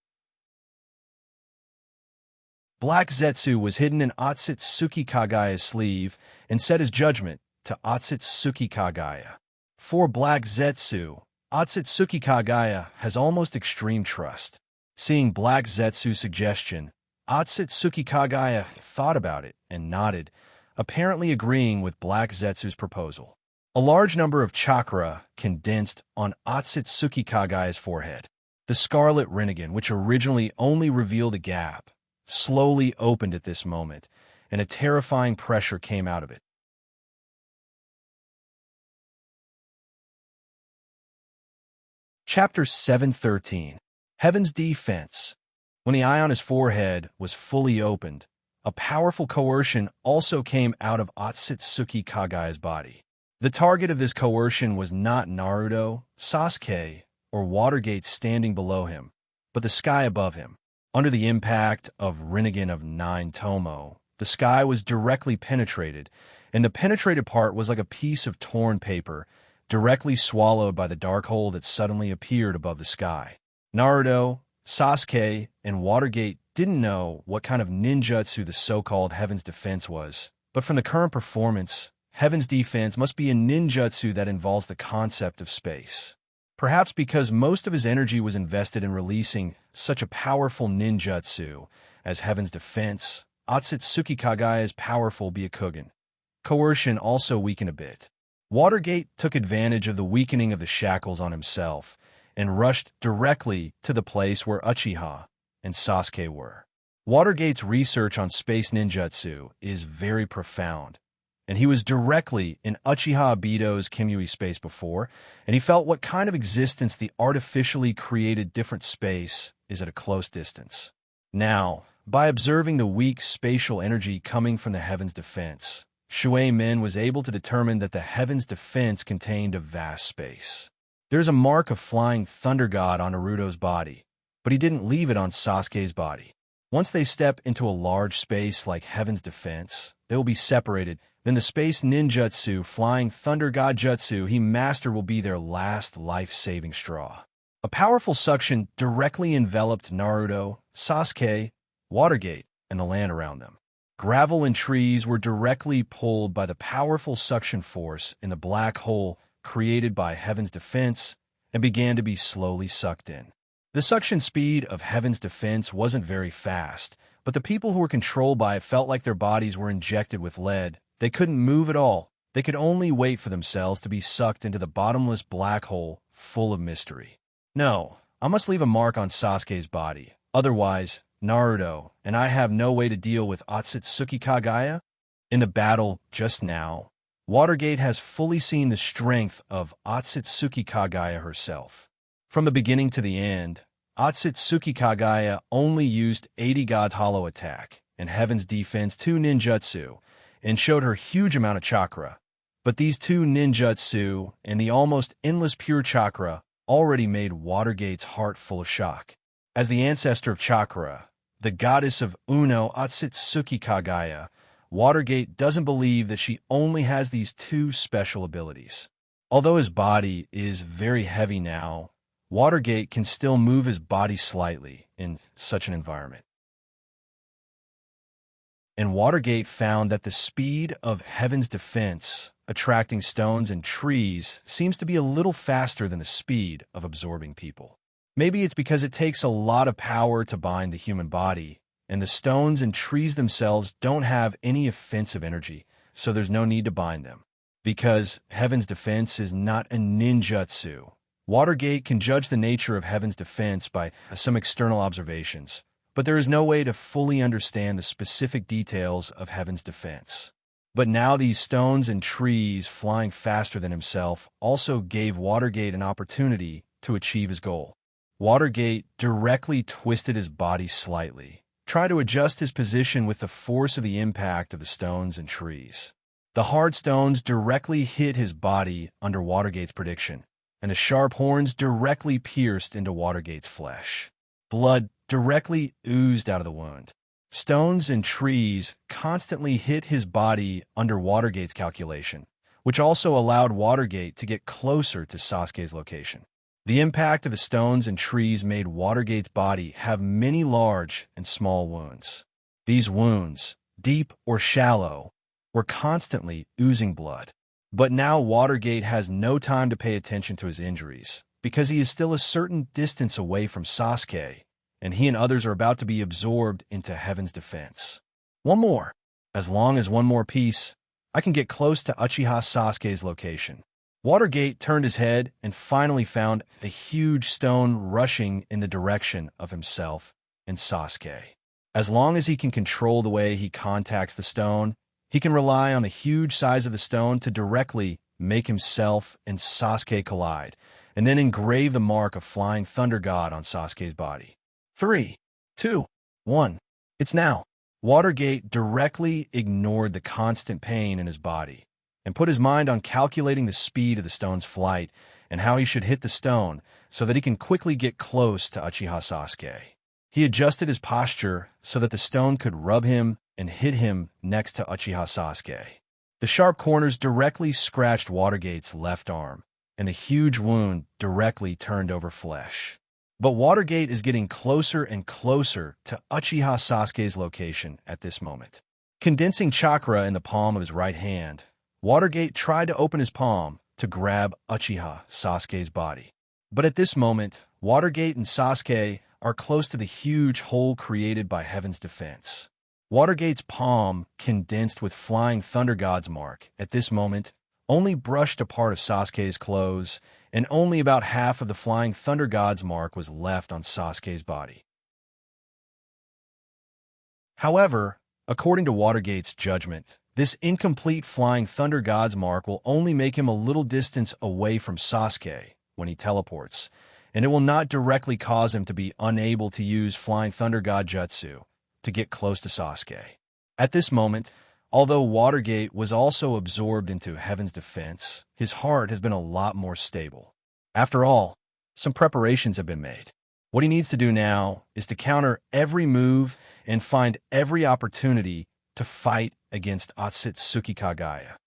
Black Zetsu was hidden in Otsutsuki Kagaya's sleeve and set his judgment to Otsutsuki Kagaya. For Black Zetsu, Otsutsuki Kagaya has almost extreme trust. Seeing Black Zetsu's suggestion, Otsutsuki Kagaya thought about it and nodded, apparently agreeing with Black Zetsu's proposal. A large number of chakra condensed on Otsutsuki Kagaya's forehead. The Scarlet Rinnegan, which originally only revealed a gap, slowly opened at this moment, and a terrifying pressure came out of it. Chapter 713. Heaven's Defense. When the eye on his forehead was fully opened, a powerful coercion also came out of Otsutsuki Kagaya's body. The target of this coercion was not Naruto, Sasuke, or Watergate standing below him, but the sky above him. Under the impact of Rinnegan of 9 Tomo, the sky was directly penetrated, and the penetrated part was like a piece of torn paper, directly swallowed by the dark hole that suddenly appeared above the sky. Naruto, Sasuke, and Watergate didn't know what kind of ninjutsu the so-called Heaven's Defense was, but from the current performance, Heaven's Defense must be a ninjutsu that involves the concept of space. Perhaps because most of his energy was invested in releasing such a powerful ninjutsu as Heaven's Defense, Otsutsuki Kagaya's powerful Byakugan. Coercion also weakened a bit. Watergate took advantage of the weakening of the shackles on himself and rushed directly to the place where Uchiha and Sasuke were. Watergate's research on space ninjutsu is very profound, and he was directly in Uchiha Obito's Kimui space before, and he felt what kind of existence the artificially created different space is at a close distance. Now, by observing the weak spatial energy coming from the Heaven's Defense, Shui Min was able to determine that the Heaven's Defense contained a vast space. There's a mark of Flying Thunder God on Naruto's body, but he didn't leave it on Sasuke's body. Once they step into a large space like Heaven's Defense, they will be separated. Then the space ninjutsu, Flying Thunder God Jutsu he mastered will be their last life-saving straw. A powerful suction directly enveloped Naruto, Sasuke, Watergate, and the land around them. Gravel and trees were directly pulled by the powerful suction force in the black hole created by Heaven's Defense and began to be slowly sucked in. The suction speed of Heaven's Defense wasn't very fast, but the people who were controlled by it felt like their bodies were injected with lead. They couldn't move at all. They could only wait for themselves to be sucked into the bottomless black hole full of mystery. No, I must leave a mark on Sasuke's body. Otherwise, Naruto and I have no way to deal with Otsutsuki Kagaya. In the battle just now, Watergate has fully seen the strength of Otsutsuki Kagaya herself. From the beginning to the end, Otsutsuki Kagaya only used 80 God's Hollow Attack and Heaven's Defense 2 ninjutsu and showed her huge amount of chakra. But these 2 ninjutsu and the almost endless pure chakra already made Watergate's heart full of shock. As the ancestor of chakra, the goddess of Uno Otsutsuki Kagaya, Watergate doesn't believe that she only has these 2 special abilities. Although his body is very heavy now, Watergate can still move his body slightly in such an environment. And Watergate found that the speed of Heaven's Defense, attracting stones and trees, seems to be a little faster than the speed of absorbing people. Maybe it's because it takes a lot of power to bind the human body, and the stones and trees themselves don't have any offensive energy, so there's no need to bind them. Because Heaven's Defense is not a ninjutsu, Watergate can judge the nature of Heaven's Defense by some external observations, but there is no way to fully understand the specific details of Heaven's Defense. But now these stones and trees flying faster than himself also gave Watergate an opportunity to achieve his goal. Watergate directly twisted his body slightly, trying to adjust his position with the force of the impact of the stones and trees. The hard stones directly hit his body under Watergate's prediction, and the sharp horns directly pierced into Watergate's flesh. Blood directly oozed out of the wound. Stones and trees constantly hit his body under Watergate's calculation, which also allowed Watergate to get closer to Sasuke's location. The impact of the stones and trees made Watergate's body have many large and small wounds. These wounds, deep or shallow, were constantly oozing blood. But now Watergate has no time to pay attention to his injuries, because he is still a certain distance away from Sasuke, and he and others are about to be absorbed into Heaven's defense. One more. As long as one more piece, I can get close to Uchiha Sasuke's location. Watergate turned his head and finally found a huge stone rushing in the direction of himself and Sasuke. As long as he can control the way he contacts the stone, he can rely on the huge size of the stone to directly make himself and Sasuke collide, and then engrave the mark of Flying Thunder God on Sasuke's body. 3, 2, 1. It's now. Watergate directly ignored the constant pain in his body and put his mind on calculating the speed of the stone's flight and how he should hit the stone so that he can quickly get close to Uchiha Sasuke. He adjusted his posture so that the stone could rub him and hit him next to Uchiha Sasuke. The sharp corners directly scratched Watergate's left arm, and the huge wound directly turned over flesh. But Watergate is getting closer and closer to Uchiha Sasuke's location at this moment. Condensing chakra in the palm of his right hand, Watergate tried to open his palm to grab Uchiha Sasuke's body. But at this moment, Watergate and Sasuke are close to the huge hole created by Heaven's defense. Watergate's palm, condensed with Flying Thunder God's mark, at this moment, only brushed a part of Sasuke's clothes, and only about half of the Flying Thunder God's mark was left on Sasuke's body. However, according to Watergate's judgment, this incomplete Flying Thunder God's mark will only make him a little distance away from Sasuke when he teleports, and it will not directly cause him to be unable to use Flying Thunder God Jutsu to get close to Sasuke. At this moment, although Watergate was also absorbed into Heaven's defense, his heart has been a lot more stable. After all, some preparations have been made. What he needs to do now is to counter every move and find every opportunity to fight against Otsutsuki Kagaya.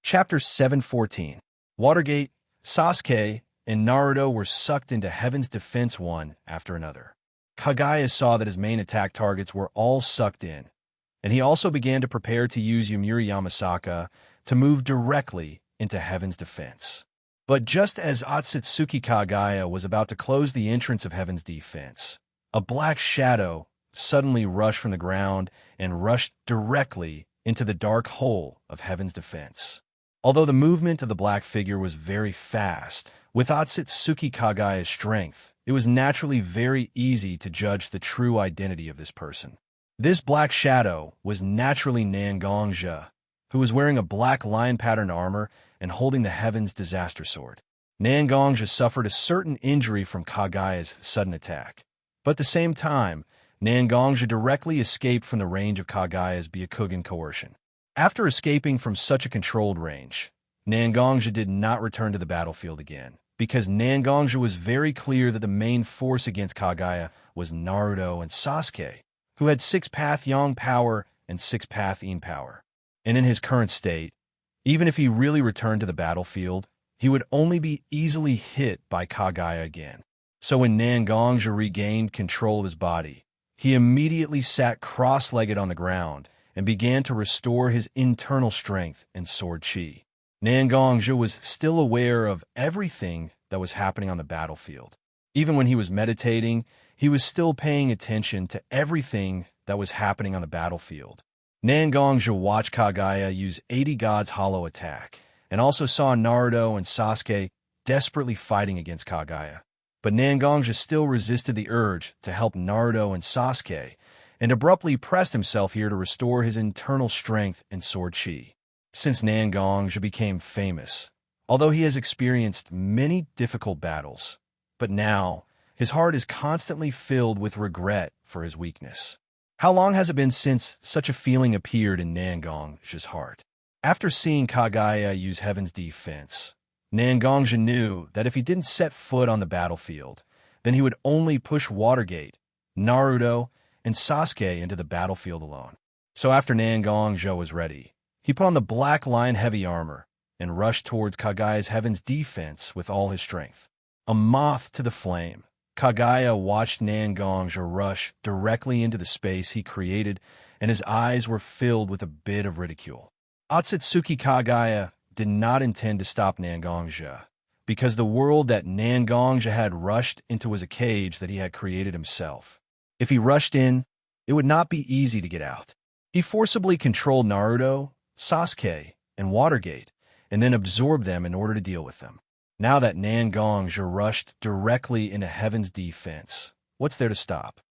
Chapter 714. Watergate, Sasuke, and Naruto were sucked into Heaven's defense one after another. Kagaya saw that his main attack targets were all sucked in, and he also began to prepare to use Yomiuri Yamasaka to move directly into Heaven's defense. But just as Otsutsuki Kagaya was about to close the entrance of Heaven's defense, a black shadow suddenly rushed from the ground and rushed directly into the dark hole of Heaven's defense. Although the movement of the black figure was very fast, with Otsutsuki Kagaya's strength, it was naturally very easy to judge the true identity of this person. This black shadow was naturally Xianxia, who was wearing a black lion-patterned armor and holding the Heaven's Disaster Sword. Xianxia suffered a certain injury from Kagaya's sudden attack, but at the same time, Xianxia directly escaped from the range of Kagaya's Byakugan coercion. After escaping from such a controlled range, Xianxia did not return to the battlefield again, because Xianxia was very clear that the main force against Kagaya was Naruto and Sasuke, who had 6-path Yang power and 6-path Yin power. And in his current state, even if he really returned to the battlefield, he would only be easily hit by Kagaya again. So when Xianxia regained control of his body, he immediately sat cross-legged on the ground and began to restore his internal strength and sword chi. Xianxia was still aware of everything that was happening on the battlefield. Even when he was meditating, he was still paying attention to everything that was happening on the battlefield. Xianxia watched Kagaya use 80 God's hollow attack, and also saw Naruto and Sasuke desperately fighting against Kagaya. But Nangongjia still resisted the urge to help Naruto and Sasuke, and abruptly pressed himself here to restore his internal strength and sword chi. Since Nangongjia became famous, although he has experienced many difficult battles, but now his heart is constantly filled with regret for his weakness. How long has it been since such a feeling appeared in Nangongjia's heart? After seeing Kagaya use Heaven's Defense, Nangongjia knew that if he didn't set foot on the battlefield, then he would only push Watergate, Naruto, and Sasuke into the battlefield alone. So after Nangongjia was ready, he put on the Black Lion heavy armor and rushed towards Kagaya's Heaven's Defense with all his strength. A moth to the flame, Kagaya watched Nangongjia rush directly into the space he created, and his eyes were filled with a bit of ridicule. Otsutsuki Kagaya did not intend to stop Nangongjia, because the world that Nangongjia had rushed into was a cage that he had created himself. If he rushed in, it would not be easy to get out. He forcibly controlled Naruto, Sasuke, and Watergate, and then absorbed them in order to deal with them. Now that Nangongjia rushed directly into Heaven's Defense, what's there to stop?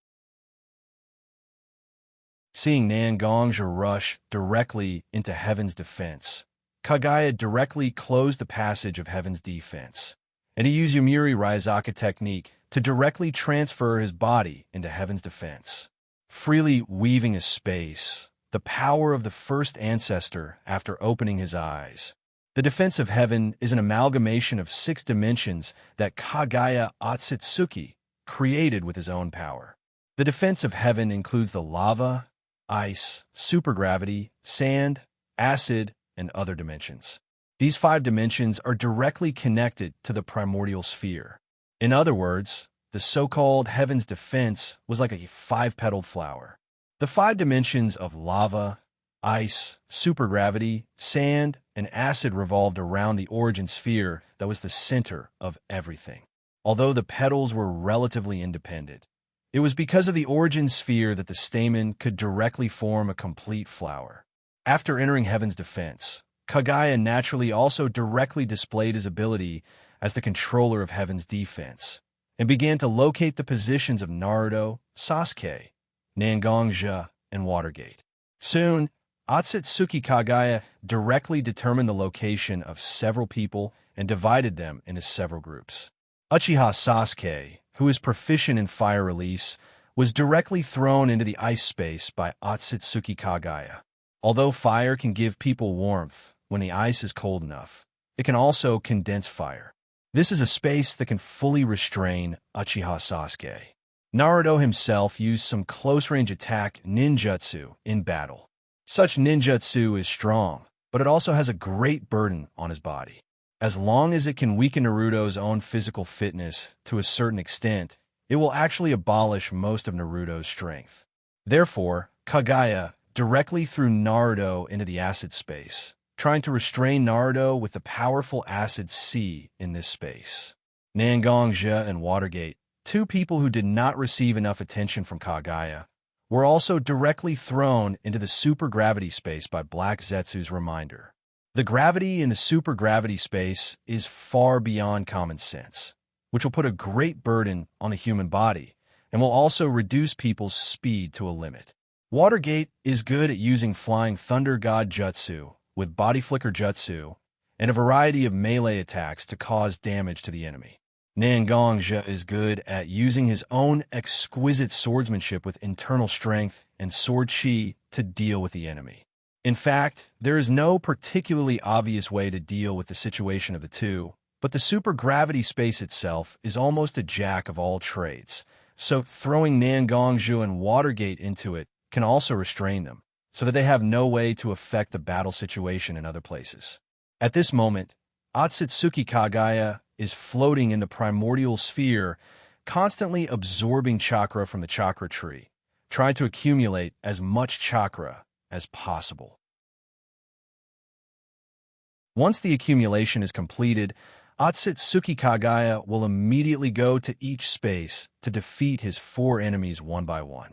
Seeing Nangongjia rush directly into Heaven's Defense, Kagaya directly closed the passage of Heaven's Defense, and he used Yomiuri Raizaka technique to directly transfer his body into Heaven's Defense, freely weaving a space, the power of the first ancestor after opening his eyes. The defense of heaven is an amalgamation of 6 dimensions that Kagaya Otsutsuki created with his own power. The defense of heaven includes the lava, ice, supergravity, sand, acid, and other dimensions. These 5 dimensions are directly connected to the primordial sphere. In other words, the so-called Heaven's Defense was like a 5-petaled flower. The 5 dimensions of lava, ice, supergravity, sand, and acid revolved around the origin sphere that was the center of everything. Although the petals were relatively independent, it was because of the origin sphere that the stamen could directly form a complete flower. After entering Heaven's Defense, Kagaya naturally also directly displayed his ability as the controller of Heaven's Defense, and began to locate the positions of Naruto, Sasuke, Nangongjia, and Watergate. Soon, Otsutsuki Kagaya directly determined the location of several people and divided them into several groups. Uchiha Sasuke, who is proficient in fire release, was directly thrown into the ice space by Otsutsuki Kagaya. Although fire can give people warmth when the ice is cold enough, it can also condense fire. This is a space that can fully restrain Uchiha Sasuke. Naruto himself used some close-range attack ninjutsu in battle. Such ninjutsu is strong, but it also has a great burden on his body. As long as it can weaken Naruto's own physical fitness to a certain extent, it will actually abolish most of Naruto's strength. Therefore, Kagaya directly threw Naruto into the acid space, trying to restrain Naruto with the powerful acid C in this space. Nangongjia and Watergate, 2 people who did not receive enough attention from Kagaya, were also directly thrown into the supergravity space by Black Zetsu's reminder. The gravity in the supergravity space is far beyond common sense, which will put a great burden on the human body and will also reduce people's speed to a limit. Watergate is good at using Flying Thunder God Jutsu with Body Flicker Jutsu and a variety of melee attacks to cause damage to the enemy. Nangongjia is good at using his own exquisite swordsmanship with internal strength and sword chi to deal with the enemy. In fact, there is no particularly obvious way to deal with the situation of the two, but the supergravity space itself is almost a jack of all trades, so throwing Nangongjia and Watergate into it can also restrain them, so that they have no way to affect the battle situation in other places. At this moment, Otsutsuki Kagaya is floating in the primordial sphere, constantly absorbing chakra from the chakra tree, trying to accumulate as much chakra as possible. Once the accumulation is completed, Otsutsuki Kagaya will immediately go to each space to defeat his 4 enemies one by one.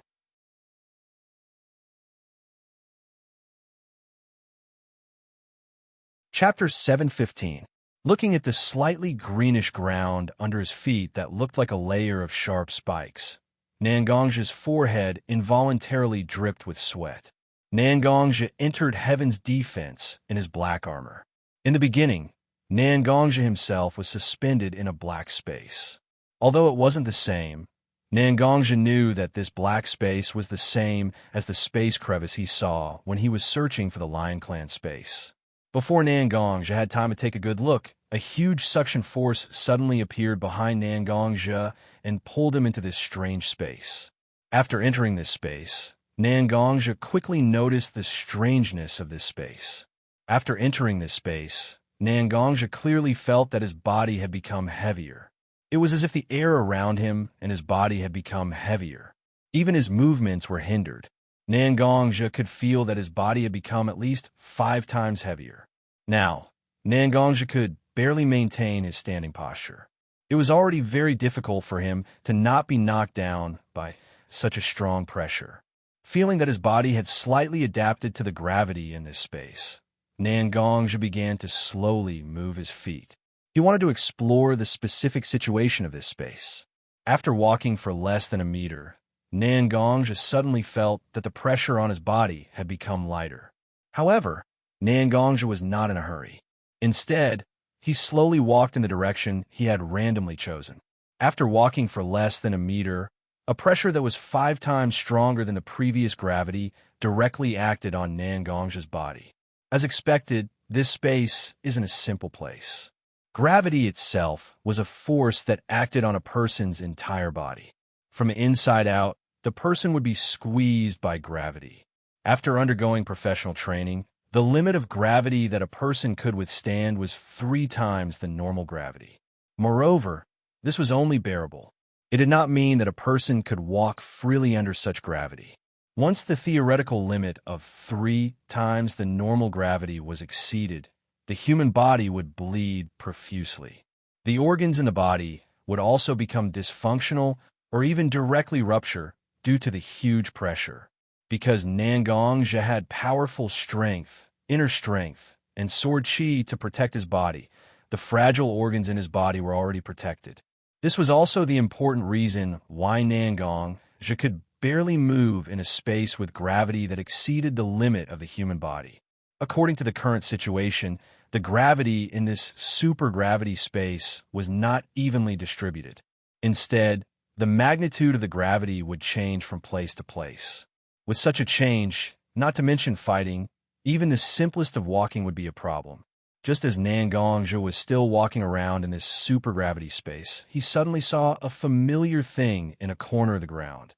Chapter 715. looking at the slightly greenish ground under his feet that looked like a layer of sharp spikes. Nangongjia's forehead involuntarily dripped with sweat. Nangongzhi entered Heaven's defense in his black armor. In the beginning, Nangongzhi himself was suspended in a black space. Although it wasn't the same, Nangongzhi knew that this black space was the same as the space crevice he saw when he was searching for the Lion Clan space. Before Nangongzhi had time to take a good look, a huge suction force suddenly appeared behind Nangongzhi and pulled him into this strange space. After entering this space, Nangongzhi quickly noticed the strangeness of this space. After entering this space, Nangongzhi clearly felt that his body had become heavier. It was as if the air around him and his body had become heavier. Even his movements were hindered. Nangongzhi could feel that his body had become at least 5 times heavier. Now, Nangongzhi could barely maintain his standing posture. It was already very difficult for him to not be knocked down by such a strong pressure. Feeling that his body had slightly adapted to the gravity in this space, Nangongzhi began to slowly move his feet. He wanted to explore the specific situation of this space. After walking for less than a meter, Nangongzhi suddenly felt that the pressure on his body had become lighter. However, Nangongzhi was not in a hurry. Instead, he slowly walked in the direction he had randomly chosen. After walking for less than a meter, a pressure that was 5 times stronger than the previous gravity directly acted on Nangongzhi's body. As expected, this space isn't a simple place. Gravity itself was a force that acted on a person's entire body. From the inside out, the person would be squeezed by gravity. After undergoing professional training, the limit of gravity that a person could withstand was 3 times the normal gravity. Moreover, this was only bearable. It did not mean that a person could walk freely under such gravity. Once the theoretical limit of 3 times the normal gravity was exceeded, the human body would bleed profusely. The organs in the body would also become dysfunctional or even directly rupture due to the huge pressure. Because Nangongzhi had powerful strength, inner strength, and sword chi to protect his body, the fragile organs in his body were already protected. This was also the important reason why Nangongzhi could barely move in a space with gravity that exceeded the limit of the human body. According to the current situation, the gravity in this supergravity space was not evenly distributed. Instead, the magnitude of the gravity would change from place to place. With such a change, not to mention fighting, even the simplest of walking would be a problem. Just as Nangongzhi was still walking around in this supergravity space, he suddenly saw a familiar thing in a corner of the ground.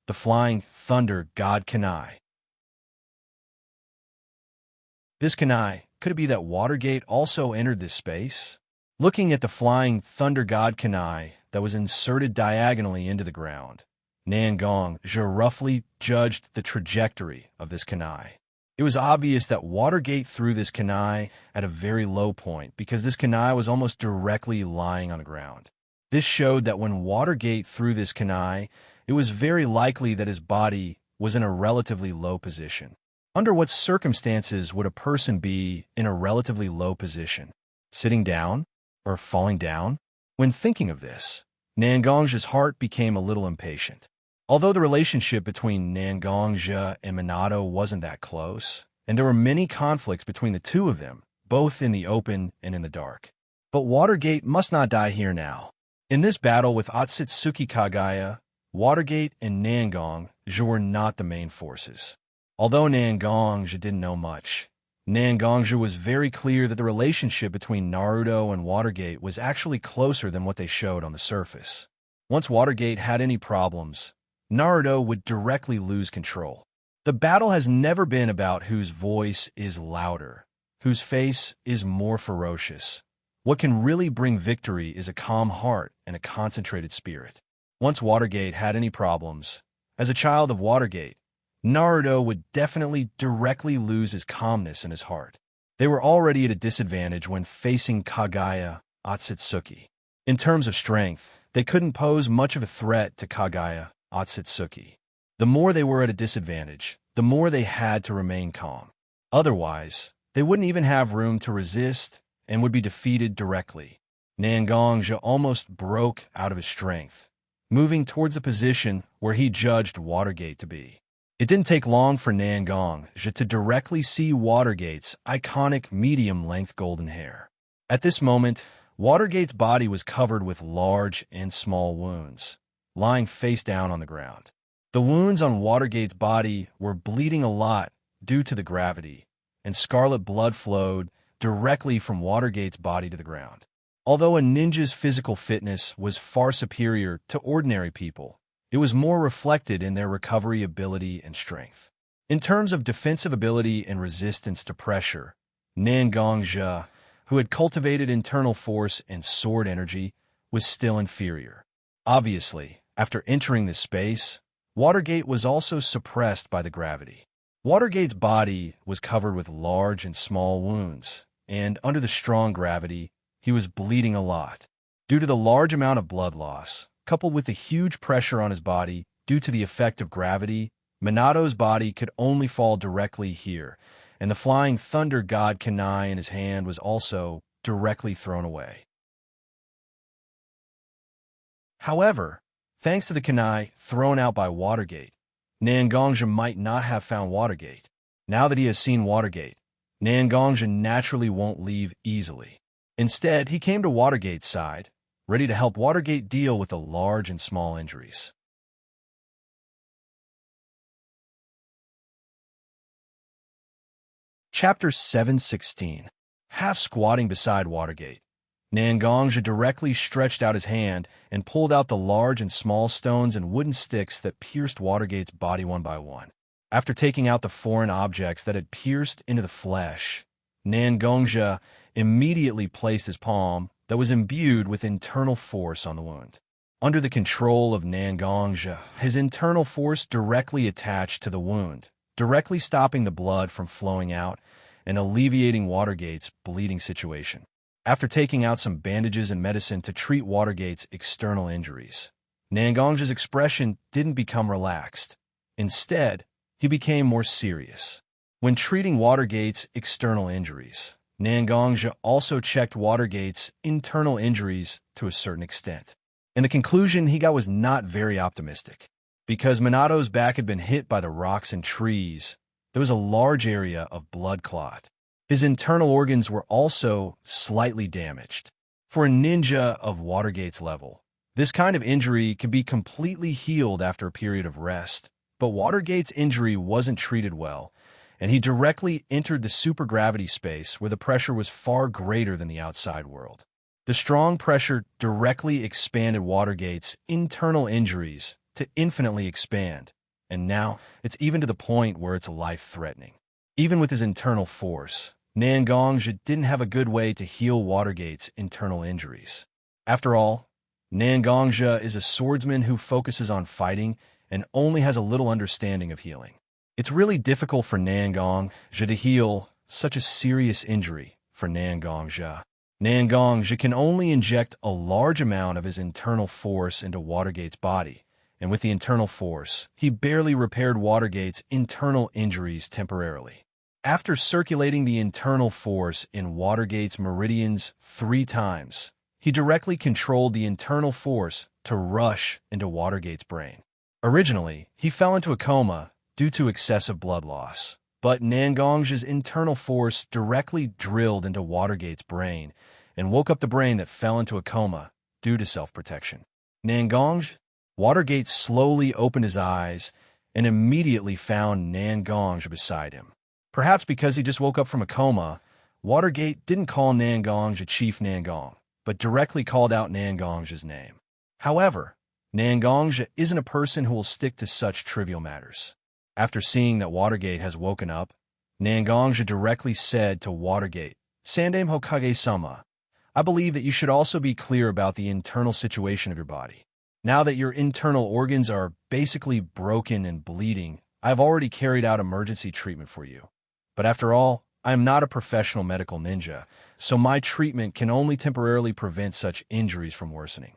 The flying thunder god Kanai. This Kanai, could it be that Watergate also entered this space? Looking at the flying thunder god Kanai that was inserted diagonally into the ground, Nangongzhi roughly judged the trajectory of this Kanai. It was obvious that Watergate threw this Kanai at a very low point because this Kanai was almost directly lying on the ground. This showed that when Watergate threw this Kanai, it was very likely that his body was in a relatively low position. Under what circumstances would a person be in a relatively low position? Sitting down or falling down? When thinking of this, Nangongzhi's heart became a little impatient. Although the relationship between Nangongzhi and Minato wasn't that close, and there were many conflicts between the two of them, both in the open and in the dark. But Watergate must not die here now. In this battle with Otsutsuki Kagaya, Watergate and Nangongzhi were not the main forces. Although Nangongzhi didn't know much, Nangongzhi was very clear that the relationship between Naruto and Watergate was actually closer than what they showed on the surface. Once Watergate had any problems, Naruto would directly lose control. The battle has never been about whose voice is louder, whose face is more ferocious. What can really bring victory is a calm heart and a concentrated spirit. Once Watergate had any problems, as a child of Watergate, Naruto would definitely directly lose his calmness and his heart. They were already at a disadvantage when facing Kagaya Otsutsuki. In terms of strength, they couldn't pose much of a threat to Kagaya Otsutsuki. The more they were at a disadvantage, the more they had to remain calm. Otherwise, they wouldn't even have room to resist and would be defeated directly. Nangongzhi almost broke out of his strength, moving towards the position where he judged Watergate to be. It didn't take long for Nangongzhi to directly see Watergate's iconic medium-length golden hair. At this moment, Watergate's body was covered with large and small wounds, lying face down on the ground. The wounds on Watergate's body were bleeding a lot due to the gravity, and scarlet blood flowed directly from Watergate's body to the ground. Although a ninja's physical fitness was far superior to ordinary people, it was more reflected in their recovery ability and strength. In terms of defensive ability and resistance to pressure, Nangongzhi, who had cultivated internal force and sword energy, was still inferior. Obviously, after entering this space, Watergate was also suppressed by the gravity. Watergate's body was covered with large and small wounds, and under the strong gravity, he was bleeding a lot. Due to the large amount of blood loss, coupled with the huge pressure on his body due to the effect of gravity, Minato's body could only fall directly here, and the flying thunder god kunai in his hand was also directly thrown away. However, thanks to the kunai thrown out by Watergate, Nangongzhi might not have found Watergate. Now that he has seen Watergate, Nangongzhi naturally won't leave easily. Instead, he came to Watergate's side, ready to help Watergate deal with the large and small injuries. Chapter 716. Half squatting beside Watergate, Nangongzhi directly stretched out his hand and pulled out the large and small stones and wooden sticks that pierced Watergate's body one by one. After taking out the foreign objects that had pierced into the flesh, Nangongzhi immediately placed his palm that was imbued with internal force on the wound. Under the control of Nangongzhi, his internal force directly attached to the wound, directly stopping the blood from flowing out and alleviating Watergate's bleeding situation. After taking out some bandages and medicine to treat Watergate's external injuries, Nangongzhi's expression didn't become relaxed. Instead, he became more serious. When treating Watergate's external injuries, Nangongzhi also checked Watergate's internal injuries to a certain extent. And the conclusion he got was not very optimistic. Because Minato's back had been hit by the rocks and trees, there was a large area of blood clot. His internal organs were also slightly damaged. For a ninja of Watergate's level, this kind of injury can be completely healed after a period of rest, but Watergate's injury wasn't treated well, and he directly entered the supergravity space where the pressure was far greater than the outside world. The strong pressure directly expanded Watergate's internal injuries to infinitely expand, and now it's even to the point where it's life-threatening. Even with his internal force, Nangongzhi didn't have a good way to heal Watergate's internal injuries. After all, Nangongzhi is a swordsman who focuses on fighting and only has a little understanding of healing. It's really difficult for Nangongzhi to heal such a serious injury for Nangongzhi. Nangongzhi can only inject a large amount of his internal force into Watergate's body, and with the internal force, he barely repaired Watergate's internal injuries temporarily. After circulating the internal force in Watergate's meridians 3 times, he directly controlled the internal force to rush into Watergate's brain. Originally, he fell into a coma due to excessive blood loss, but Nangongzhi's internal force directly drilled into Watergate's brain and woke up the brain that fell into a coma due to self-protection. Watergate slowly opened his eyes and immediately found Nangongzhi beside him. Perhaps because he just woke up from a coma, Watergate didn't call Nangongzhi Chief Nangong, but directly called out Nangongzhi's name. However, Nangongzhi isn't a person who will stick to such trivial matters. After seeing that Watergate has woken up, Nangongzhi directly said to Watergate, "Sandame Hokage-sama, I believe that you should also be clear about the internal situation of your body. Now that your internal organs are basically broken and bleeding, I've already carried out emergency treatment for you. But after all, I am not a professional medical ninja, so my treatment can only temporarily prevent such injuries from worsening.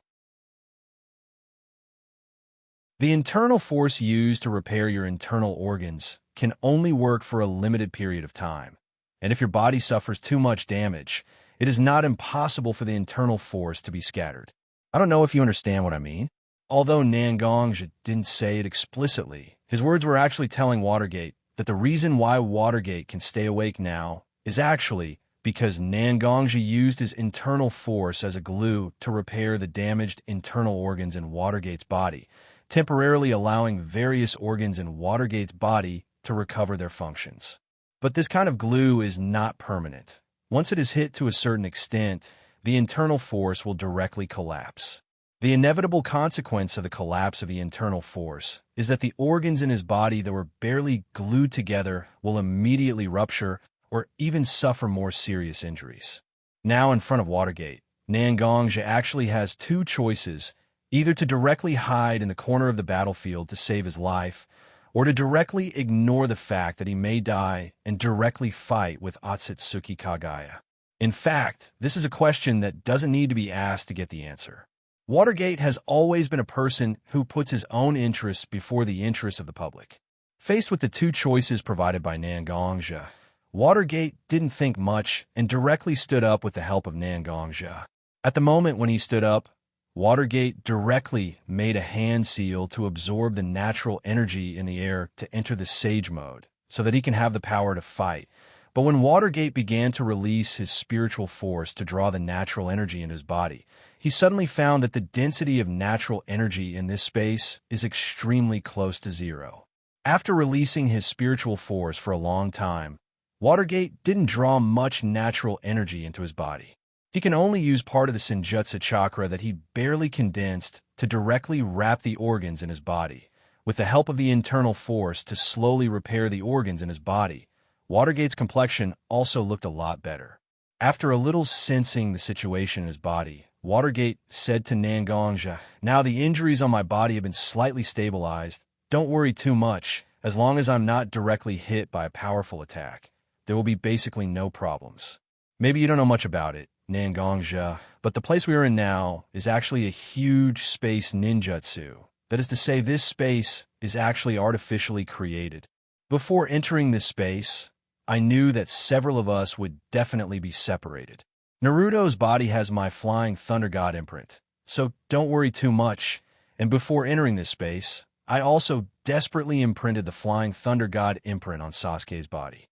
The internal force used to repair your internal organs can only work for a limited period of time, and if your body suffers too much damage, it is not impossible for the internal force to be scattered. I don't know if you understand what I mean. Although Nangong didn't say it explicitly, his words were actually telling Watergate that the reason why Watergate can stay awake now is actually because Nangong used his internal force as a glue to repair the damaged internal organs in Watergate's body, temporarily allowing various organs in Watergate's body to recover their functions. But this kind of glue is not permanent. Once it is hit to a certain extent, the internal force will directly collapse. The inevitable consequence of the collapse of the internal force is that the organs in his body that were barely glued together will immediately rupture or even suffer more serious injuries. Now in front of Watergate, Nangong actually has two choices, either to directly hide in the corner of the battlefield to save his life, or to directly ignore the fact that he may die and directly fight with Otsutsuki Kagaya. In fact, this is a question that doesn't need to be asked to get the answer. Watergate has always been a person who puts his own interests before the interests of the public. Faced with the two choices provided by Nangong, Watergate didn't think much and directly stood up with the help of Nangong. At the moment when he stood up, Watergate directly made a hand seal to absorb the natural energy in the air to enter the Sage mode, so that he can have the power to fight. But when Watergate began to release his spiritual force to draw the natural energy into his body, he suddenly found that the density of natural energy in this space is extremely close to zero. After releasing his spiritual force for a long time, Watergate didn't draw much natural energy into his body. He can only use part of the Senjutsu chakra that he barely condensed to directly wrap the organs in his body. With the help of the internal force to slowly repair the organs in his body, Watergate's complexion also looked a lot better. After a little sensing the situation in his body, Watergate said to Nangong, "Now the injuries on my body have been slightly stabilized. Don't worry too much. As long as I'm not directly hit by a powerful attack, there will be basically no problems. Maybe you don't know much about it, Nangong, but the place we are in now is actually a huge space ninjutsu. That is to say, this space is actually artificially created. Before entering this space, I knew that several of us would definitely be separated. Naruto's body has my Flying Thunder God imprint, so don't worry too much. And before entering this space, I also desperately imprinted the Flying Thunder God imprint on Sasuke's body.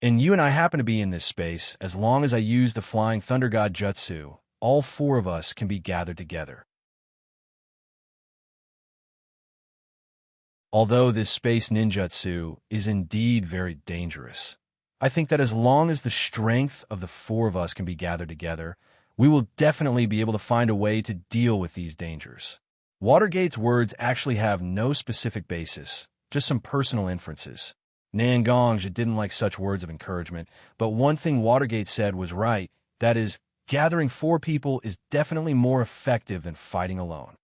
And you and I happen to be in this space. As long as I use the Flying Thunder God jutsu, all four of us can be gathered together. Although this space ninjutsu is indeed very dangerous, I think that as long as the strength of the four of us can be gathered together, we will definitely be able to find a way to deal with these dangers." Watergate's words actually have no specific basis, just some personal inferences. Nangong didn't like such words of encouragement, but one thing Watergate said was right, that is, gathering four people is definitely more effective than fighting alone.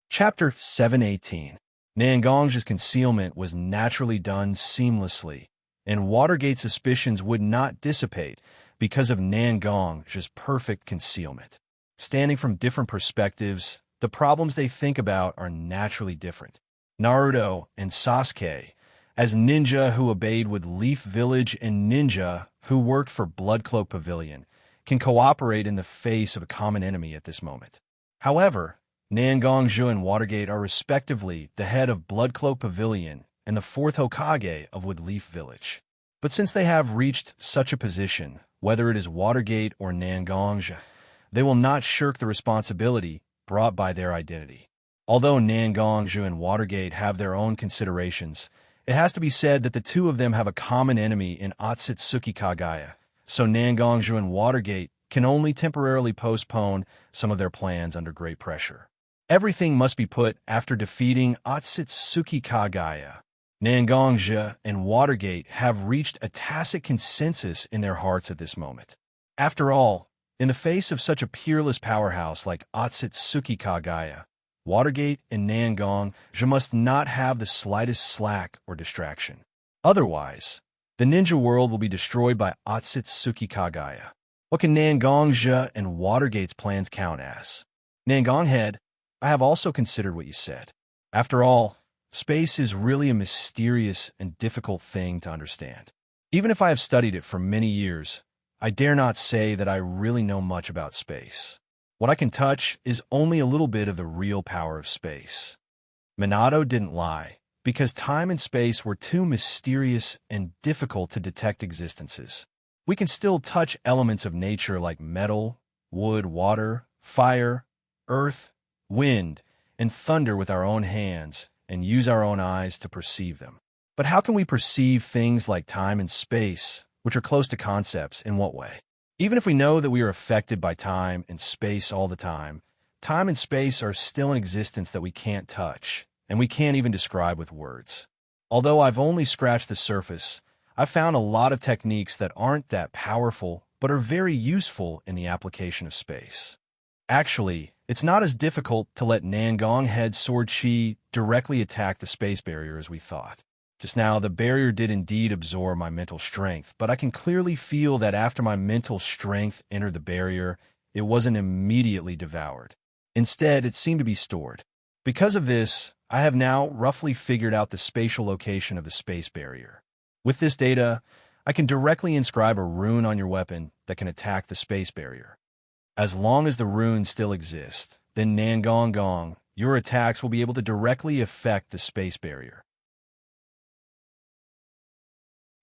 Chapter 718. Nangong's concealment was naturally done seamlessly, and Watergate's suspicions would not dissipate because of Nangong's perfect concealment. Standing from different perspectives, the problems they think about are naturally different. Naruto and Sasuke, as ninja who obeyed with Leaf Village and ninja who worked for Bloodcloak Pavilion, can cooperate in the face of a common enemy at this moment. However, Nangong and Watergate are respectively the head of Bloodcloak Pavilion and the fourth Hokage of Woodleaf Village. But since they have reached such a position, whether it is Watergate or Nangong, they will not shirk the responsibility brought by their identity. Although Nangong and Watergate have their own considerations, it has to be said that the two of them have a common enemy in Otsutsuki Kagaya, so Nangong and Watergate can only temporarily postpone some of their plans under great pressure. Everything must be put after defeating Otsutsuki Kagaya. Xianxia and Watergate have reached a tacit consensus in their hearts at this moment. After all, in the face of such a peerless powerhouse like Otsutsuki Kagaya, Watergate and Xianxia must not have the slightest slack or distraction. Otherwise, the ninja world will be destroyed by Otsutsuki Kagaya. What can Xianxia and Watergate's plans count as? Head, I have also considered what you said. After all, space is really a mysterious and difficult thing to understand. Even if I have studied it for many years, I dare not say that I really know much about space. What I can touch is only a little bit of the real power of space. Minato didn't lie, because time and space were too mysterious and difficult to detect existences. We can still touch elements of nature like metal, wood, water, fire, earth, wind, and thunder with our own hands and use our own eyes to perceive them. But how can we perceive things like time and space, which are close to concepts, in what way? Even if we know that we are affected by time and space all the time and space are still in existence that we can't touch, and we can't even describe with words. Although I've only scratched the surface, I've found a lot of techniques that aren't that powerful, but are very useful in the application of space. Actually, it's not as difficult to let Head's sword chi directly attack the space barrier as we thought. Just now, the barrier did indeed absorb my mental strength, but I can clearly feel that after my mental strength entered the barrier, it wasn't immediately devoured. Instead, it seemed to be stored. Because of this, I have now roughly figured out the spatial location of the space barrier. With this data, I can directly inscribe a rune on your weapon that can attack the space barrier. As long as the runes still exist, then your attacks will be able to directly affect the space barrier.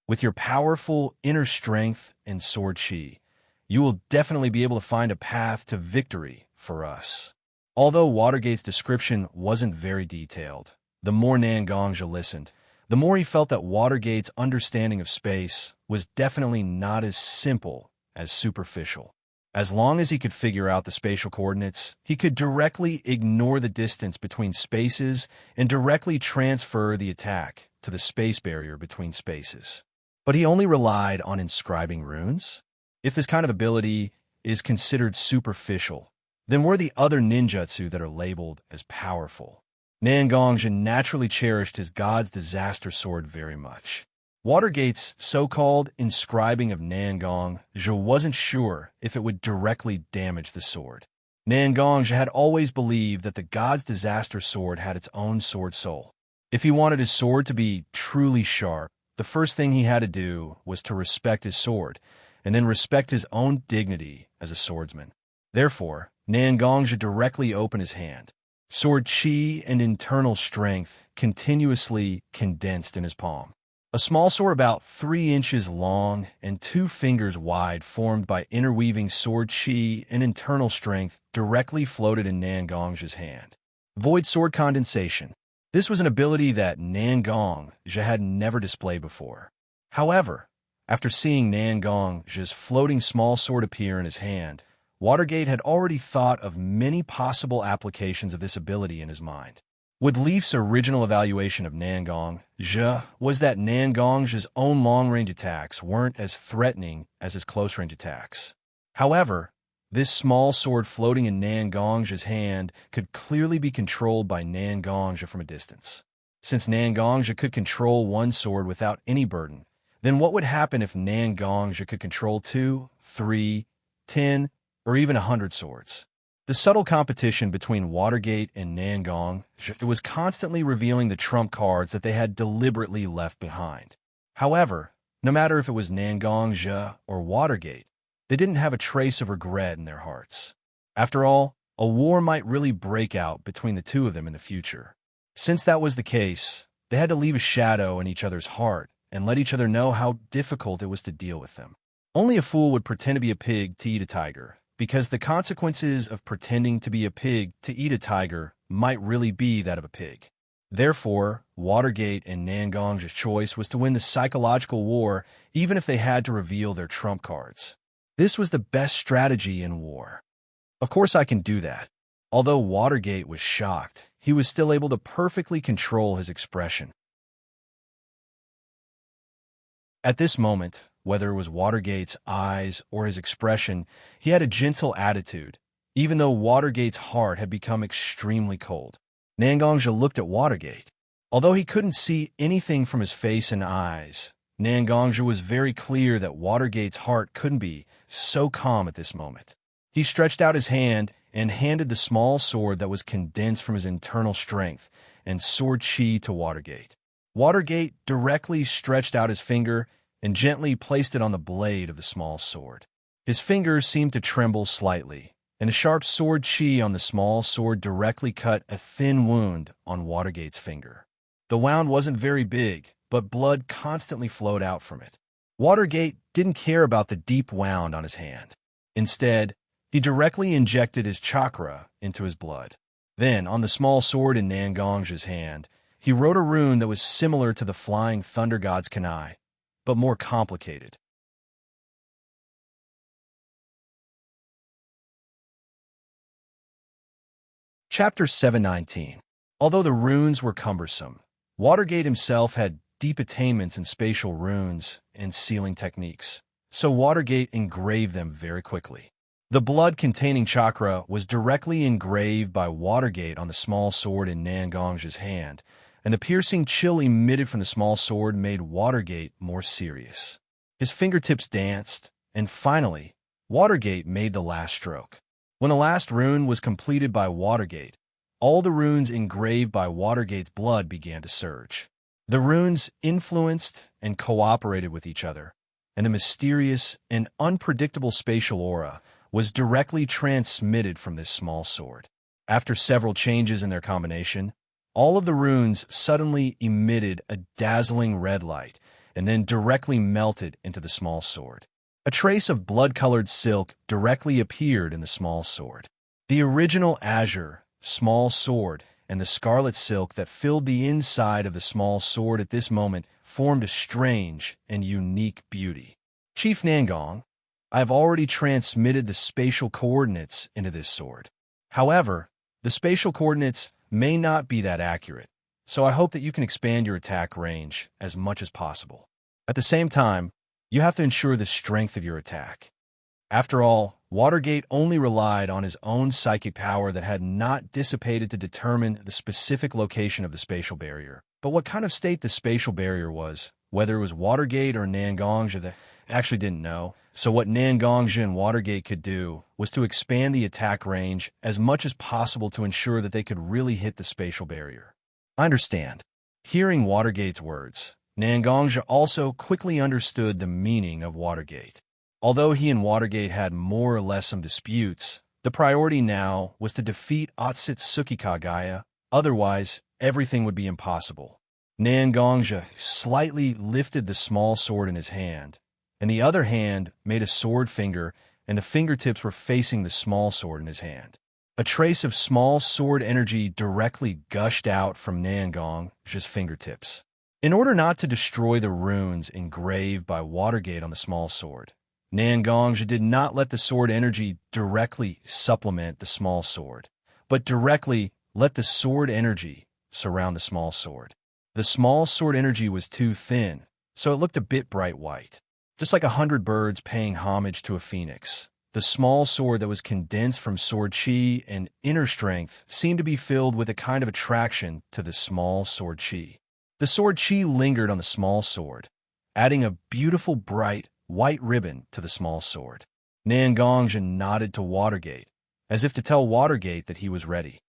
With your powerful inner strength and sword chi, you will definitely be able to find a path to victory for us. Although Watergate's description wasn't very detailed, the more Xianxia listened, the more he felt that Watergate's understanding of space was definitely not as simple as superficial. As long as he could figure out the spatial coordinates, he could directly ignore the distance between spaces and directly transfer the attack to the space barrier between spaces. But he only relied on inscribing runes? If this kind of ability is considered superficial, then were the other ninjutsu that are labeled as powerful? Xianxia naturally cherished his god's disaster sword very much. Watergate's so-called inscribing of Xianxia wasn't sure if it would directly damage the sword. Xianxia had always believed that the god's disaster sword had its own sword soul. If he wanted his sword to be truly sharp, the first thing he had to do was to respect his sword, and then respect his own dignity as a swordsman. Therefore, Xianxia directly opened his hand. Sword chi and internal strength continuously condensed in his palm. A small sword about 3 inches long and 2 fingers wide formed by interweaving sword chi and internal strength directly floated in Xianxia's hand. Void sword condensation. This was an ability that Xianxia had never displayed before. However, after seeing Xianxia's floating small sword appear in his hand, Watergate had already thought of many possible applications of this ability in his mind. Wood Leaf's original evaluation of Xianxia was that Xianxia's own long-range attacks weren't as threatening as his close-range attacks. However, this small sword floating in Xianxia's hand could clearly be controlled by Xianxia from a distance. Since Xianxia could control one sword without any burden, then what would happen if Xianxia could control 2, 3, 10, or even 100 swords? The subtle competition between Watergate and Xianxia was constantly revealing the trump cards that they had deliberately left behind. However, no matter if it was Xianxia or Watergate, they didn't have a trace of regret in their hearts. After all, a war might really break out between the two of them in the future. Since that was the case, they had to leave a shadow in each other's heart and let each other know how difficult it was to deal with them. Only a fool would pretend to be a pig to eat a tiger, because the consequences of pretending to be a pig to eat a tiger might really be that of a pig. Therefore, Watergate and Xianxia's choice was to win the psychological war even if they had to reveal their trump cards. This was the best strategy in war. Of course I can do that. Although Watergate was shocked, he was still able to perfectly control his expression. At this moment, whether it was Watergate's eyes or his expression, he had a gentle attitude, even though Watergate's heart had become extremely cold. Nangongzhi looked at Watergate. Although he couldn't see anything from his face and eyes, Nangongzhi was very clear that Watergate's heart couldn't be so calm at this moment. He stretched out his hand and handed the small sword that was condensed from his internal strength and sword chi to Watergate. Watergate directly stretched out his finger and gently placed it on the blade of the small sword. His fingers seemed to tremble slightly, and a sharp sword chi on the small sword directly cut a thin wound on Watergate's finger. The wound wasn't very big, but blood constantly flowed out from it. Watergate didn't care about the deep wound on his hand. Instead, he directly injected his chakra into his blood. Then, on the small sword in Nangongzhi's hand, he wrote a rune that was similar to the flying thunder god's kanai, but more complicated. Chapter 719. Although the runes were cumbersome, Watergate himself had deep attainments in spatial runes and sealing techniques, so Watergate engraved them very quickly. The blood-containing chakra was directly engraved by Watergate on the small sword in Nangongzhi's hand, and the piercing chill emitted from the small sword made Watergate more serious. His fingertips danced, and finally, Watergate made the last stroke. When the last rune was completed by Watergate, all the runes engraved by Watergate's blood began to surge. The runes influenced and cooperated with each other, and a mysterious and unpredictable spatial aura was directly transmitted from this small sword. After several changes in their combination, all of the runes suddenly emitted a dazzling red light and then directly melted into the small sword. A trace of blood-colored silk directly appeared in the small sword. The original azure, small sword, and the scarlet silk that filled the inside of the small sword at this moment formed a strange and unique beauty. Chief Nangong, I have already transmitted the spatial coordinates into this sword. However, the spatial coordinates may not be that accurate, so I hope that you can expand your attack range as much as possible. At the same time, you have to ensure the strength of your attack. After all, Watergate only relied on his own psychic power that had not dissipated to determine the specific location of the spatial barrier. But what kind of state the spatial barrier was, whether it was Watergate or Nangongzhi, they actually didn't know. So what Nangongzhi and Watergate could do was to expand the attack range as much as possible to ensure that they could really hit the spatial barrier. I understand. Hearing Watergate's words, Nangongzhi also quickly understood the meaning of Watergate. Although he and Watergate had more or less some disputes, the priority now was to defeat Otsutsuki-Kagaya, otherwise everything would be impossible. Nangongzhi slightly lifted the small sword in his hand, and the other hand made a sword finger, and the fingertips were facing the small sword in his hand. A trace of small sword energy directly gushed out from Nangongzhi's fingertips. In order not to destroy the runes engraved by Watergate on the small sword, Nangongzhi did not let the sword energy directly supplement the small sword, but directly let the sword energy surround the small sword. The small sword energy was too thin, so it looked a bit bright white. Just like 100 birds paying homage to a phoenix, the small sword that was condensed from sword chi and inner strength seemed to be filled with a kind of attraction to the small sword chi. The sword chi lingered on the small sword, adding a beautiful bright white ribbon to the small sword. Nangongzhi nodded to Watergate, as if to tell Watergate that he was ready.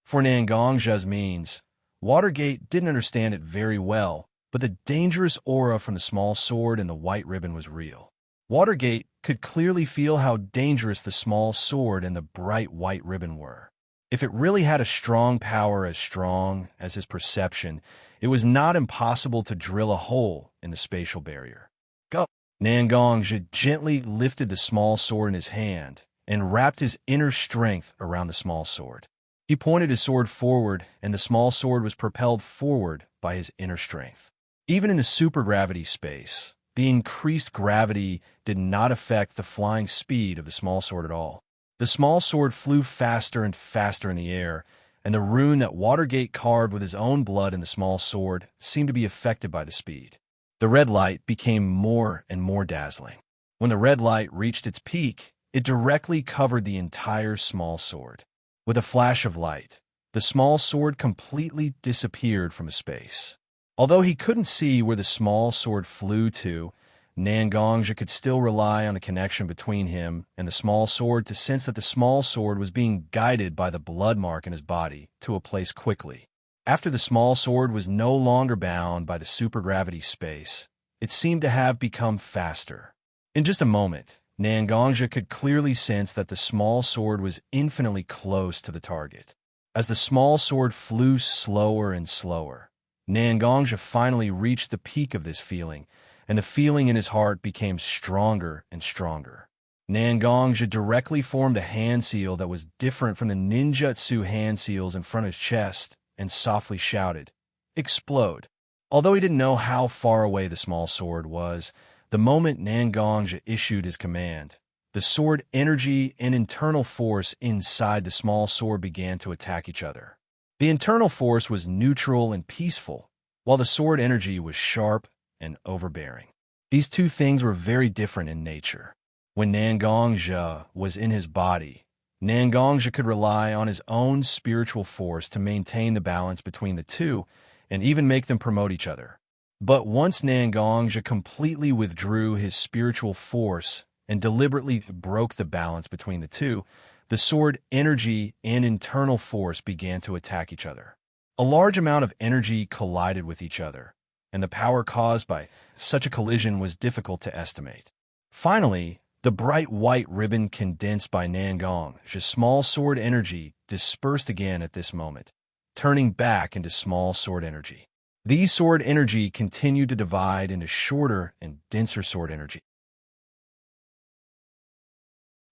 For Nangongzhi's means, Watergate didn't understand it very well, but the dangerous aura from the small sword and the white ribbon was real. Watergate could clearly feel how dangerous the small sword and the bright white ribbon were. If it really had a strong power as strong as his perception, it was not impossible to drill a hole in the spatial barrier. Go! Nangongzhi gently lifted the small sword in his hand and wrapped his inner strength around the small sword. He pointed his sword forward, and the small sword was propelled forward by his inner strength. Even in the supergravity space, the increased gravity did not affect the flying speed of the small sword at all. The small sword flew faster and faster in the air, and the rune that Watergate carved with his own blood in the small sword seemed to be affected by the speed. The red light became more and more dazzling. When the red light reached its peak, it directly covered the entire small sword. With a flash of light, the small sword completely disappeared from space. Although he couldn't see where the small sword flew to, Nangongja could still rely on the connection between him and the small sword to sense that the small sword was being guided by the blood mark in his body to a place quickly. After the small sword was no longer bound by the supergravity space, it seemed to have become faster. In just a moment, Nangongja could clearly sense that the small sword was infinitely close to the target. As the small sword flew slower and slower, Nangongja finally reached the peak of this feeling, and the feeling in his heart became stronger and stronger. Nangongja directly formed a hand seal that was different from the ninjutsu hand seals in front of his chest and softly shouted, "Explode!" Although he didn't know how far away the small sword was, the moment Nangongja issued his command, the sword energy and internal force inside the small sword began to attack each other. The internal force was neutral and peaceful, while the sword energy was sharp and overbearing. These two things were very different in nature. When Nangongja was in his body, Nangongja could rely on his own spiritual force to maintain the balance between the two and even make them promote each other. But once Nangongja completely withdrew his spiritual force and deliberately broke the balance between the two, the sword energy and internal force began to attack each other. A large amount of energy collided with each other, and the power caused by such a collision was difficult to estimate. Finally, the bright white ribbon condensed by Nangongja's small sword energy dispersed again at this moment, turning back into small sword energy. These sword energy continued to divide into shorter and denser sword energy.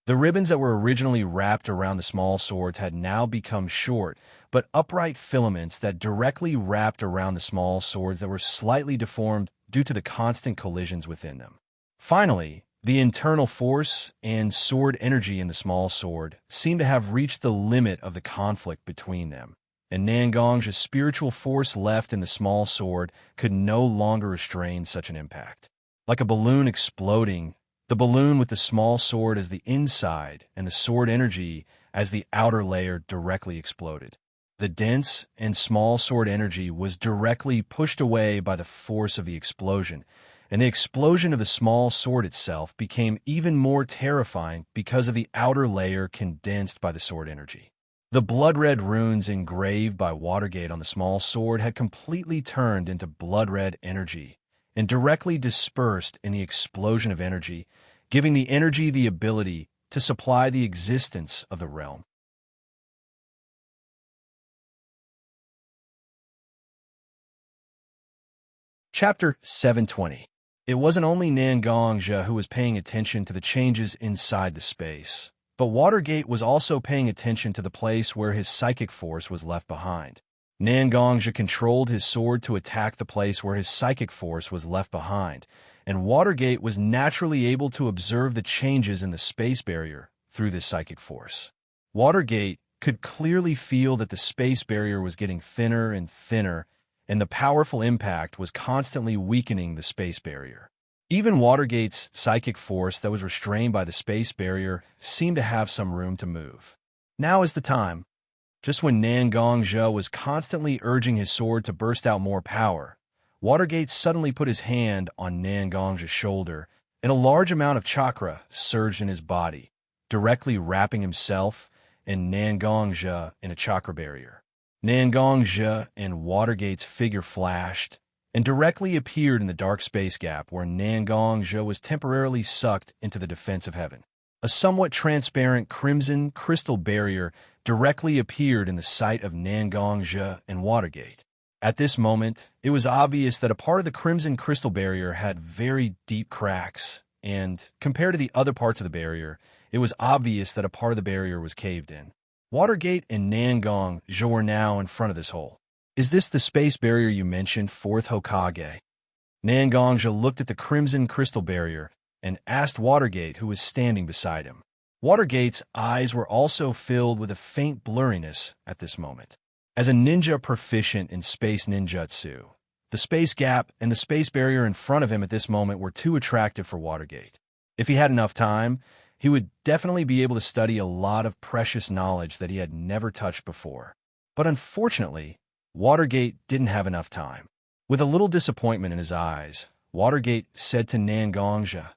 The ribbons that were originally wrapped around the small swords had now become short, but upright filaments that directly wrapped around the small swords that were slightly deformed due to the constant collisions within them. Finally, the internal force and sword energy in the small sword seemed to have reached the limit of the conflict between them, and Nangongja's spiritual force left in the small sword could no longer restrain such an impact. Like a balloon exploding, the balloon with the small sword as the inside and the sword energy as the outer layer directly exploded. The dense and small sword energy was directly pushed away by the force of the explosion, and the explosion of the small sword itself became even more terrifying because of the outer layer condensed by the sword energy. The blood-red runes engraved by Watergate on the small sword had completely turned into blood-red energy and directly dispersed in the explosion of energy, giving the energy the ability to supply the existence of the realm. Chapter 720. It wasn't only Nangongja who was paying attention to the changes inside the space, but Watergate was also paying attention to the place where his psychic force was left behind. Nangongja controlled his sword to attack the place where his psychic force was left behind, and Watergate was naturally able to observe the changes in the space barrier through this psychic force. Watergate could clearly feel that the space barrier was getting thinner and thinner, and the powerful impact was constantly weakening the space barrier. Even Watergate's psychic force that was restrained by the space barrier seemed to have some room to move. Now is the time. Just when Nangongja was constantly urging his sword to burst out more power, Watergate suddenly put his hand on Nangongja's shoulder, and a large amount of chakra surged in his body, directly wrapping himself and Nangongja in a chakra barrier. Nangongja and Watergate's figure flashed and directly appeared in the dark space gap where Nangongja was temporarily sucked into the defense of heaven. A somewhat transparent crimson crystal barrier directly appeared in the sight of Nangongja and Watergate. At this moment, it was obvious that a part of the crimson crystal barrier had very deep cracks, and compared to the other parts of the barrier, it was obvious that a part of the barrier was caved in. Watergate and Nangongja were now in front of this hole. "Is this the space barrier you mentioned, fourth Hokage?" Nangongja looked at the crimson crystal barrier and asked Watergate, who was standing beside him. Watergate's eyes were also filled with a faint blurriness at this moment. As a ninja proficient in space ninjutsu, the space gap and the space barrier in front of him at this moment were too attractive for Watergate. If he had enough time, he would definitely be able to study a lot of precious knowledge that he had never touched before. But unfortunately, Watergate didn't have enough time. With a little disappointment in his eyes, Watergate said to Xianxia,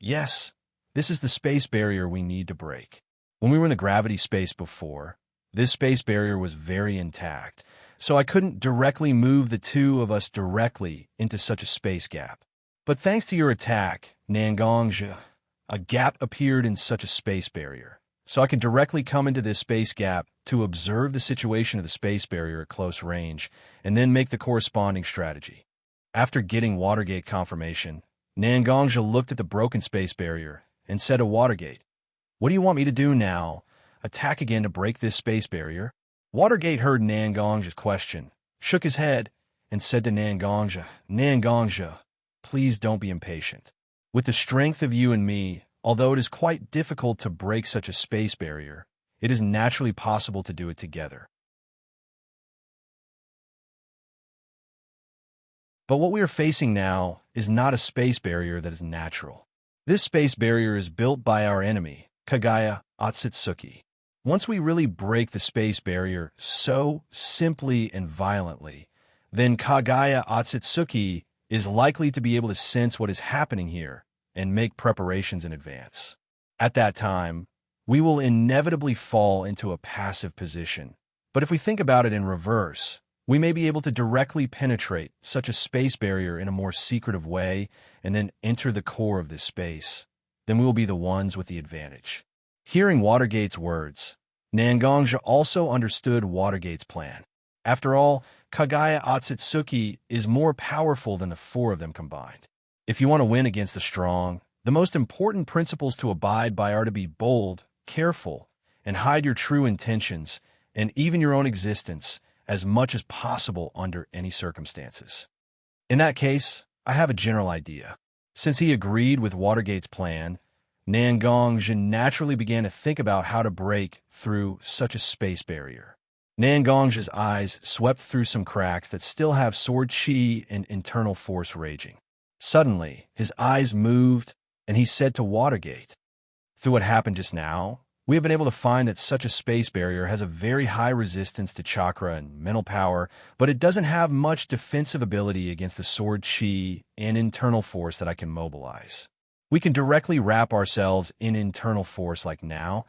"Yes, this is the space barrier we need to break. When we were in the gravity space before, this space barrier was very intact, so I couldn't directly move the two of us directly into such a space gap. But thanks to your attack, Xianxia, a gap appeared in such a space barrier, so I can directly come into this space gap to observe the situation of the space barrier at close range and then make the corresponding strategy." After getting Watergate confirmation, Xianxia looked at the broken space barrier and said to Watergate, "What do you want me to do now? Attack again to break this space barrier?" Watergate heard Xianxia's question, shook his head, and said to Xianxia, "Please don't be impatient. With the strength of you and me, although it is quite difficult to break such a space barrier, it is naturally possible to do it together. But what we are facing now is not a space barrier that is natural. This space barrier is built by our enemy, Kaguya Otsutsuki. Once we really break the space barrier so simply and violently, then Kaguya Otsutsuki is likely to be able to sense what is happening here and make preparations in advance. At that time, we will inevitably fall into a passive position. But if we think about it in reverse, we may be able to directly penetrate such a space barrier in a more secretive way and then enter the core of this space. Then we will be the ones with the advantage. Hearing Watergate's words, Xianxia also understood Watergate's plan. After all, Kaguya Otsutsuki is more powerful than the four of them combined. If you want to win against the strong, the most important principles to abide by are to be bold, careful, and hide your true intentions and even your own existence as much as possible under any circumstances. In that case, I have a general idea. Since he agreed with Watergate's plan, Xianxia naturally began to think about how to break through such a space barrier. Xianxia's eyes swept through some cracks that still have sword chi and internal force raging. Suddenly, his eyes moved, and he said to Watergate, "Through what happened just now, we have been able to find that such a space barrier has a very high resistance to chakra and mental power, but it doesn't have much defensive ability against the sword chi and internal force that I can mobilize. We can directly wrap ourselves in internal force like now,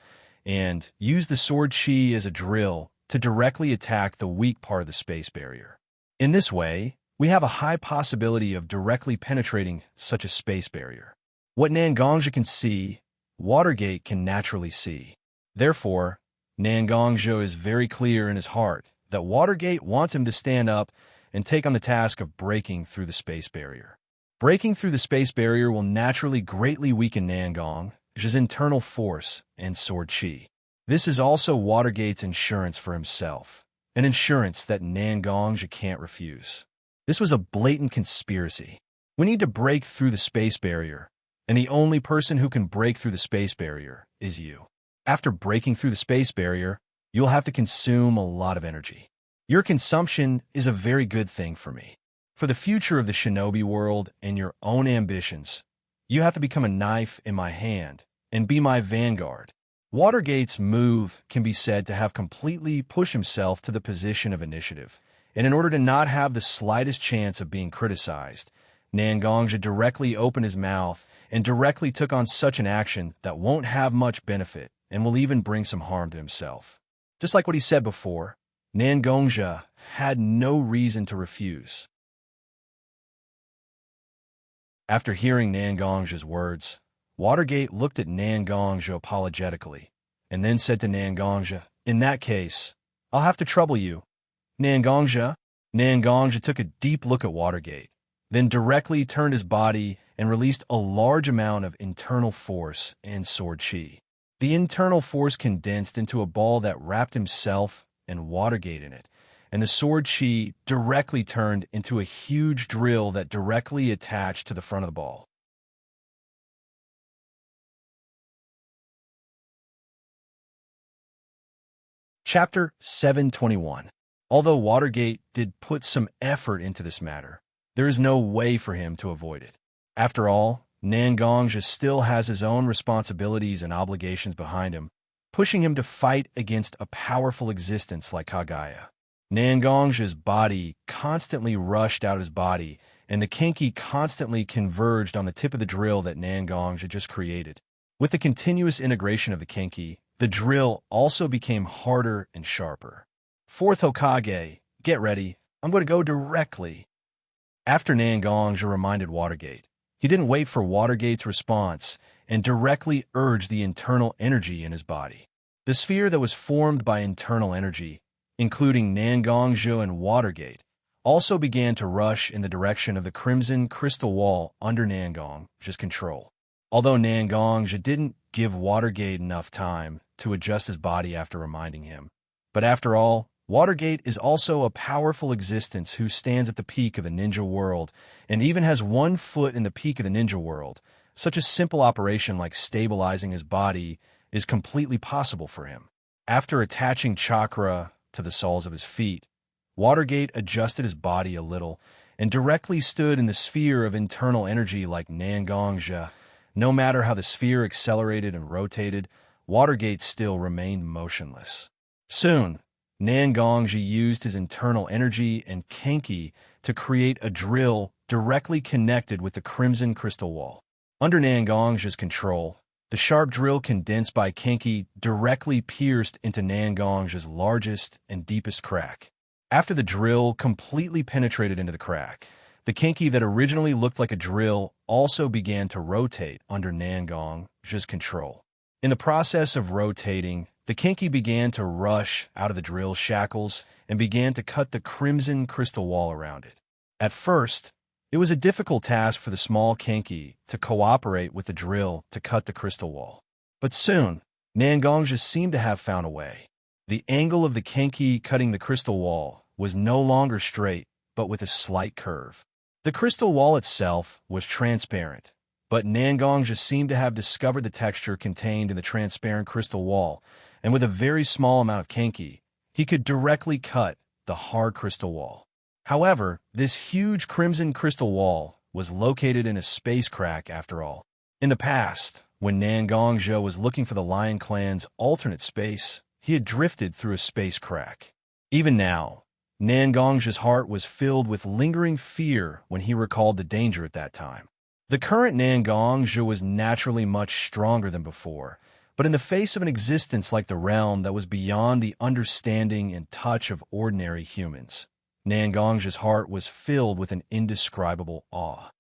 and use the sword chi as a drill to directly attack the weak part of the space barrier. In this way, we have a high possibility of directly penetrating such a space barrier. What Xianxia can see, Watergate can naturally see. Therefore, Xianxia is very clear in his heart that Watergate wants him to stand up and take on the task of breaking through the space barrier. Breaking through the space barrier will naturally greatly weaken Xianxia's internal force and sword chi. This is also Watergate's insurance for himself, an insurance that Xianxia can't refuse. This was a blatant conspiracy. We need to break through the space barrier, and the only person who can break through the space barrier is you. After breaking through the space barrier, you'll have to consume a lot of energy. Your consumption is a very good thing for me. For the future of the shinobi world and your own ambitions, you have to become a knife in my hand and be my vanguard." Watergate's move can be said to have completely pushed himself to the position of initiative, and in order to not have the slightest chance of being criticized, Xianxia directly opened his mouth and directly took on such an action that won't have much benefit and will even bring some harm to himself. Just like what he said before, Xianxia had no reason to refuse. After hearing Xianxia's words, Watergate looked at Xianxia apologetically, and then said to Xianxia, "In that case, I'll have to trouble you." Xianxia took a deep look at Watergate, then directly turned his body and released a large amount of internal force and sword chi. The internal force condensed into a ball that wrapped himself and Watergate in it, and the sword chi directly turned into a huge drill that directly attached to the front of the ball. Chapter 721. Although Watergate did put some effort into this matter, there is no way for him to avoid it. After all, Nangongzhi still has his own responsibilities and obligations behind him, pushing him to fight against a powerful existence like Kagaya. Nangongzhi's body constantly rushed out his body, and the Kenki constantly converged on the tip of the drill that Nangongzhi just created. With the continuous integration of the Kenki, the drill also became harder and sharper. Fourth Hokage, get ready, I'm going to go directly. After Nangongzhi reminded Watergate, he didn't wait for Watergate's response and directly urged the internal energy in his body. The sphere that was formed by internal energy, including Nangongzhi and Watergate, also began to rush in the direction of the crimson crystal wall under Nangongzhi's control. Although Nangongzhi didn't give Watergate enough time to adjust his body after reminding him. But after all, Watergate is also a powerful existence who stands at the peak of the ninja world and even has one foot in the peak of the ninja world. Such a simple operation like stabilizing his body is completely possible for him. After attaching chakra to the soles of his feet, Watergate adjusted his body a little and directly stood in the sphere of internal energy like Nangongzhi. No matter how the sphere accelerated and rotated, Watergate still remained motionless. Soon, Nangongzhi used his internal energy and Kenki to create a drill directly connected with the crimson crystal wall. Under Nangongzhi's control, the sharp drill condensed by Kenki directly pierced into Nangongzhi's largest and deepest crack. After the drill completely penetrated into the crack, the Kenki that originally looked like a drill also began to rotate under Nangongzhi's control. In the process of rotating, the Kenki began to rush out of the drill shackles and began to cut the crimson crystal wall around it. At first, it was a difficult task for the small Kenki to cooperate with the drill to cut the crystal wall. But soon, Nangongzhi seemed to have found a way. The angle of the Kenki cutting the crystal wall was no longer straight, but with a slight curve. The crystal wall itself was transparent, but Nangongzhi seemed to have discovered the texture contained in the transparent crystal wall, and with a very small amount of Kenki, he could directly cut the hard crystal wall. However, this huge crimson crystal wall was located in a space crack after all. In the past, when Nangongzhi was looking for the Lion Clan's alternate space, he had drifted through a space crack. Even now, Nangongzhi's heart was filled with lingering fear when he recalled the danger at that time. The current Nangongzhi was naturally much stronger than before, but in the face of an existence like the realm that was beyond the understanding and touch of ordinary humans, Nangongzhi's heart was filled with an indescribable awe.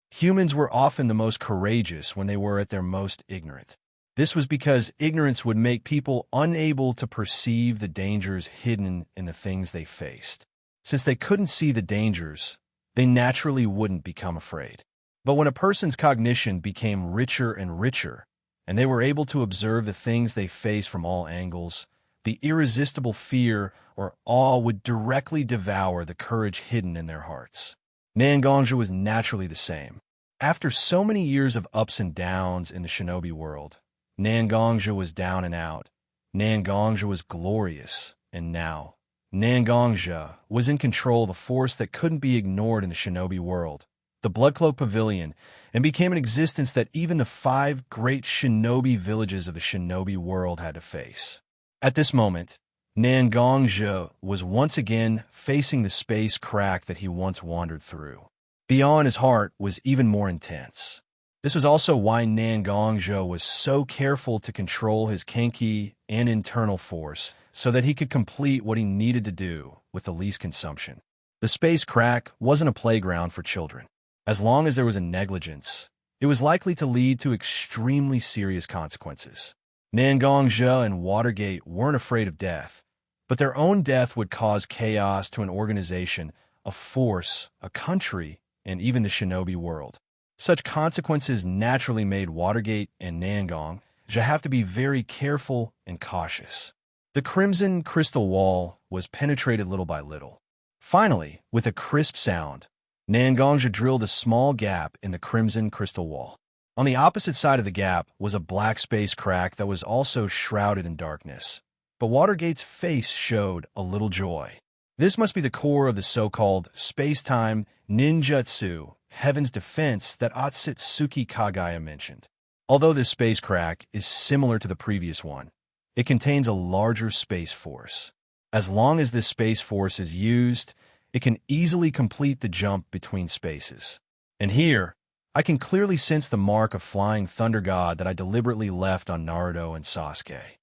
Humans were often the most courageous when they were at their most ignorant. This was because ignorance would make people unable to perceive the dangers hidden in the things they faced. Since they couldn't see the dangers, they naturally wouldn't become afraid. But when a person's cognition became richer and richer, and they were able to observe the things they faced from all angles, the irresistible fear or awe would directly devour the courage hidden in their hearts. Nangongzhi was naturally the same. After so many years of ups and downs in the shinobi world, Nangongzhi was down and out. Nangongzhi was glorious, and now, Nangongzhi was in control of a force that couldn't be ignored in the shinobi world, the Bloodcloak Pavilion, and became an existence that even the 5 great shinobi villages of the shinobi world had to face. At this moment, Nangongzhi was once again facing the space crack that he once wandered through. Beyond his heart was even more intense. This was also why Nangongzhi was so careful to control his Kenki and internal force so that he could complete what he needed to do with the least consumption. The space crack wasn't a playground for children. As long as there was a negligence, it was likely to lead to extremely serious consequences. Nangongzhi and Watergate weren't afraid of death, but their own death would cause chaos to an organization, a force, a country, and even the shinobi world. Such consequences naturally made Watergate and Nangongzhi have to be very careful and cautious. The crimson crystal wall was penetrated little by little. Finally, with a crisp sound, Nangongzhi drilled a small gap in the crimson crystal wall. On the opposite side of the gap was a black space crack that was also shrouded in darkness. but Watergate's face showed a little joy. This must be the core of the so-called space-time ninjutsu, Heaven's Defense, that Otsutsuki Kagaya mentioned. Although this space crack is similar to the previous one, it contains a larger space force. As long as this space force is used, it can easily complete the jump between spaces. And here, I can clearly sense the mark of Flying Thunder God that I deliberately left on Naruto and Sasuke.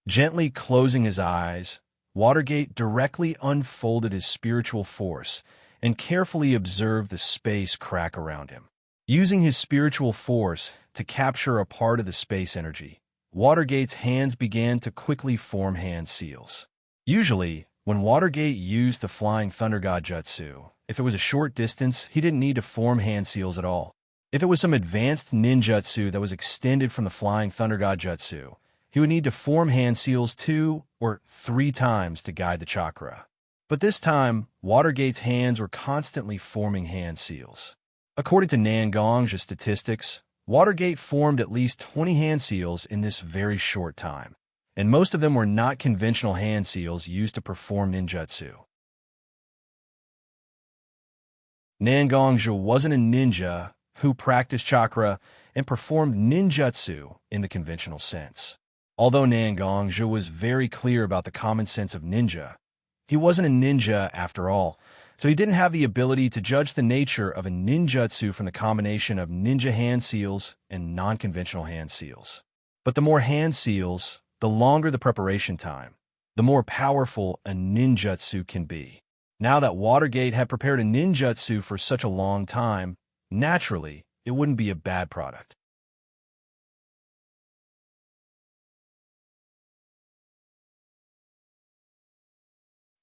Gently closing his eyes, Watergate directly unfolded his spiritual force and carefully observed the space crack around him. Using his spiritual force to capture a part of the space energy, Watergate's hands began to quickly form hand seals. Usually, when Watergate used the Flying Thunder God jutsu, if it was a short distance, he didn't need to form hand seals at all. If it was some advanced ninjutsu that was extended from the Flying Thunder God jutsu, he would need to form hand seals 2 or 3 times to guide the chakra. But this time, Watergate's hands were constantly forming hand seals. According to Nangong's statistics, Watergate formed at least 20 hand seals in this very short time, and most of them were not conventional hand seals used to perform ninjutsu. Nangongja wasn't a ninja who practiced chakra and performed ninjutsu in the conventional sense. Although Nangongja was very clear about the common sense of ninja, he wasn't a ninja after all, so he didn't have the ability to judge the nature of a ninjutsu from the combination of ninja hand seals and non-conventional hand seals. But the more hand seals, the longer the preparation time, the more powerful a ninjutsu can be. Now that Watergate had prepared a ninjutsu for such a long time, naturally, it wouldn't be a bad product.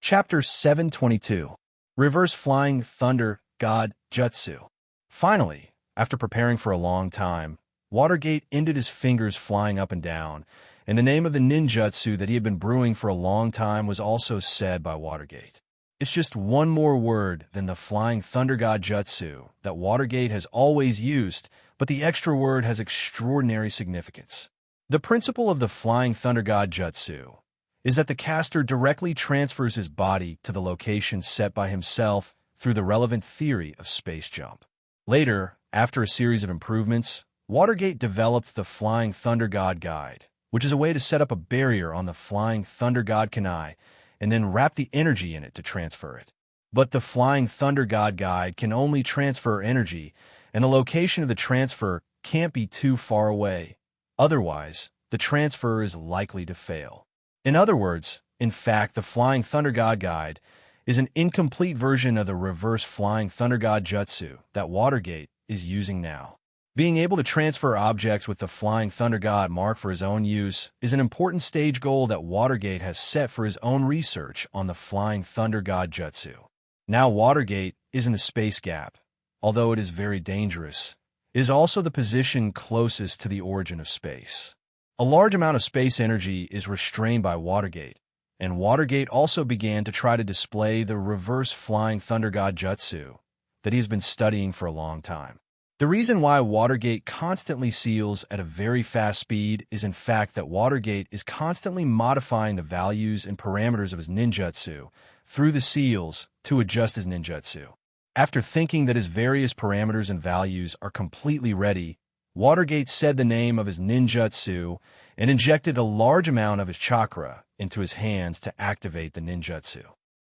Chapter 722. Reverse Flying Thunder God Jutsu. Finally, after preparing for a long time, Watergate ended his fingers flying up and down, and the name of the ninjutsu that he had been brewing for a long time was also said by Watergate. It's just one more word than the Flying Thunder God Jutsu that Watergate has always used, but the extra word has extraordinary significance. The principle of the Flying Thunder God Jutsu is that the caster directly transfers his body to the location set by himself through the relevant theory of space jump. Later, after a series of improvements, Watergate developed the Flying Thunder God Guide, which is a way to set up a barrier on the Flying Thunder God Kanai and then wrap the energy in it to transfer it. But the Flying Thunder God Guide can only transfer energy, and the location of the transfer can't be too far away. Otherwise, the transfer is likely to fail. In other words, in fact, the Flying Thunder God Guide is an incomplete version of the reverse Flying Thunder God Jutsu that Watergate is using now. Being able to transfer objects with the Flying Thunder God mark for his own use is an important stage goal that Watergate has set for his own research on the Flying Thunder God Jutsu. Now Watergate is in the space gap. Although it is very dangerous, it is also the position closest to the origin of space. A large amount of space energy is restrained by Watergate, and Watergate also began to try to display the reverse Flying Thunder God Jutsu that he has been studying for a long time. The reason why Watergate constantly seals at a very fast speed is in fact that Watergate is constantly modifying the values and parameters of his ninjutsu through the seals to adjust his ninjutsu. After thinking that his various parameters and values are completely ready, Watergate said the name of his ninjutsu and injected a large amount of his chakra into his hands to activate the ninjutsu.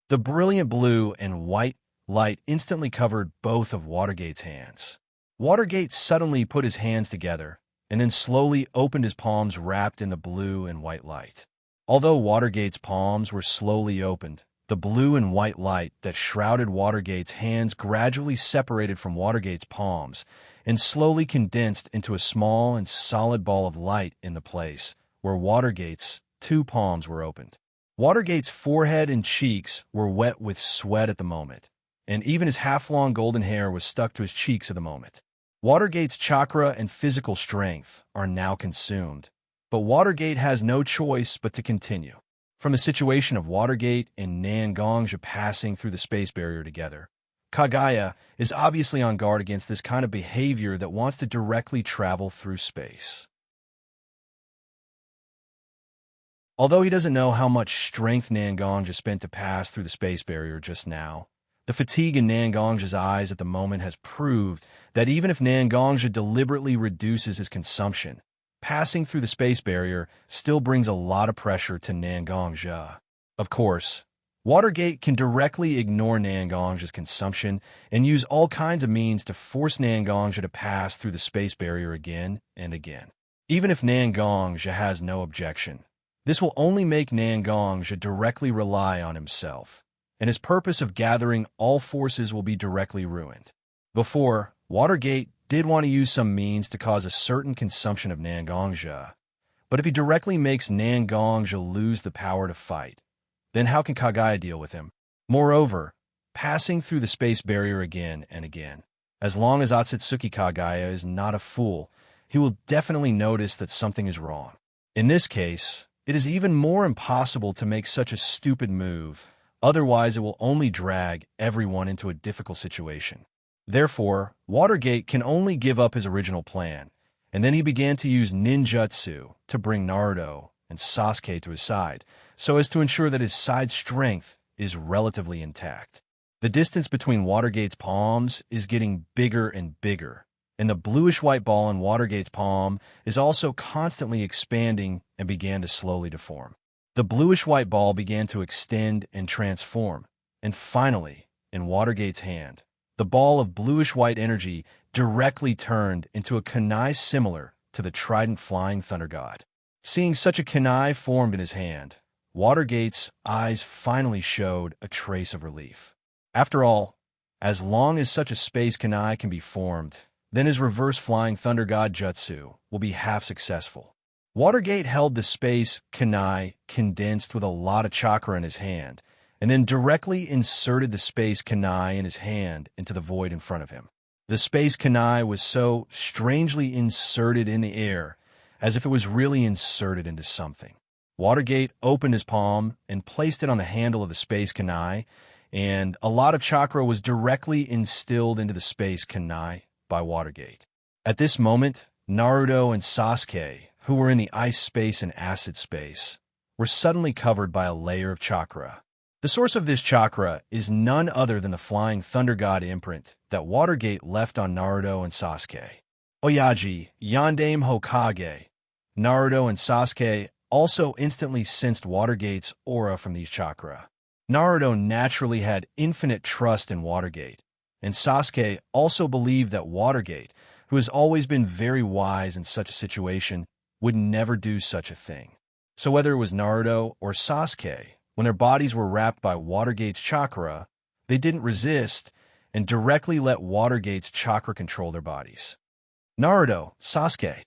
The brilliant blue and white light instantly covered both of Watergate's hands. Watergate suddenly put his hands together and then slowly opened his palms wrapped in the blue and white light. Although Watergate's palms were slowly opened, the blue and white light that shrouded Watergate's hands gradually separated from Watergate's palms and slowly condensed into a small and solid ball of light in the place where Watergate's 2 palms were opened. Watergate's forehead and cheeks were wet with sweat at the moment, and even his half-long golden hair was stuck to his cheeks at the moment. Watergate's chakra and physical strength are now consumed, but Watergate has no choice but to continue. From the situation of Watergate and Nangongja passing through the space barrier together, Kagaya is obviously on guard against this kind of behavior that wants to directly travel through space. Although he doesn't know how much strength Nangongja spent to pass through the space barrier just now, the fatigue in Nangongja's eyes at the moment has proved that even if Nangongja deliberately reduces his consumption, passing through the space barrier still brings a lot of pressure to Nangongja. Of course, Watergate can directly ignore Nangongja's consumption and use all kinds of means to force Nangongja to pass through the space barrier again and again. Even if Nangongja has no objection, this will only make Nangongja directly rely on himself, and his purpose of gathering all forces will be directly ruined. Before, Watergate did want to use some means to cause a certain consumption of Nangongja, but if he directly makes Nangongja lose the power to fight, then how can Kagaya deal with him? Moreover, passing through the space barrier again and again, as long as Otsutsuki Kagaya is not a fool, he will definitely notice that something is wrong. In this case, it is even more impossible to make such a stupid move, otherwise it will only drag everyone into a difficult situation. Therefore, Watergate can only give up his original plan, and then he began to use ninjutsu to bring Naruto and Sasuke to his side, so as to ensure that his side strength is relatively intact. The distance between Watergate's palms is getting bigger and bigger, and the bluish-white ball in Watergate's palm is also constantly expanding and began to slowly deform. The bluish-white ball began to extend and transform, and finally, in Watergate's hand, the ball of bluish-white energy directly turned into a kunai similar to the trident flying thunder god. Seeing such a kunai formed in his hand, Watergate's eyes finally showed a trace of relief. After all, as long as such a space kunai can be formed, then his reverse flying thunder god jutsu will be half successful. Watergate held the space kunai condensed with a lot of chakra in his hand, and then directly inserted the space kunai in his hand into the void in front of him. The space kunai was so strangely inserted in the air, as if it was really inserted into something. Watergate opened his palm and placed it on the handle of the space kunai, and a lot of chakra was directly instilled into the space kunai by Watergate. At this moment, Naruto and Sasuke, who were in the ice space and acid space, were suddenly covered by a layer of chakra. The source of this chakra is none other than the flying thunder god imprint that Watergate left on Naruto and Sasuke. Oyaji, Yandame Hokage, Naruto and Sasuke also instantly sensed Watergate's aura from these chakra. Naruto naturally had infinite trust in Watergate, and Sasuke also believed that Watergate, who has always been very wise in such a situation, would never do such a thing. So whether it was Naruto or Sasuke, when their bodies were wrapped by Watergate's chakra, they didn't resist and directly let Watergate's chakra control their bodies. Naruto, Sasuke,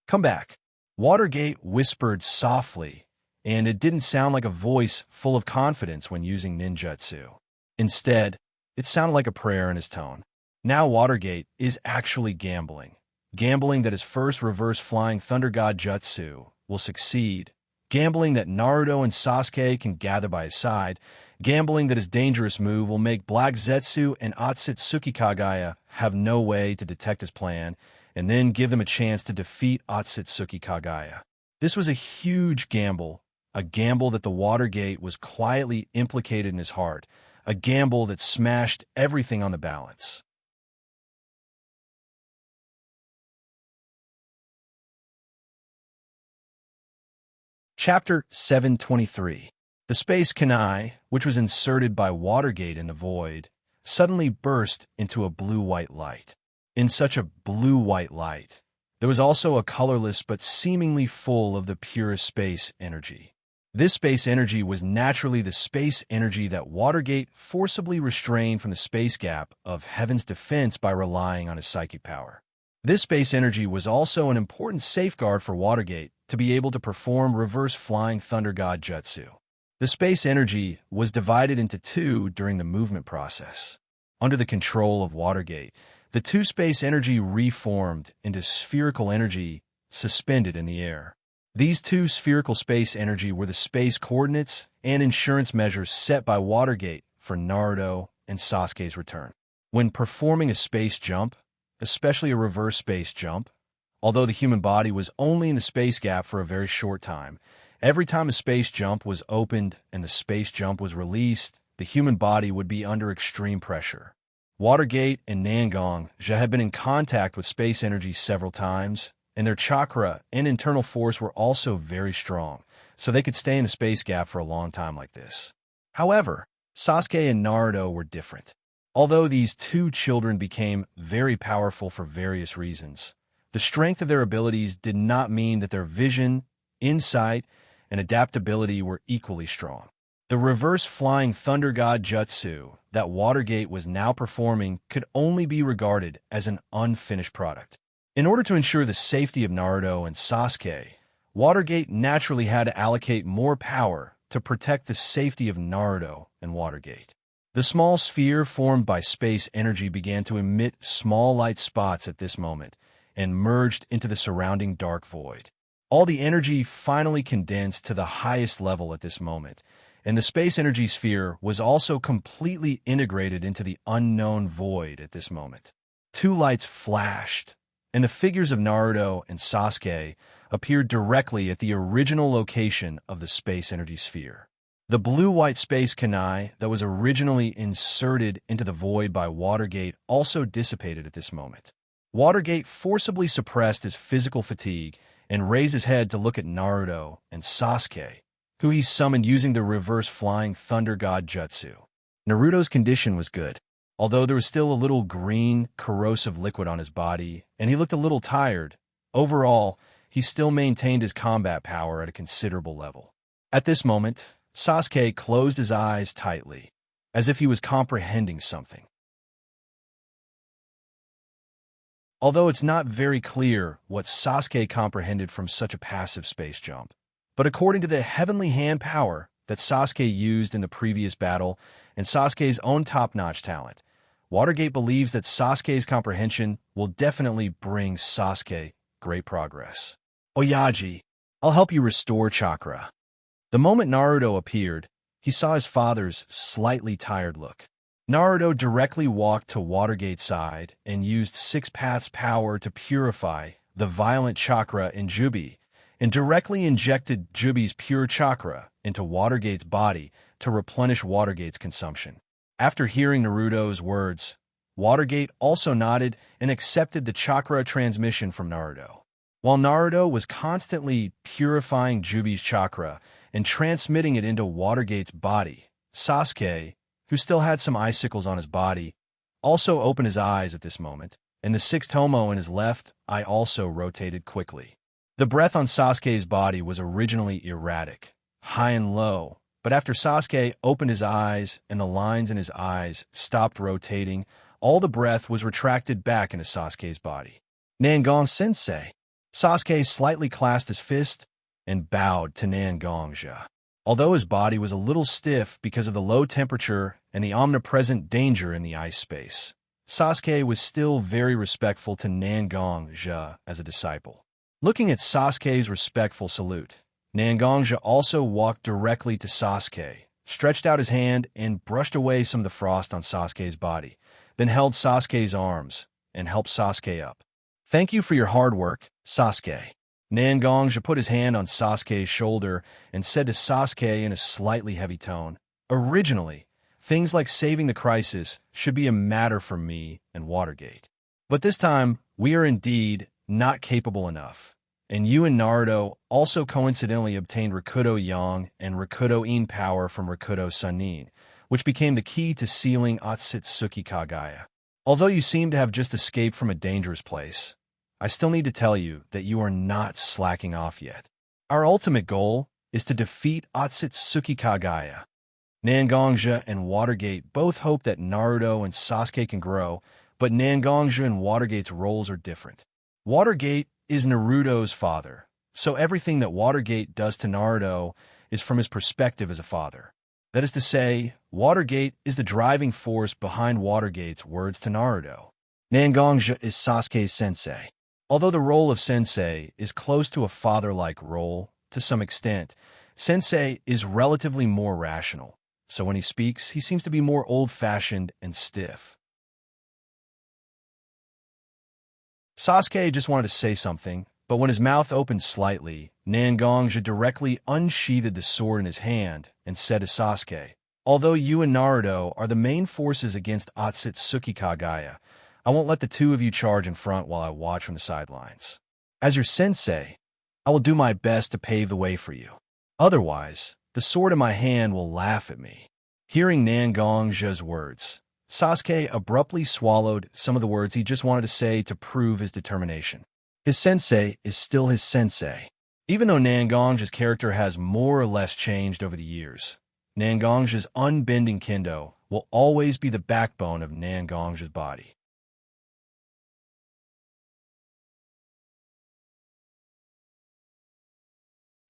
come back. Watergate whispered softly, and it didn't sound like a voice full of confidence when using ninjutsu. Instead, it sounded like a prayer in his tone. Now Watergate is actually gambling. Gambling that his first reverse flying thunder god jutsu will succeed. Gambling that Naruto and Sasuke can gather by his side. Gambling that his dangerous move will make Black Zetsu and Otsutsuki Kagaya have no way to detect his plan, and then give them a chance to defeat Otsutsuki Kagaya. This was a huge gamble, a gamble that the Watergate was quietly implicated in his heart, a gamble that smashed everything on the balance. Chapter 723. The space kunai, which was inserted by Watergate in the void, suddenly burst into a blue-white light. In such a blue-white light, there was also a colorless but seemingly full of the purest space energy. This space energy was naturally the space energy that Watergate forcibly restrained from the space gap of Heaven's defense by relying on his psychic power. This space energy was also an important safeguard for Watergate to be able to perform reverse flying thunder god jutsu. The space energy was divided into two during the movement process. Under the control of Watergate, the two space energy reformed into spherical energy suspended in the air. These two spherical space energy were the space coordinates and insurance measures set by Watergate for Naruto and Sasuke's return. When performing a space jump, especially a reverse space jump, Although the human body was only in the space gap for a very short time, every time a space jump was opened and the space jump was released, the human body would be under extreme pressure. Watergate and Xianxia had been in contact with space energy several times, and their chakra and internal force were also very strong, so they could stay in the space gap for a long time like this. However, Sasuke and Naruto were different. Although these two children became very powerful for various reasons, the strength of their abilities did not mean that their vision, insight, and adaptability were equally strong. The reverse flying thunder god jutsu that Watergate was now performing could only be regarded as an unfinished product. In order to ensure the safety of Naruto and Sasuke, Watergate naturally had to allocate more power to protect the safety of Naruto and Watergate. The small sphere formed by space energy began to emit small light spots at this moment and merged into the surrounding dark void. All the energy finally condensed to the highest level at this moment, and the space energy sphere was also completely integrated into the unknown void at this moment. Two lights flashed, and the figures of Naruto and Sasuke appeared directly at the original location of the space energy sphere. The blue-white space kunai that was originally inserted into the void by Watergate also dissipated at this moment. Watergate forcibly suppressed his physical fatigue and raised his head to look at Naruto and Sasuke, who he summoned using the reverse flying thunder god jutsu. Naruto's condition was good, although there was still a little green, corrosive liquid on his body, and he looked a little tired. Overall, he still maintained his combat power at a considerable level. At this moment, Sasuke closed his eyes tightly, as if he was comprehending something. Although it's not very clear what Sasuke comprehended from such a passive space jump, but according to the heavenly hand power that Sasuke used in the previous battle and Sasuke's own top-notch talent, Watergate believes that Sasuke's comprehension will definitely bring Sasuke great progress. Oyaji, I'll help you restore chakra. The moment Naruto appeared, he saw his father's slightly tired look. Naruto directly walked to Watergate's side and used Six Paths power to purify the violent chakra in Jubi, and directly injected Jubi's pure chakra into Watergate's body to replenish Watergate's consumption. After hearing Naruto's words, Watergate also nodded and accepted the chakra transmission from Naruto. While Naruto was constantly purifying Jubi's chakra and transmitting it into Watergate's body, Sasuke, who still had some icicles on his body, also opened his eyes at this moment, and the sixth tomo in his left eye also rotated quickly. The breath on Sasuke's body was originally erratic, high and low, but after Sasuke opened his eyes and the lines in his eyes stopped rotating, all the breath was retracted back into Sasuke's body. Nangang-sensei. Sasuke slightly clasped his fist and bowed to Xianxia. Although his body was a little stiff because of the low temperature and the omnipresent danger in the ice space, Sasuke was still very respectful to Xianxia as a disciple. Looking at Sasuke's respectful salute, Xianxia also walked directly to Sasuke, stretched out his hand and brushed away some of the frost on Sasuke's body, then held Sasuke's arms and helped Sasuke up. Thank you for your hard work, Sasuke. Xianxia put his hand on Sasuke's shoulder and said to Sasuke in a slightly heavy tone, originally, things like saving the crisis should be a matter for me and Watergate. But this time, we are indeed not capable enough, and you and Naruto also coincidentally obtained Rakuto Yang and Rakuto In power from Rakuto Sanin, which became the key to sealing Otsutsuki Kagaya. Although you seem to have just escaped from a dangerous place, I still need to tell you that you are not slacking off yet. Our ultimate goal is to defeat Otsutsuki Kagaya. Xianxia and Watergate both hope that Naruto and Sasuke can grow, but Xianxia and Watergate's roles are different. Watergate is Naruto's father, so everything that Watergate does to Naruto is from his perspective as a father. That is to say, Watergate is the driving force behind Watergate's words to Naruto. Xianxia is Sasuke's sensei. Although the role of sensei is close to a father-like role, to some extent, sensei is relatively more rational, so when he speaks, he seems to be more old-fashioned and stiff. Sasuke just wanted to say something, but when his mouth opened slightly, Nangongjia directly unsheathed the sword in his hand and said to Sasuke, "Although you and Naruto are the main forces against Otsutsuki Kagaya, I won't let the two of you charge in front while I watch from the sidelines. As your sensei, I will do my best to pave the way for you. Otherwise, the sword in my hand will laugh at me." Hearing Nangongjia's words, Sasuke abruptly swallowed some of the words he just wanted to say to prove his determination. His sensei is still his sensei. Even though Nangongjia's character has more or less changed over the years, Nangongjia's unbending kendo will always be the backbone of Nangongjia's body.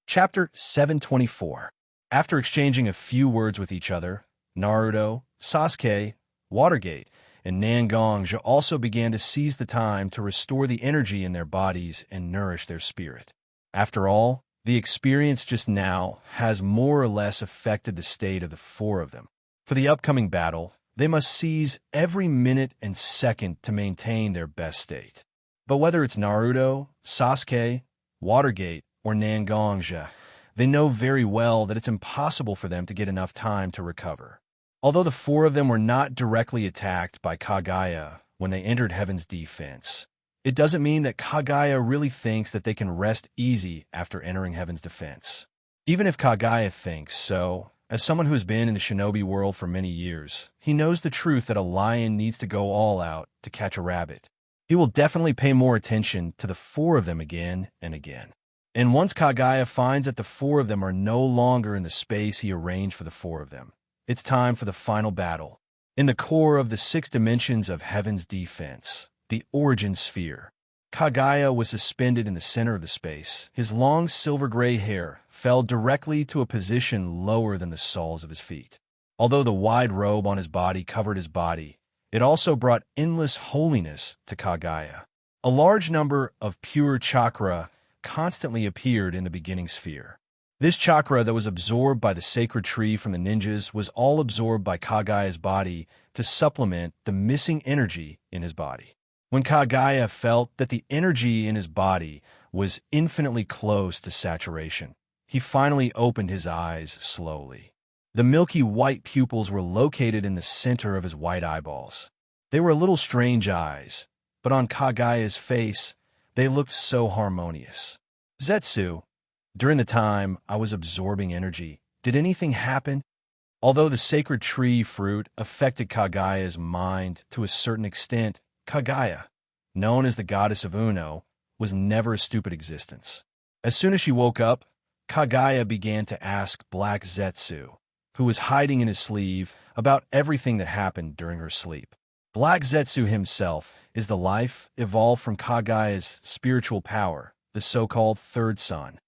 Chapter 724. After exchanging a few words with each other, Naruto, Sasuke, Watergate, and Nangongjia also began to seize the time to restore the energy in their bodies and nourish their spirit. After all, the experience just now has more or less affected the state of the four of them. For the upcoming battle, they must seize every minute and second to maintain their best state. But whether it's Naruto, Sasuke, Watergate, or Nangongjia, they know very well that it's impossible for them to get enough time to recover. Although the four of them were not directly attacked by Kagaya when they entered Heaven's defense, it doesn't mean that Kagaya really thinks that they can rest easy after entering Heaven's defense. Even if Kagaya thinks so, as someone who has been in the shinobi world for many years, he knows the truth that a lion needs to go all out to catch a rabbit. He will definitely pay more attention to the four of them again and again. And once Kagaya finds that the four of them are no longer in the space he arranged for the four of them, it's time for the final battle. In the core of the 6 dimensions of Heaven's defense, the origin sphere, Kagaya was suspended in the center of the space. His long silver-gray hair fell directly to a position lower than the soles of his feet. Although the wide robe on his body covered his body, it also brought endless holiness to Kagaya. A large number of pure chakra constantly appeared in the beginning sphere. This chakra that was absorbed by the sacred tree from the ninjas was all absorbed by Kagaya's body to supplement the missing energy in his body. When Kagaya felt that the energy in his body was infinitely close to saturation, he finally opened his eyes slowly. The milky white pupils were located in the center of his white eyeballs. They were a little strange eyes, but on Kagaya's face, they looked so harmonious. "Zetsu, during the time I was absorbing energy, did anything happen?" Although the sacred tree fruit affected Kagaya's mind to a certain extent, Kagaya, known as the goddess of Uno, was never a stupid existence. As soon as she woke up, Kagaya began to ask Black Zetsu, who was hiding in his sleeve, about everything that happened during her sleep. Black Zetsu himself is the life evolved from Kagaya's spiritual power, the so-called third sun.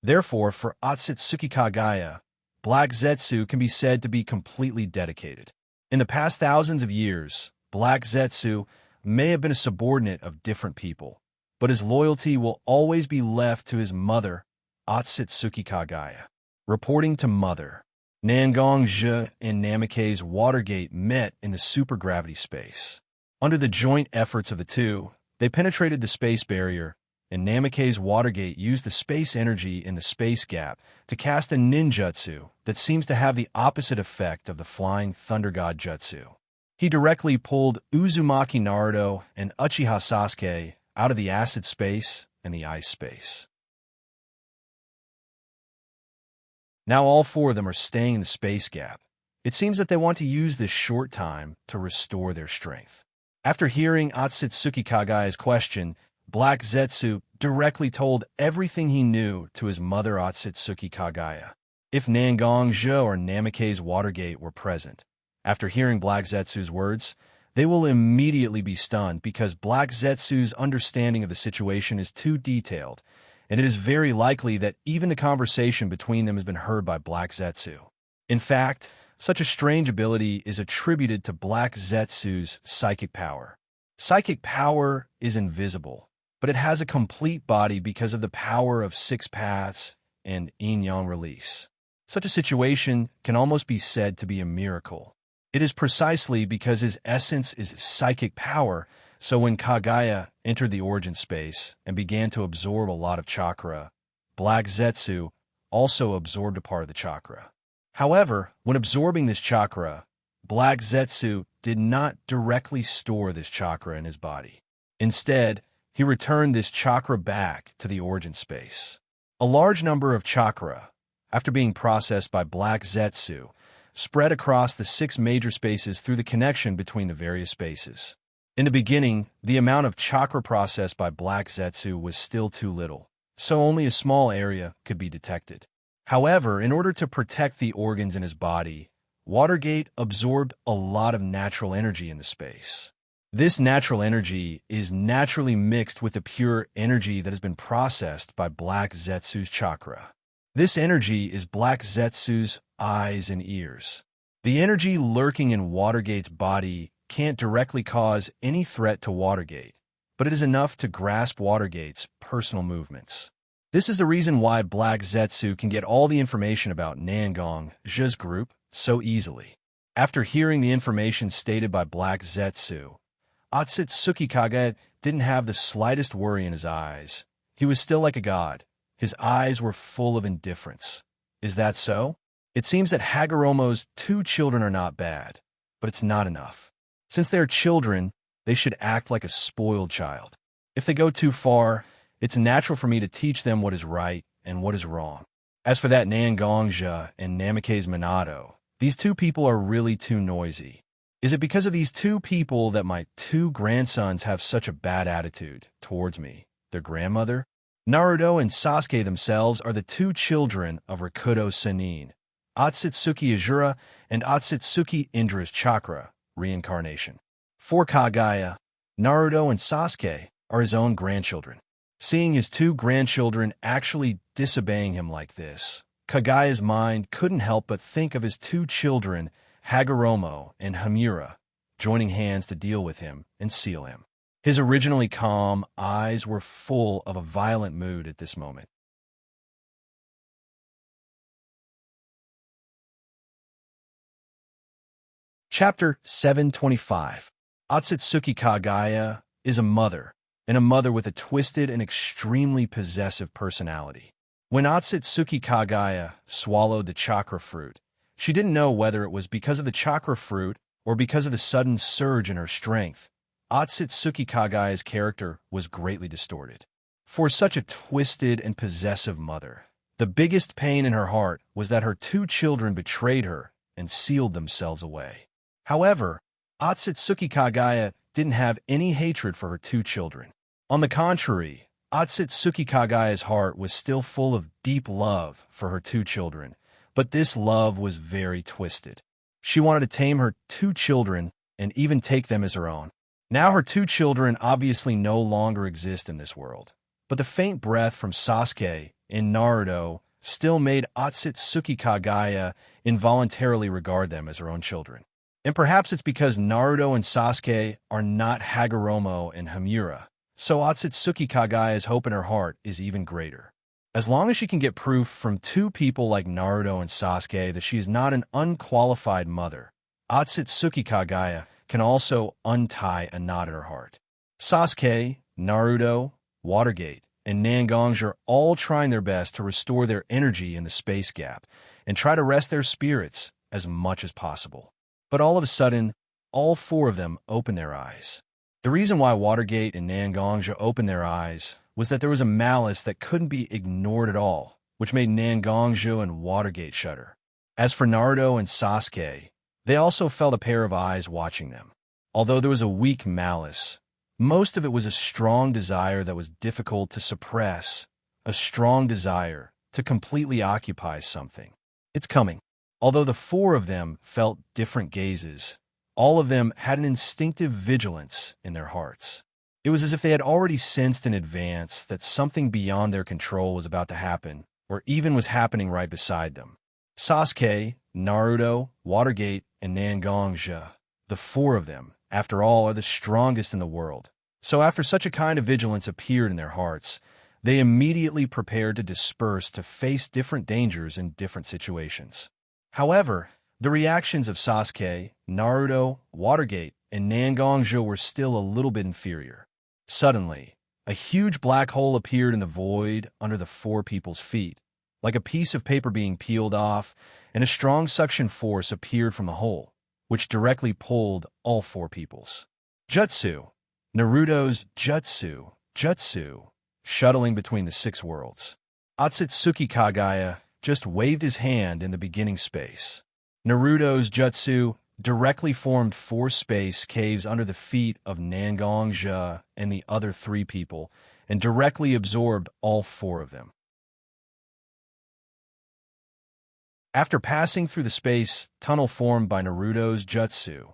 Therefore, for Otsutsuki Kagaya, Black Zetsu can be said to be completely dedicated. In the past thousands of years, Black Zetsu may have been a subordinate of different people, but his loyalty will always be left to his mother, Otsutsuki Kagaya. Reporting to Mother, Nangongjia and Namake's Watergate met in the supergravity space. Under the joint efforts of the two, they penetrated the space barrier, and Namake's Watergate used the space energy in the space gap to cast a ninjutsu that seems to have the opposite effect of the Flying Thunder God jutsu. He directly pulled Uzumaki Naruto and Uchiha Sasuke out of the acid space and the ice space. Now all four of them are staying in the space gap. It seems that they want to use this short time to restore their strength. After hearing Otsutsuki Kagaya's question, Black Zetsu directly told everything he knew to his mother Otsutsuki Kagaya. If Nangongjia or Namake's Watergate were present, after hearing Black Zetsu's words, they will immediately be stunned because Black Zetsu's understanding of the situation is too detailed, and it is very likely that even the conversation between them has been heard by Black Zetsu. In fact, such a strange ability is attributed to Black Zetsu's psychic power. Psychic power is invisible, but it has a complete body because of the power of 6 paths and yin-yang release. Such a situation can almost be said to be a miracle. It is precisely because his essence is psychic power So when Kagaya entered the origin space and began to absorb a lot of chakra, Black Zetsu also absorbed a part of the chakra. However, when absorbing this chakra, Black Zetsu did not directly store this chakra in his body. Instead, he returned this chakra back to the origin space. A large number of chakra, after being processed by Black Zetsu, spread across the 6 major spaces through the connection between the various spaces. In the beginning, the amount of chakra processed by Black Zetsu was still too little, so only a small area could be detected. However, in order to protect the organs in his body, Watergate absorbed a lot of natural energy in the space. This natural energy is naturally mixed with the pure energy that has been processed by Black Zetsu's chakra. This energy is Black Zetsu's eyes and ears. The energy lurking in Watergate's body can't directly cause any threat to Watergate, but it is enough to grasp Watergate's personal movements. This is the reason why Black Zetsu can get all the information about Nangong Zhe's group so easily. After hearing the information stated by Black Zetsu, Otsutsuki Kage didn't have the slightest worry in his eyes. He was still like a god. His eyes were full of indifference. Is that so? It seems that Hagoromo's 2 children are not bad, but it's not enough. Since they are children, they should act like a spoiled child. If they go too far, it's natural for me to teach them what is right and what is wrong. As for that Nangongzhe and Namikaze Minato, these 2 people are really too noisy. Is it because of these 2 people that my 2 grandsons have such a bad attitude towards me, their grandmother? Naruto and Sasuke themselves are the 2 children of Rakuto Sennin, Otsutsuki Azura and Otsutsuki Indra's chakra reincarnation. For Kagaya, Naruto and Sasuke are his own grandchildren. Seeing his 2 grandchildren actually disobeying him like this, Kagaya's mind couldn't help but think of his 2 children, Hagoromo and Hamura, joining hands to deal with him and seal him. His originally calm eyes were full of a violent mood at this moment. Chapter 725. Otsutsuki Kagaya is a mother, and a mother with a twisted and extremely possessive personality. When Otsutsuki Kagaya swallowed the chakra fruit, she didn't know whether it was because of the chakra fruit or because of the sudden surge in her strength. Otsutsuki Kagaya's character was greatly distorted. For such a twisted and possessive mother, the biggest pain in her heart was that her 2 children betrayed her and sealed themselves away. However, Otsutsuki Kagaya didn't have any hatred for her 2 children. On the contrary, Otsutsuki Kagaya's heart was still full of deep love for her 2 children, but this love was very twisted. She wanted to tame her 2 children and even take them as her own. Now her 2 children obviously no longer exist in this world, but the faint breath from Sasuke and Naruto still made Otsutsuki Kagaya involuntarily regard them as her own children. And perhaps it's because Naruto and Sasuke are not Hagoromo and Hamura, so Otsutsuki Kagaya's hope in her heart is even greater. As long as she can get proof from 2 people like Naruto and Sasuke that she is not an unqualified mother, Otsutsuki Kagaya can also untie a knot in her heart. Sasuke, Naruto, Watergate, and Nangongzhe are all trying their best to restore their energy in the space gap and try to rest their spirits as much as possible. But all of a sudden, all 4 of them open their eyes. The reason why Watergate and Nangongzhe opened their eyes was that there was a malice that couldn't be ignored at all, which made Nangongzhe and Watergate shudder. As for Naruto and Sasuke, they also felt a pair of eyes watching them. Although there was a weak malice, most of it was a strong desire that was difficult to suppress, a strong desire to completely occupy something. It's coming. Although the 4 of them felt different gazes, all of them had an instinctive vigilance in their hearts. It was as if they had already sensed in advance that something beyond their control was about to happen, or even was happening right beside them. Sasuke, Naruto, Watergate, and Nangongzhe, the 4 of them, after all, are the strongest in the world. So after such a kind of vigilance appeared in their hearts, they immediately prepared to disperse to face different dangers in different situations. However, the reactions of Sasuke, Naruto, Watergate, and Nangongzhi were still a little bit inferior. Suddenly, a huge black hole appeared in the void under the four people's feet, like a piece of paper being peeled off, and a strong suction force appeared from the hole, which directly pulled all four peoples. Jutsu. Naruto's jutsu, shuttling between the six worlds. Otsutsuki Kagaya just waved his hand in the beginning space. Naruto's jutsu directly formed four space caves under the feet of Nangongzhi and the other three people, and directly absorbed all four of them. After passing through the space tunnel formed by Naruto's jutsu,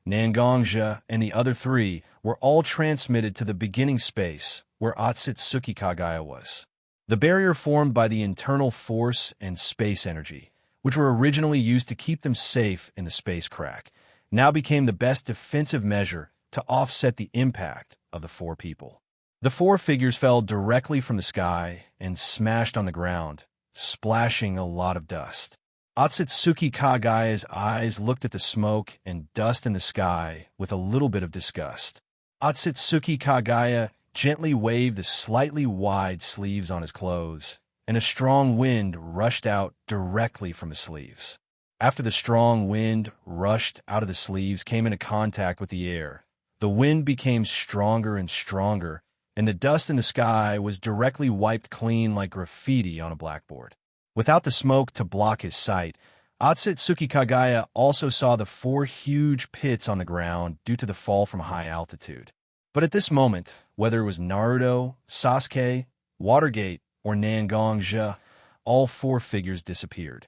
Nangongzhi and the other three were all transmitted to the beginning space where Otsutsuki Kagaya was. The barrier formed by the internal force and space energy, which were originally used to keep them safe in the space crack, now became the best defensive measure to offset the impact of the four people. The four figures fell directly from the sky and smashed on the ground, splashing a lot of dust. Otsutsuki Kagaya's eyes looked at the smoke and dust in the sky with a little bit of disgust. Otsutsuki Kagaya gently waved the slightly wide sleeves on his clothes, and a strong wind rushed out directly from his sleeves. After the strong wind rushed out of the sleeves came into contact with the air, the wind became stronger and stronger, and the dust in the sky was directly wiped clean like graffiti on a blackboard. Without the smoke to block his sight, Otsutsuki Kagaya also saw the four huge pits on the ground due to the fall from high altitude. But at this moment, whether it was Naruto, Sasuke, Watergate, or Nangongzhi, all four figures disappeared.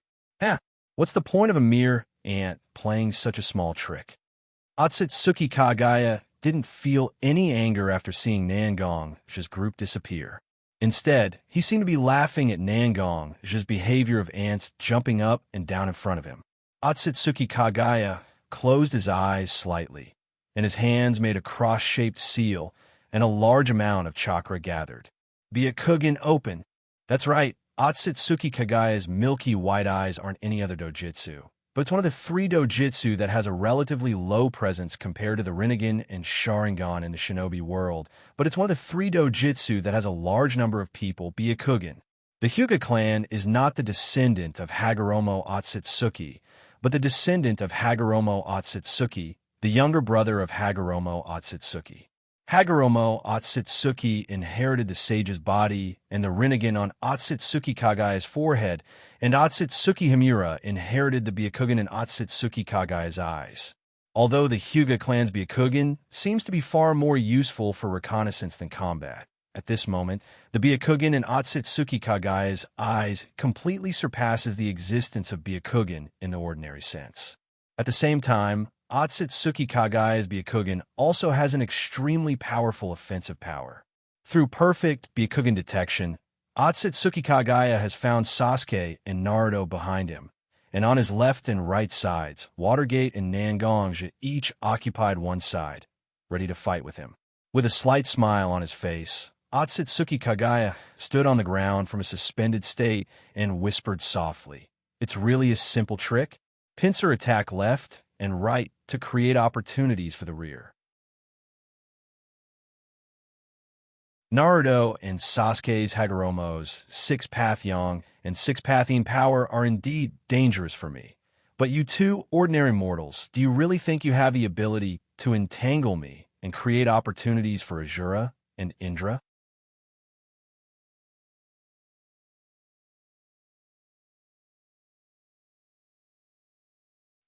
What's the point of a mere ant playing such a small trick? Otsutsuki Kagaya didn't feel any anger after seeing Nangongzhi's group disappear. Instead, he seemed to be laughing at Nangongzhi's behavior of ants jumping up and down in front of him. Otsutsuki Kagaya closed his eyes slightly, and his hands made a cross-shaped seal, and a large amount of chakra gathered. Byakugan open. That's right, Otsutsuki Kagaya's milky white eyes aren't any other dojutsu, but it's one of the three dojutsu that has a relatively low presence compared to the Rinnegan and Sharingan in the shinobi world, but it's one of the three dojutsu that has a large number of people, Byakugan. The Hyuga clan is not the descendant of Hagoromo Otsutsuki, but the descendant of Hagoromo Otsutsuki, the younger brother of Hagoromo Otsutsuki. Hagoromo Otsutsuki inherited the sage's body and the Rinnegan on Otsutsuki Kagaya's forehead, and Otsutsuki Himura inherited the Byakugan in Otsutsuki Kagaya's eyes. Although the Hyuga clan's Byakugan seems to be far more useful for reconnaissance than combat, at this moment, the Byakugan in Otsutsuki Kagaya's eyes completely surpasses the existence of Byakugan in the ordinary sense. At the same time, Otsutsuki Kagaya's Byakugan also has an extremely powerful offensive power. Through perfect Byakugan detection, Otsutsuki Kagaya has found Sasuke and Naruto behind him, and on his left and right sides, Watergate and Nangongzhi each occupied one side, ready to fight with him. With a slight smile on his face, Otsutsuki Kagaya stood on the ground from a suspended state and whispered softly, "It's really a simple trick. Pincer attack left and right to create opportunities for the rear." Naruto and Sasuke's Hagoromo's six-path yang and six-pathing power are indeed dangerous for me. But you two ordinary mortals, do you really think you have the ability to entangle me and create opportunities for Azura and Indra?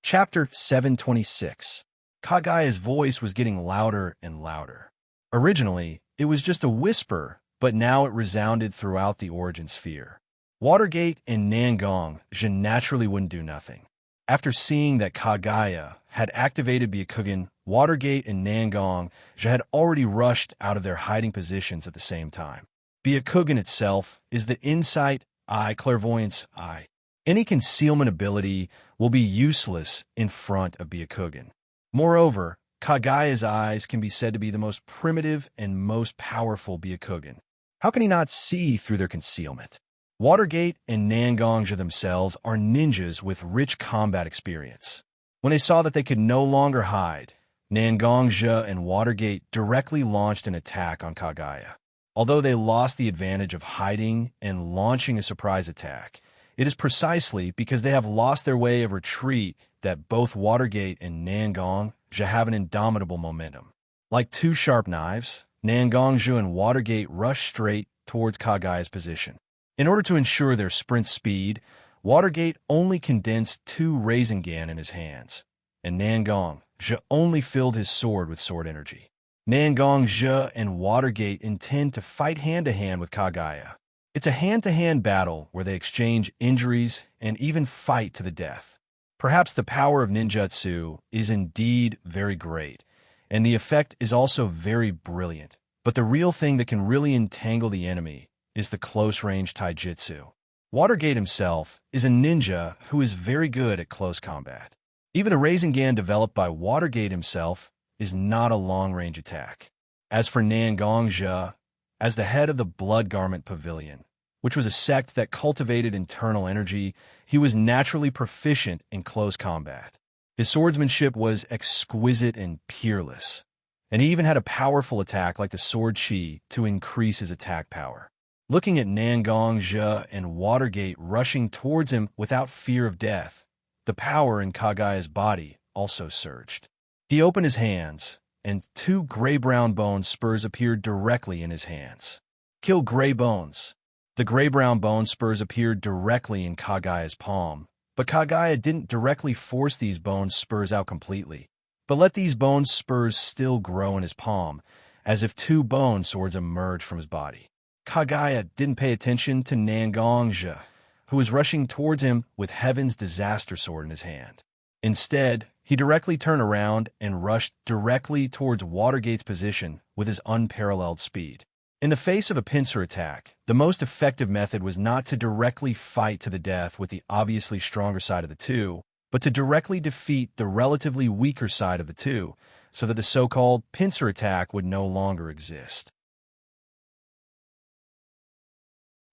Chapter 726. Kagaya's voice was getting louder and louder. Originally, it was just a whisper, but now it resounded throughout the origin sphere. Watergate and Nangongzhi naturally wouldn't do nothing. After seeing that Kagaya had activated Byakugan, Watergate and Nangongzhi had already rushed out of their hiding positions at the same time. Byakugan itself is the insight eye, clairvoyance eye. Any concealment ability will be useless in front of Byakugan. Moreover, Kagaya's eyes can be said to be the most primitive and most powerful Byakugan. How can he not see through their concealment? Watergate and Nangongzhi themselves are ninjas with rich combat experience. When they saw that they could no longer hide, Xianxia and Watergate directly launched an attack on Kagaya. Although they lost the advantage of hiding and launching a surprise attack, it is precisely because they have lost their way of retreat that both Watergate and Xianxia have an indomitable momentum. Like two sharp knives, Xianxia and Watergate rush straight towards Kagaya's position. In order to ensure their sprint speed, Watergate only condensed 2 Rasengan in his hands, and Xianxia only filled his sword with sword energy. Xianxia and Watergate intend to fight hand-to-hand with Kagaya. It's a hand-to-hand battle where they exchange injuries and even fight to the death. Perhaps the power of ninjutsu is indeed very great, and the effect is also very brilliant. But the real thing that can really entangle the enemy is the close-range taijutsu. Watergate himself is a ninja who is very good at close combat. Even the Rasengan developed by Watergate himself is not a long-range attack. As for Xianxia, as the head of the Blood Garment Pavilion, which was a sect that cultivated internal energy, he was naturally proficient in close combat. His swordsmanship was exquisite and peerless, and he even had a powerful attack like the sword chi to increase his attack power. Looking at Xianxia and Watergate rushing towards him without fear of death, the power in Kagaya's body also surged. He opened his hands, and 2 gray-brown bone spurs appeared directly in his hands. Kill gray bones. The gray-brown bone spurs appeared directly in Kagaya's palm, but Kagaya didn't directly force these bone spurs out completely, but let these bone spurs still grow in his palm, as if 2 bone swords emerged from his body. Kagaya didn't pay attention to Xianxia, who was rushing towards him with Heaven's Disaster Sword in his hand. Instead, he directly turned around and rushed directly towards Watergate's position with his unparalleled speed. In the face of a pincer attack, the most effective method was not to directly fight to the death with the obviously stronger side of the two, but to directly defeat the relatively weaker side of the two, so that the so-called pincer attack would no longer exist.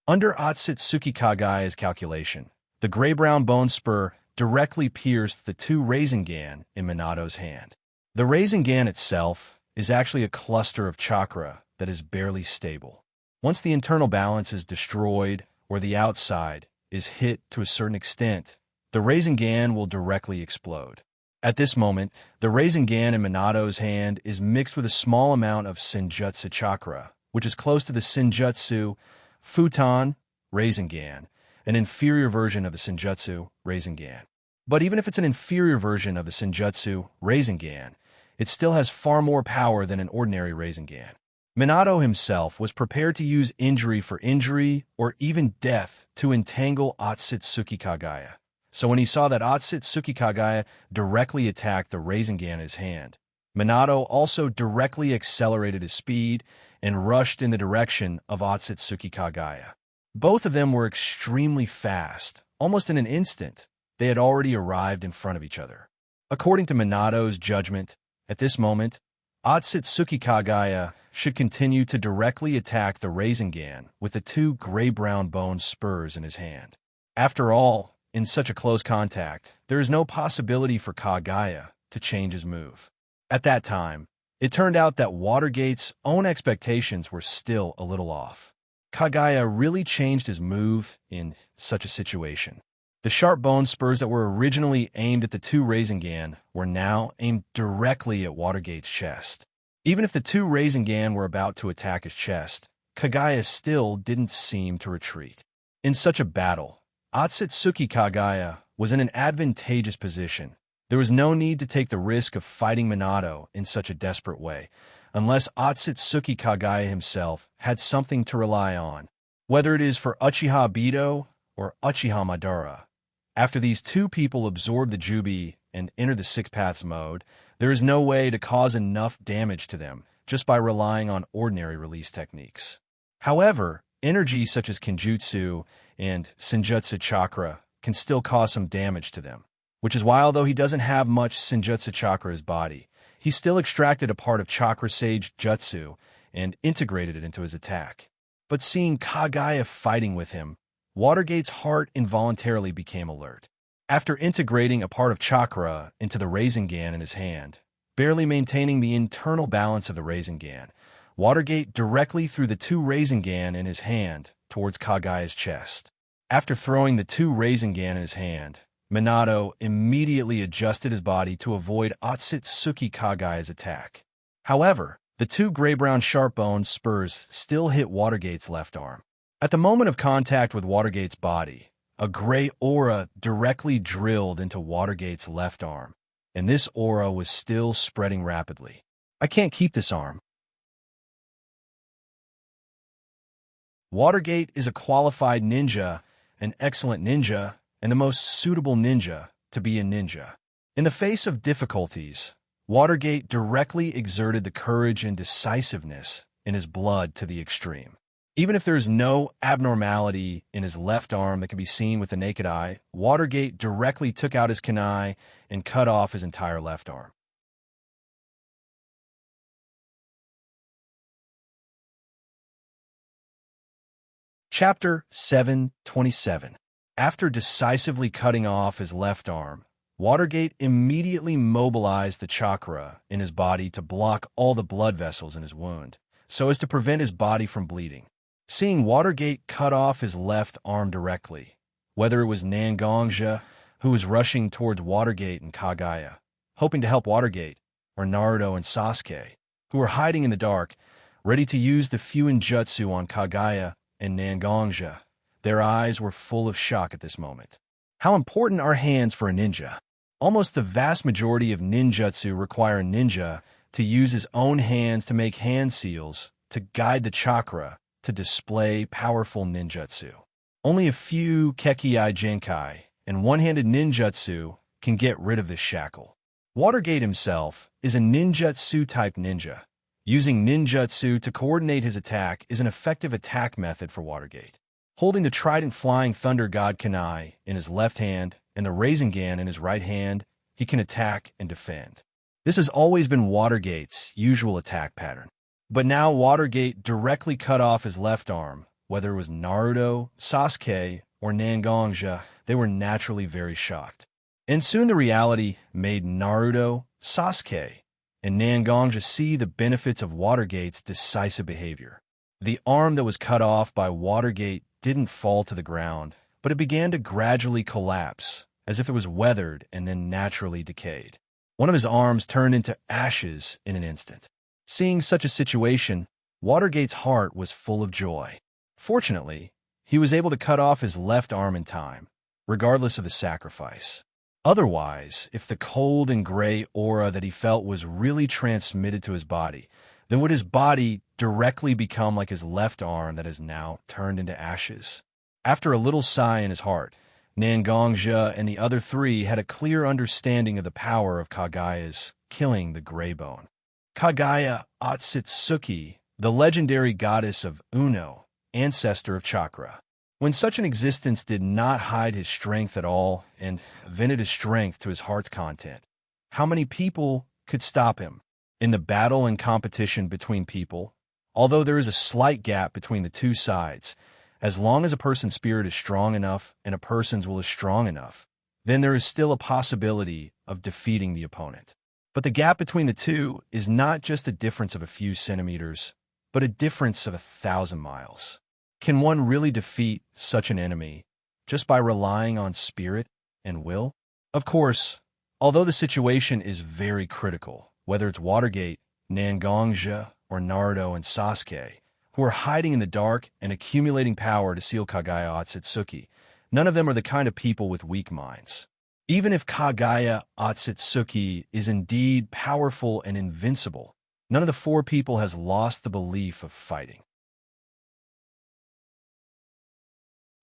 Under Otsutsuki Kagaya's calculation, the gray-brown bone spur directly pierced the 2 Rasengan in Minato's hand. The Rasengan itself is actually a cluster of chakra that is barely stable. Once the internal balance is destroyed or the outside is hit to a certain extent, the Rasengan will directly explode. At this moment, the Rasengan in Minato's hand is mixed with a small amount of Senjutsu chakra, which is close to the Senjutsu Futon Rasengan, an inferior version of the Senjutsu Rasengan. But even if it's an inferior version of the Senjutsu Rasengan, it still has far more power than an ordinary Rasengan. Minato himself was prepared to use injury for injury or even death to entangle Otsutsuki Kagaya. So when he saw that Otsutsuki Kagaya directly attacked the Rasengan in his hand, Minato also directly accelerated his speed and rushed in the direction of Otsutsuki Kagaya. Both of them were extremely fast. Almost in an instant, they had already arrived in front of each other. According to Minato's judgment, at this moment, Otsutsuki Kagaya should continue to directly attack the Rasengan with the 2 gray-brown bone spurs in his hand. After all, in such a close contact, there is no possibility for Kagaya to change his move. At that time, it turned out that Watergate's own expectations were still a little off. Kagaya really changed his move in such a situation. The sharp bone spurs that were originally aimed at the 2 Rasengan were now aimed directly at Watergate's chest. Even if the 2 Rasengan were about to attack his chest, Kagaya still didn't seem to retreat. In such a battle, Otsutsuki Kagaya was in an advantageous position. There was no need to take the risk of fighting Minato in such a desperate way, unless Otsutsuki Kagaya himself had something to rely on, whether it is for Uchiha Bido or Uchiha Madara. After these 2 people absorb the Jubi and enter the Six Paths mode, there is no way to cause enough damage to them just by relying on ordinary release techniques. However, energy such as Kenjutsu and Senjutsu chakra can still cause some damage to them, which is why although he doesn't have much Senjutsu chakra in his body, he still extracted a part of Chakra Sage Jutsu and integrated it into his attack. But seeing Kagaya fighting with him, Watergate's heart involuntarily became alert. After integrating a part of chakra into the Rasengan in his hand, barely maintaining the internal balance of the Rasengan. Watergate directly threw the two Rasengan in his hand towards Kagaya's chest. After throwing the two Rasengan in his hand, Minato immediately adjusted his body to avoid Otsutsuki Kagaya's attack. However, the two gray-brown sharp-boned spurs still hit Watergate's left arm. At the moment of contact with Watergate's body, a gray aura directly drilled into Watergate's left arm, and this aura was still spreading rapidly. I can't keep this arm. Watergate is a qualified ninja, an excellent ninja, and the most suitable ninja to be a ninja. In the face of difficulties, Watergate directly exerted the courage and decisiveness in his blood to the extreme. Even if there is no abnormality in his left arm that can be seen with the naked eye, Watergate directly took out his kunai and cut off his entire left arm. Chapter 727. After decisively cutting off his left arm, Watergate immediately mobilized the chakra in his body to block all the blood vessels in his wound, so as to prevent his body from bleeding. Seeing Watergate cut off his left arm directly, whether it was Xianxia, who was rushing towards Watergate and Kagaya, hoping to help Watergate, or Naruto and Sasuke, who were hiding in the dark, ready to use the Fuinjutsu on Kagaya and Xianxia, their eyes were full of shock at this moment. How important are hands for a ninja? Almost the vast majority of ninjutsu require a ninja to use his own hands to make hand seals, to guide the chakra, to display powerful ninjutsu. Only a few Kekkei Genkai and one-handed ninjutsu can get rid of this shackle. Watergate himself is a ninjutsu-type ninja. Using ninjutsu to coordinate his attack is an effective attack method for Watergate. Holding the Trident Flying Thunder God Kunai in his left hand and the Rasengan in his right hand, he can attack and defend. This has always been Watergate's usual attack pattern. But now Watergate directly cut off his left arm. Whether it was Naruto, Sasuke, or Xianxia, they were naturally very shocked. And soon the reality made Naruto, Sasuke, and Xianxia see the benefits of Watergate's decisive behavior. The arm that was cut off by Watergate didn't fall to the ground, but it began to gradually collapse, as if it was weathered and then naturally decayed. One of his arms turned into ashes in an instant. Seeing such a situation, Watergate's heart was full of joy. Fortunately, he was able to cut off his left arm in time, regardless of the sacrifice. Otherwise, if the cold and gray aura that he felt was really transmitted to his body, then would his body directly become like his left arm that is now turned into ashes? After a little sigh in his heart, Xianxia and the other three had a clear understanding of the power of Kagaya's killing the Gray Bone. Kagaya Otsutsuki, the legendary goddess of Uno, ancestor of chakra. When such an existence did not hide his strength at all and vented his strength to his heart's content, how many people could stop him? In the battle and competition between people, although there is a slight gap between the two sides, as long as a person's spirit is strong enough and a person's will is strong enough, then there is still a possibility of defeating the opponent. But the gap between the two is not just a difference of a few centimeters, but a difference of 1,000 miles. Can one really defeat such an enemy just by relying on spirit and will? Of course, although the situation is very critical, whether it's Watergate, Xianxia, or Naruto and Sasuke, who are hiding in the dark and accumulating power to seal Kagaya Otsutsuki, none of them are the kind of people with weak minds. Even if Kagaya Otsutsuki is indeed powerful and invincible, none of the four people has lost the belief of fighting.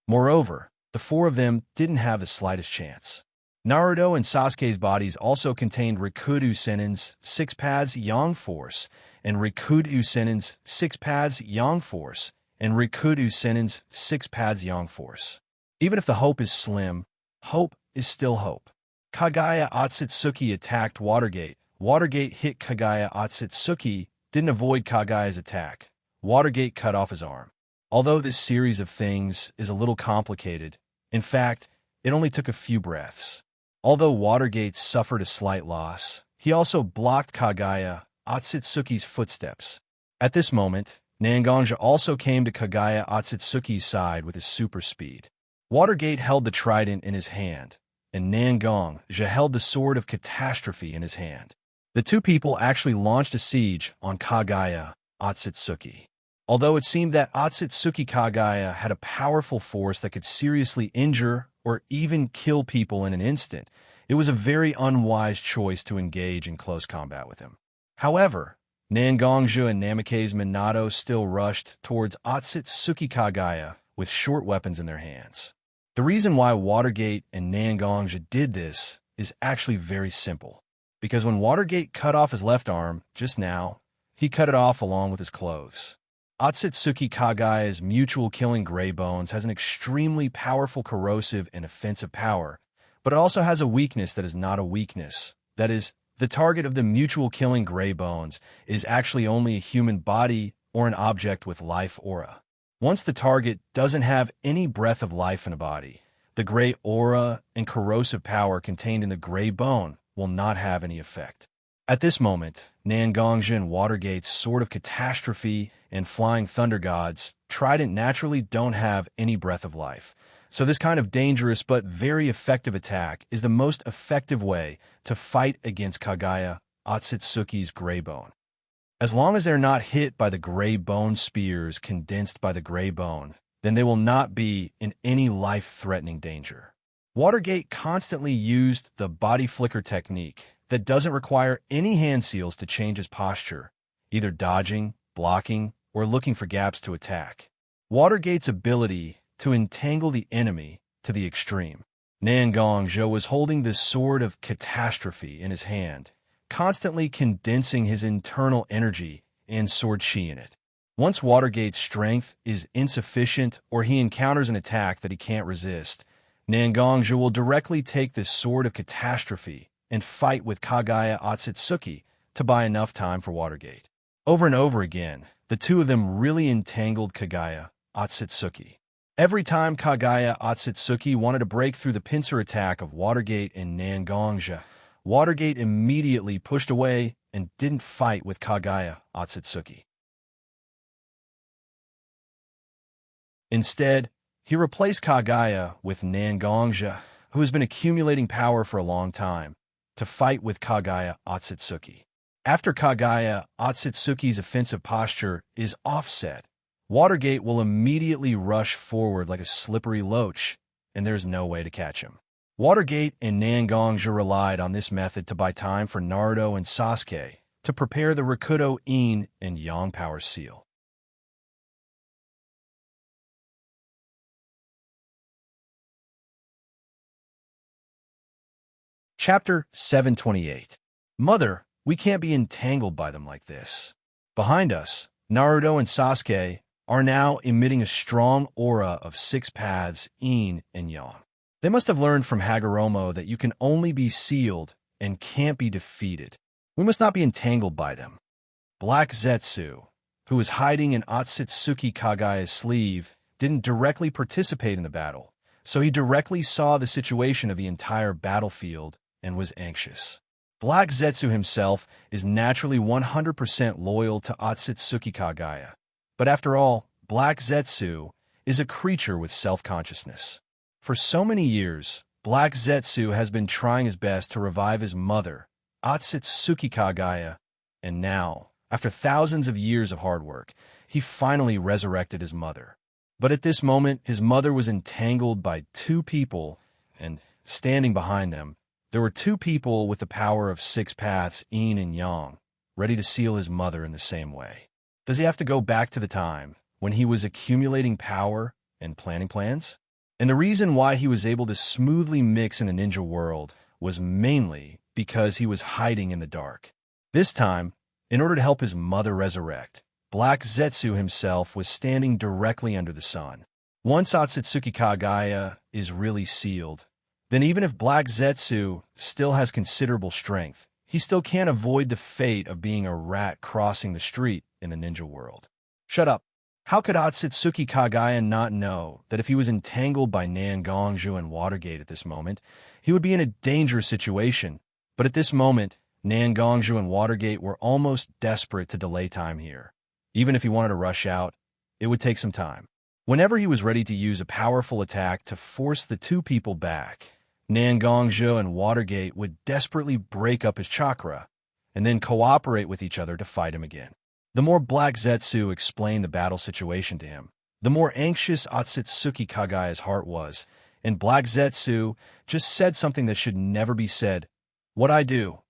Moreover, the four of them didn't have the slightest chance. Naruto and Sasuke's bodies also contained Rikudo Senin's 6 paths Yang Force, and Rikudo Senin's 6 paths Yang Force, and Rikudo Senin's 6 paths Yang Force. Even if the hope is slim, hope is still hope. Kagaya Otsutsuki attacked Watergate. Watergate hit Kagaya Otsutsuki, didn't avoid Kagaya's attack. Watergate cut off his arm. Although this series of things is a little complicated, in fact, it only took a few breaths. Although Watergate suffered a slight loss, He also blocked Kagaya Otsutsuki's footsteps. At this moment, Nangongja also came to Kagaya Otsutsuki's side with his super speed. Watergate held the trident in his hand, and Nangongja held the sword of catastrophe in his hand. The two people actually launched a siege on Kagaya Otsutsuki. Although it seemed that Otsutsuki Kagaya had a powerful force that could seriously injure or even kill people in an instant, it was a very unwise choice to engage in close combat with him. However, Nangongja and Namikaze Minato still rushed towards Otsutsuki Kagaya with short weapons in their hands. The reason why Watergate and Nangongja did this is actually very simple. Because when Watergate cut off his left arm just now, he cut it off along with his clothes. Otsutsuki Kagaya's mutual killing Grey Bones has an extremely powerful corrosive and offensive power, but it also has a weakness that is not a weakness. That is, the target of the mutual killing Grey Bones is actually only a human body or an object with life aura. Once the target doesn't have any breath of life in a body, the Grey aura and corrosive power contained in the Grey Bone will not have any effect. At this moment, Nangongja and Watergate's Sword of Catastrophe and Flying Thunder Gods trident naturally don't have any breath of life. So this kind of dangerous but very effective attack is the most effective way to fight against Kagaya Otsutsuki's Grey Bone. As long as they're not hit by the Grey Bone spears condensed by the Grey Bone, then they will not be in any life-threatening danger. Watergate constantly used the body flicker technique that doesn't require any hand seals to change his posture, either dodging, blocking, or looking for gaps to attack. Watergate's ability to entangle the enemy to the extreme. Nangongja was holding the Sword of Catastrophe in his hand, constantly condensing his internal energy and sword chi in it. Once Watergate's strength is insufficient or he encounters an attack that he can't resist, Nangongja will directly take this Sword of Catastrophe and fight with Kagaya Otsutsuki to buy enough time for Watergate. Over and over again, the two of them really entangled Kagaya Otsutsuki. Every time Kagaya Otsutsuki wanted to break through the pincer attack of Watergate and Nangongja, Watergate immediately pushed away and didn't fight with Kagaya Otsutsuki. Instead, he replaced Kagaya with Nangongja, who has been accumulating power for a long time, to fight with Kagaya Otsutsuki. After Kagaya Otsutsuki's offensive posture is offset, Watergate will immediately rush forward like a slippery loach, and there's no way to catch him. Watergate and Nangongja relied on this method to buy time for Naruto and Sasuke to prepare the Rakuto In and Yang Power Seal. Chapter 728. Mother, we can't be entangled by them like this. Behind us, Naruto and Sasuke are now emitting a strong aura of 6 paths, Yin and Yang. They must have learned from Hagoromo that you can only be sealed and can't be defeated. We must not be entangled by them. Black Zetsu, who was hiding in Otsutsuki Kagaya's sleeve, didn't directly participate in the battle, so he directly saw the situation of the entire battlefield and was anxious. Black Zetsu himself is naturally 100% loyal to Otsutsuki Kagaya. But after all, Black Zetsu is a creature with self-consciousness. For so many years, Black Zetsu has been trying his best to revive his mother, Otsutsuki Kagaya, and now, after thousands of years of hard work, he finally resurrected his mother. But at this moment, his mother was entangled by 2 people, and standing behind them, there were 2 people with the power of 6 paths, Yin and Yang, ready to seal his mother in the same way. Does he have to go back to the time when he was accumulating power and planning plans? And the reason why he was able to smoothly mix in the ninja world was mainly because he was hiding in the dark. This time, in order to help his mother resurrect, Black Zetsu himself was standing directly under the sun. Once Otsutsuki Kagaya is really sealed, then even if Black Zetsu still has considerable strength, he still can't avoid the fate of being a rat crossing the street in the ninja world. Shut up. How could Otsutsuki Kagaya not know that if he was entangled by Nangongja and Watergate at this moment, he would be in a dangerous situation? But at this moment, Gongzhou and Watergate were almost desperate to delay time here. Even if he wanted to rush out, it would take some time. Whenever he was ready to use a powerful attack to force the two people back, Gongzhou and Watergate would desperately break up his chakra and then cooperate with each other to fight him again. The more Black Zetsu explained the battle situation to him, the more anxious Otsutsuki Kagaya's heart was, and Black Zetsu just said something that should never be said. "What I do?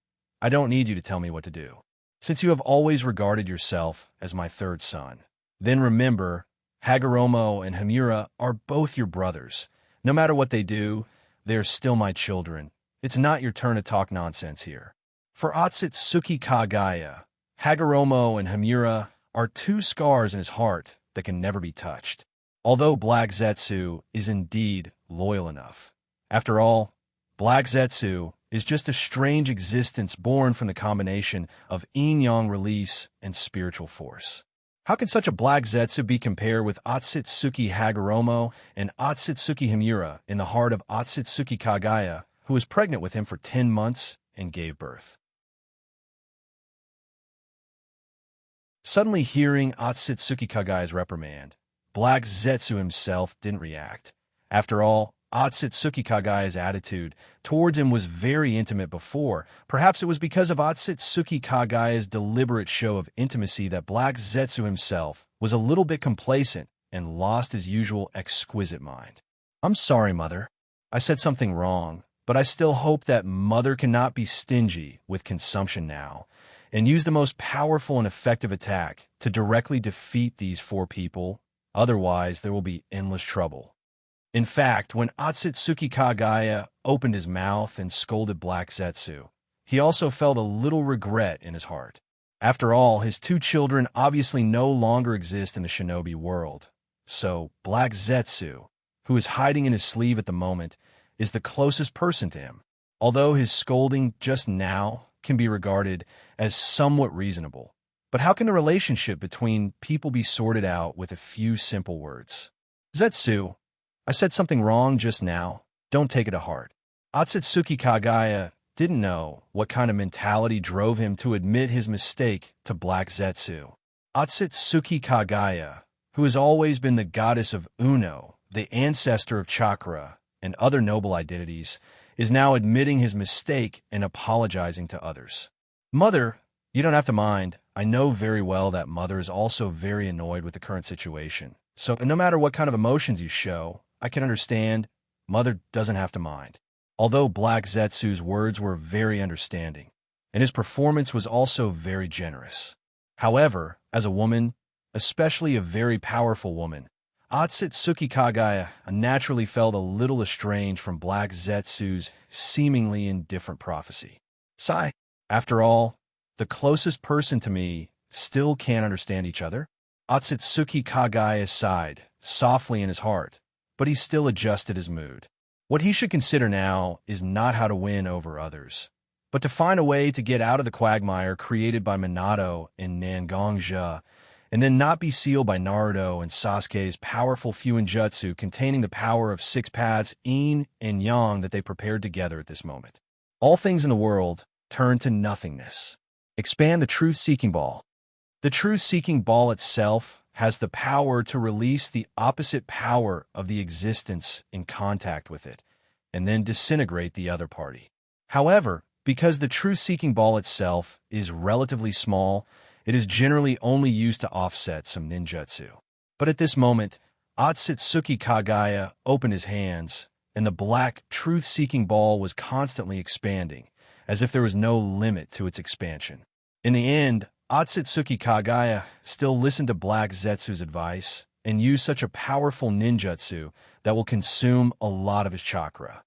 I don't need you to tell me what to do. Since you have always regarded yourself as my third son, then remember, Hagoromo and Hamura are both your brothers. No matter what they do, they are still my children. It's not your turn to talk nonsense here." For Otsutsuki Kagaya, Hagoromo and Hamura are two scars in his heart that can never be touched. Although Black Zetsu is indeed loyal enough. After all, Black Zetsu is just a strange existence born from the combination of yin-yang release and spiritual force. How can such a Black Zetsu be compared with Otsutsuki Hagoromo and Otsutsuki Hamura in the heart of Otsutsuki Kagaya, who was pregnant with him for 10 months and gave birth? Suddenly hearing Otsutsuki Kagaya's reprimand, Black Zetsu himself didn't react. After all, Otsutsuki Kagaya's attitude towards him was very intimate before. Perhaps it was because of Otsutsuki Kagaya's deliberate show of intimacy that Black Zetsu himself was a little bit complacent and lost his usual exquisite mind. "I'm sorry, Mother. I said something wrong, but I still hope that Mother cannot be stingy with consumption now, and use the most powerful and effective attack to directly defeat these 4 people. Otherwise, there will be endless trouble." In fact, when Otsutsuki Kagaya opened his mouth and scolded Black Zetsu, he also felt a little regret in his heart. After all, his 2 children obviously no longer exist in the shinobi world. So, Black Zetsu, who is hiding in his sleeve at the moment, is the closest person to him. Although his scolding just now can be regarded as somewhat reasonable. But how can the relationship between people be sorted out with a few simple words? "Zetsu, I said something wrong just now. Don't take it to heart." Otsutsuki Kagaya didn't know what kind of mentality drove him to admit his mistake to Black Zetsu. Otsutsuki Kagaya, who has always been the goddess of Uno, the ancestor of chakra, and other noble identities, is now admitting his mistake and apologizing to others. "Mother, you don't have to mind. I know very well that Mother is also very annoyed with the current situation. So no matter what kind of emotions you show, I can understand. Mother doesn't have to mind." Although Black Zetsu's words were very understanding, and his performance was also very generous. However, as a woman, especially a very powerful woman, Otsutsuki Kagaya naturally felt a little estranged from Black Zetsu's seemingly indifferent prophecy. "Sigh, after all, the closest person to me still can't understand each other." Otsutsuki Kagaya sighed softly in his heart, but he still adjusted his mood. What he should consider now is not how to win over others, but to find a way to get out of the quagmire created by Minato and Nangongzha, and then not be sealed by Naruto and Sasuke's powerful Fuinjutsu containing the power of 6 paths yin and yang that they prepared together at this moment. All things in the world turn to nothingness. Expand the truth-seeking ball. The truth-seeking ball itself has the power to release the opposite power of the existence in contact with it, and then disintegrate the other party. However, because the truth-seeking ball itself is relatively small, it is generally only used to offset some ninjutsu. But at this moment, Otsutsuki Kagaya opened his hands, and the black truth-seeking ball was constantly expanding, as if there was no limit to its expansion. In the end, Otsutsuki Kagaya still listened to Black Zetsu's advice and used such a powerful ninjutsu that will consume a lot of his chakra.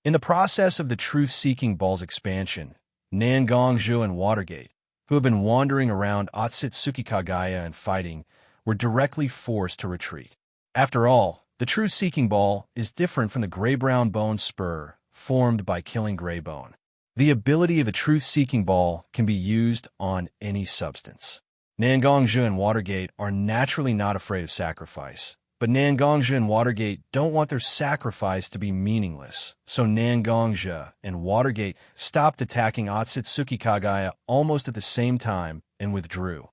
In the process of the truth-seeking ball's expansion, Nangongzhou and Watergate, who had been wandering around Otsutsuki Kagaya and fighting, were directly forced to retreat. After all, the truth-seeking ball is different from the gray-brown bone spur formed by killing gray bone. The ability of a truth-seeking ball can be used on any substance. Nangongzhou and Watergate are naturally not afraid of sacrifice, But Nangongzhi and Watergate don't want their sacrifice to be meaningless, so Nangongzhi and Watergate stopped attacking Otsutsuki Kagaya almost at the same time and withdrew.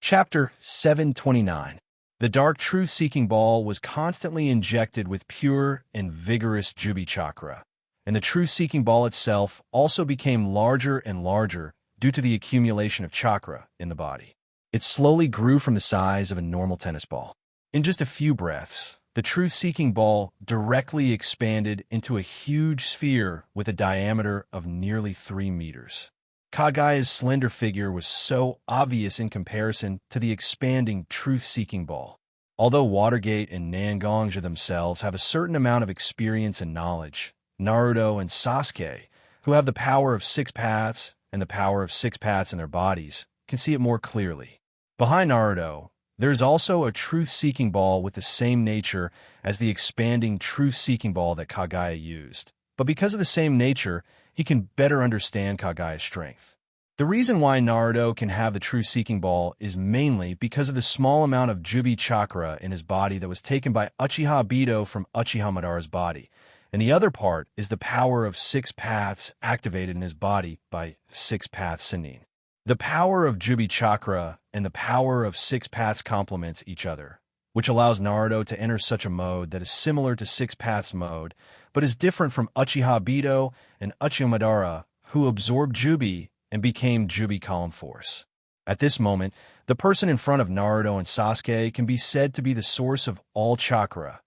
Chapter 729. The dark truth-seeking ball was constantly injected with pure and vigorous Jubi chakra, and the truth-seeking ball itself also became larger and larger due to the accumulation of chakra in the body. It slowly grew from the size of a normal tennis ball. In just a few breaths, the truth-seeking ball directly expanded into a huge sphere with a diameter of nearly 3 meters. Kagaya's slender figure was so obvious in comparison to the expanding truth-seeking ball. Although Watergate and Nangongzhi themselves have a certain amount of experience and knowledge, Naruto and Sasuke, who have the power of 6 paths and the power of 6 paths in their bodies, can see it more clearly. Behind Naruto, there's also a truth-seeking ball with the same nature as the expanding truth-seeking ball that Kagaya used. But because of the same nature, he can better understand Kagaya's strength. The reason why Naruto can have the truth-seeking ball is mainly because of the small amount of Jubi chakra in his body that was taken by Uchiha Obito from Uchiha Madara's body, and the other part is the power of 6 paths activated in his body by 6 paths Sannin. The power of Jubi chakra and the power of 6 paths complements each other, which allows Naruto to enter such a mode that is similar to 6 paths mode, but is different from Uchiha Obito and Uchiha Madara, who absorbed Jubi and became Jubi column force. At this moment, the person in front of Naruto and Sasuke can be said to be the source of all chakra,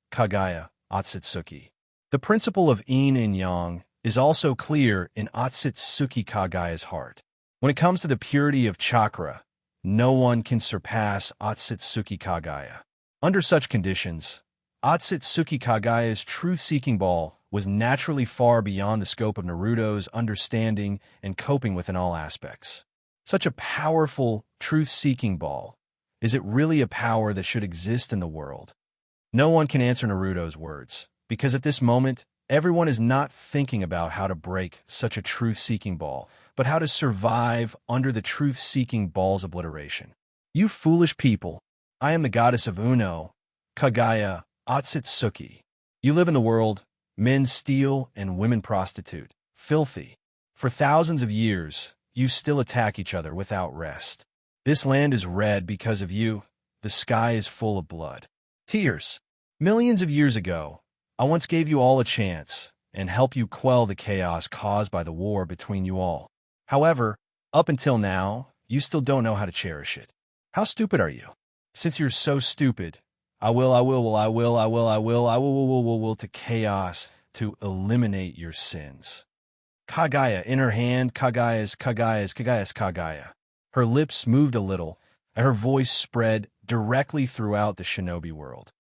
Kagaya, Otsutsuki. The principle of yin and yang is also clear in Otsutsuki Kagaya's heart. When it comes to the purity of chakra, no one can surpass Otsutsuki Kagaya. Under such conditions, Otsutsuki Kagaya's truth-seeking ball was naturally far beyond the scope of Naruto's understanding and coping with in all aspects. Such a powerful, truth-seeking ball, is it really a power that should exist in the world? No one can answer Naruto's words, because at this moment, everyone is not thinking about how to break such a truth-seeking ball, but how to survive under the truth-seeking ball's obliteration. You foolish people, I am the goddess of Uno, Kagaya, Otsutsuki. You live in the world, men steal and women prostitute, filthy. For thousands of years, you still attack each other without rest. This land is red because of you, the sky is full of blood. Tears. Millions of years ago, I once gave you all a chance and helped you quell the chaos caused by the war between you all. However, up until now, you still don't know how to cherish it. How stupid are you? Since you're so stupid, I will to chaos to eliminate your sins. Kagaya, in her hand, Kagaya. Her lips moved a little, and her voice spread directly throughout the shinobi world.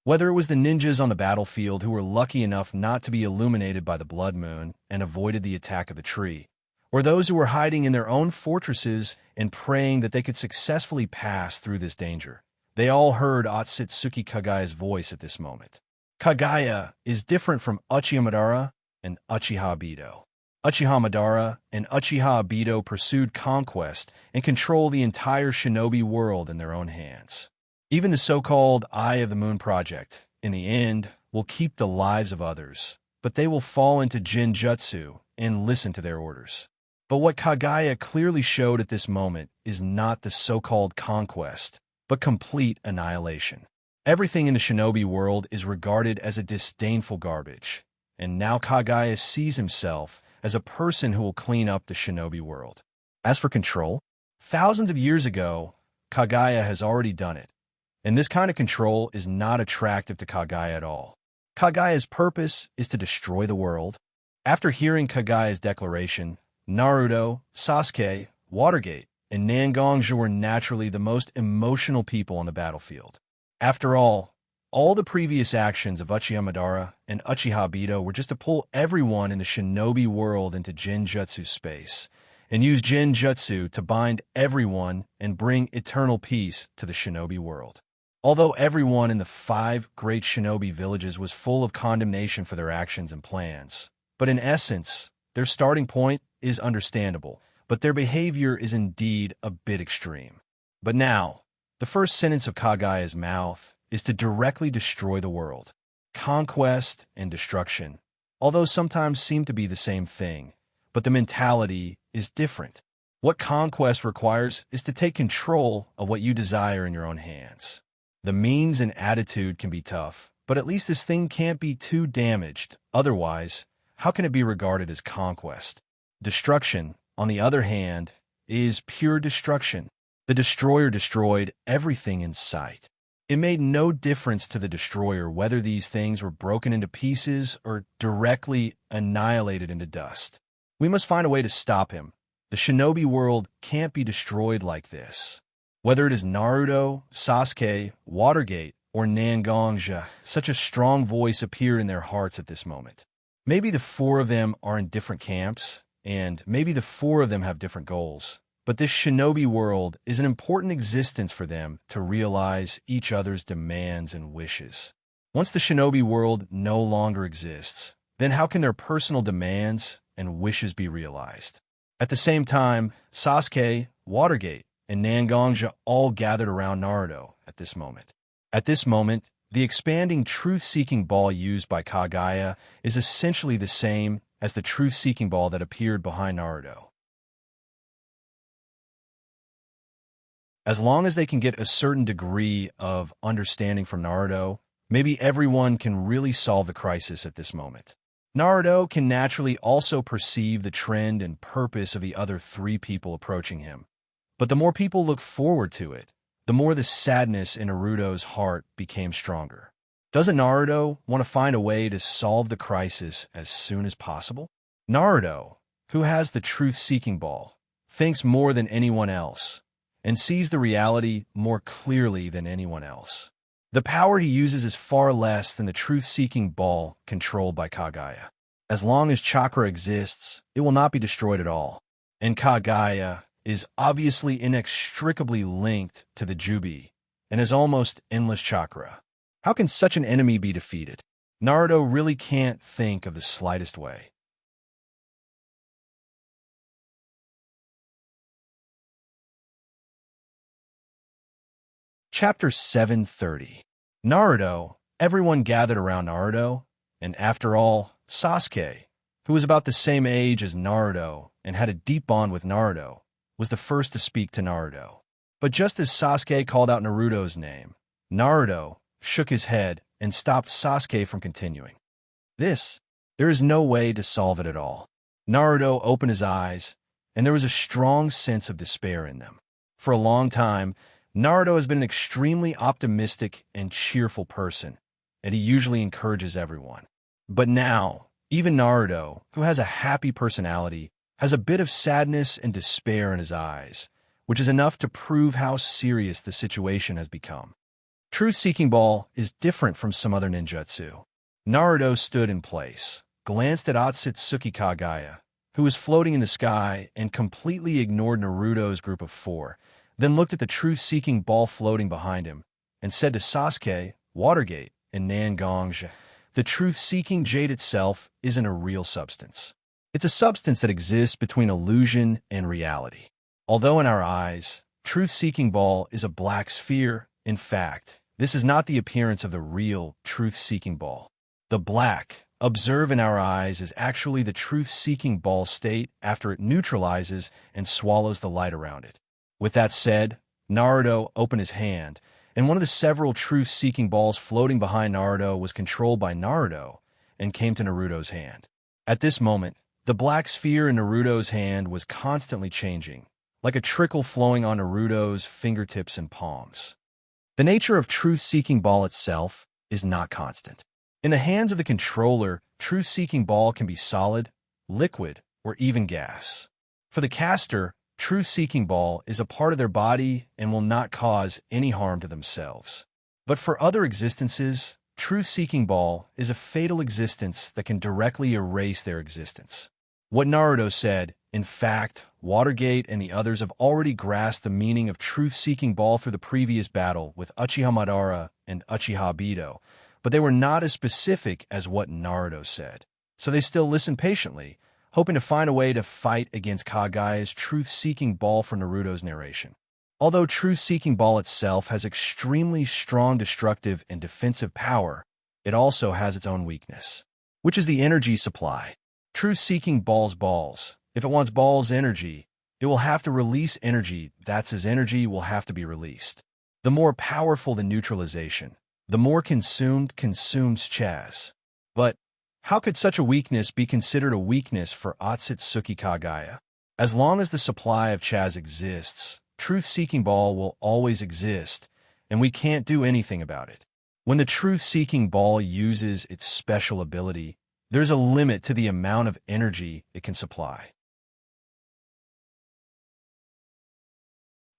Whether it was the ninjas on the battlefield who were lucky enough not to be illuminated by the blood moon and avoided the attack of the tree, or those who were hiding in their own fortresses and praying that they could successfully pass through this danger, they all heard Otsutsuki Kagaya's voice at this moment. Kagaya is different from Uchiha Madara and Uchiha Obito. Uchiha Madara and Uchiha Obito pursued conquest and control the entire shinobi world in their own hands. Even the so-called Eye of the Moon project, in the end, will keep the lives of others, but they will fall into Jinjutsu and listen to their orders. But what Kagaya clearly showed at this moment is not the so-called conquest, but complete annihilation. Everything in the shinobi world is regarded as a disdainful garbage, and now Kagaya sees himself as a person who will clean up the shinobi world. As for control, thousands of years ago, Kagaya has already done it, and this kind of control is not attractive to Kagaya at all. Kagaya's purpose is to destroy the world. After hearing Kagaya's declaration, Naruto, Sasuke, Watergate, and Nangongzhi were naturally the most emotional people on the battlefield. After all the previous actions of Uchiha Madara and Uchiha Obito were just to pull everyone in the shinobi world into Jinjutsu space, and use Jinjutsu to bind everyone and bring eternal peace to the shinobi world. Although everyone in the 5 great shinobi villages was full of condemnation for their actions and plans, But in essence, their starting point is understandable, but their behavior is indeed a bit extreme. But now, the first sentence of Kagaya's mouth is to directly destroy the world. Conquest and destruction, although sometimes seem to be the same thing, but the mentality is different. What conquest requires is to take control of what you desire in your own hands. The means and attitude can be tough, but at least this thing can't be too damaged. Otherwise, how can it be regarded as conquest? Destruction, on the other hand, is pure destruction. The destroyer destroyed everything in sight. It made no difference to the destroyer whether these things were broken into pieces or directly annihilated into dust. We must find a way to stop him. The shinobi world can't be destroyed like this. Whether it is Naruto, Sasuke, Watergate, or Xianxia, such a strong voice appeared in their hearts at this moment. Maybe the four of them are in different camps, and maybe the four of them have different goals. But this shinobi world is an important existence for them to realize each other's demands and wishes. Once the shinobi world no longer exists, then how can their personal demands and wishes be realized? At the same time, Sasuke, Watergate, and Xianxia all gathered around Naruto at this moment. At this moment, the expanding truth-seeking ball used by Kagaya is essentially the same as the truth-seeking ball that appeared behind Naruto. As long as they can get a certain degree of understanding from Naruto, maybe everyone can really solve the crisis at this moment. Naruto can naturally also perceive the trend and purpose of the other three people approaching him. But the more people look forward to it, the more the sadness in Naruto's heart became stronger. Doesn't Naruto want to find a way to solve the crisis as soon as possible? Naruto, who has the truth-seeking ball, thinks more than anyone else and sees the reality more clearly than anyone else. The power he uses is far less than the truth-seeking ball controlled by Kagaya. As long as chakra exists, it will not be destroyed at all. And Kagaya is obviously inextricably linked to the Jubi and has almost endless chakra. How can such an enemy be defeated? Naruto really can't think of the slightest way. Chapter 730. Naruto. Everyone gathered around Naruto, and after all, Sasuke, who was about the same age as Naruto and had a deep bond with Naruto, was the first to speak to Naruto. But just as Sasuke called out Naruto's name, Naruto shook his head and stopped Sasuke from continuing. There is no way to solve it at all. Naruto opened his eyes, and there was a strong sense of despair in them. For a long time, Naruto has been an extremely optimistic and cheerful person, and he usually encourages everyone. But now, even Naruto, who has a happy personality, has a bit of sadness and despair in his eyes, which is enough to prove how serious the situation has become. Truth-seeking ball is different from some other ninjutsu. Naruto stood in place, glanced at Otsutsuki Kagaya, who was floating in the sky, and completely ignored Naruto's group of four, then looked at the truth-seeking ball floating behind him, and said to Sasuke, Watergate, and Xianxia, the truth-seeking jade itself isn't a real substance. It's a substance that exists between illusion and reality. Although in our eyes, truth-seeking ball is a black sphere, in fact, this is not the appearance of the real truth-seeking ball. The black, observed in our eyes, is actually the truth-seeking ball state after it neutralizes and swallows the light around it. With that said, Naruto opened his hand, and one of the several truth-seeking balls floating behind Naruto was controlled by Naruto and came to Naruto's hand. At this moment, the black sphere in Naruto's hand was constantly changing, like a trickle flowing on Naruto's fingertips and palms. The nature of truth-seeking ball itself is not constant. In the hands of the controller, truth-seeking ball can be solid, liquid, or even gas. For the caster, truth-seeking ball is a part of their body and will not cause any harm to themselves. But for other existences, truth-seeking ball is a fatal existence that can directly erase their existence. What Naruto said, in fact, Watergate and the others have already grasped the meaning of truth-seeking ball through the previous battle with Uchiha Madara and Uchiha Obito, but they were not as specific as what Naruto said. So they still listen patiently, hoping to find a way to fight against Kagaya's truth-seeking ball for Naruto's narration. Although truth-seeking ball itself has extremely strong destructive and defensive power, it also has its own weakness, which is the energy supply. Truth-seeking balls. If it wants ball's energy, it will have to release energy. That's as energy will have to be released. The more powerful the neutralization, the more consumes Chaz. But how could such a weakness be considered a weakness for Otsutsuki Kagaya? As long as the supply of Chaz exists, truth-seeking ball will always exist, and we can't do anything about it. When the truth-seeking ball uses its special ability, there's a limit to the amount of energy it can supply.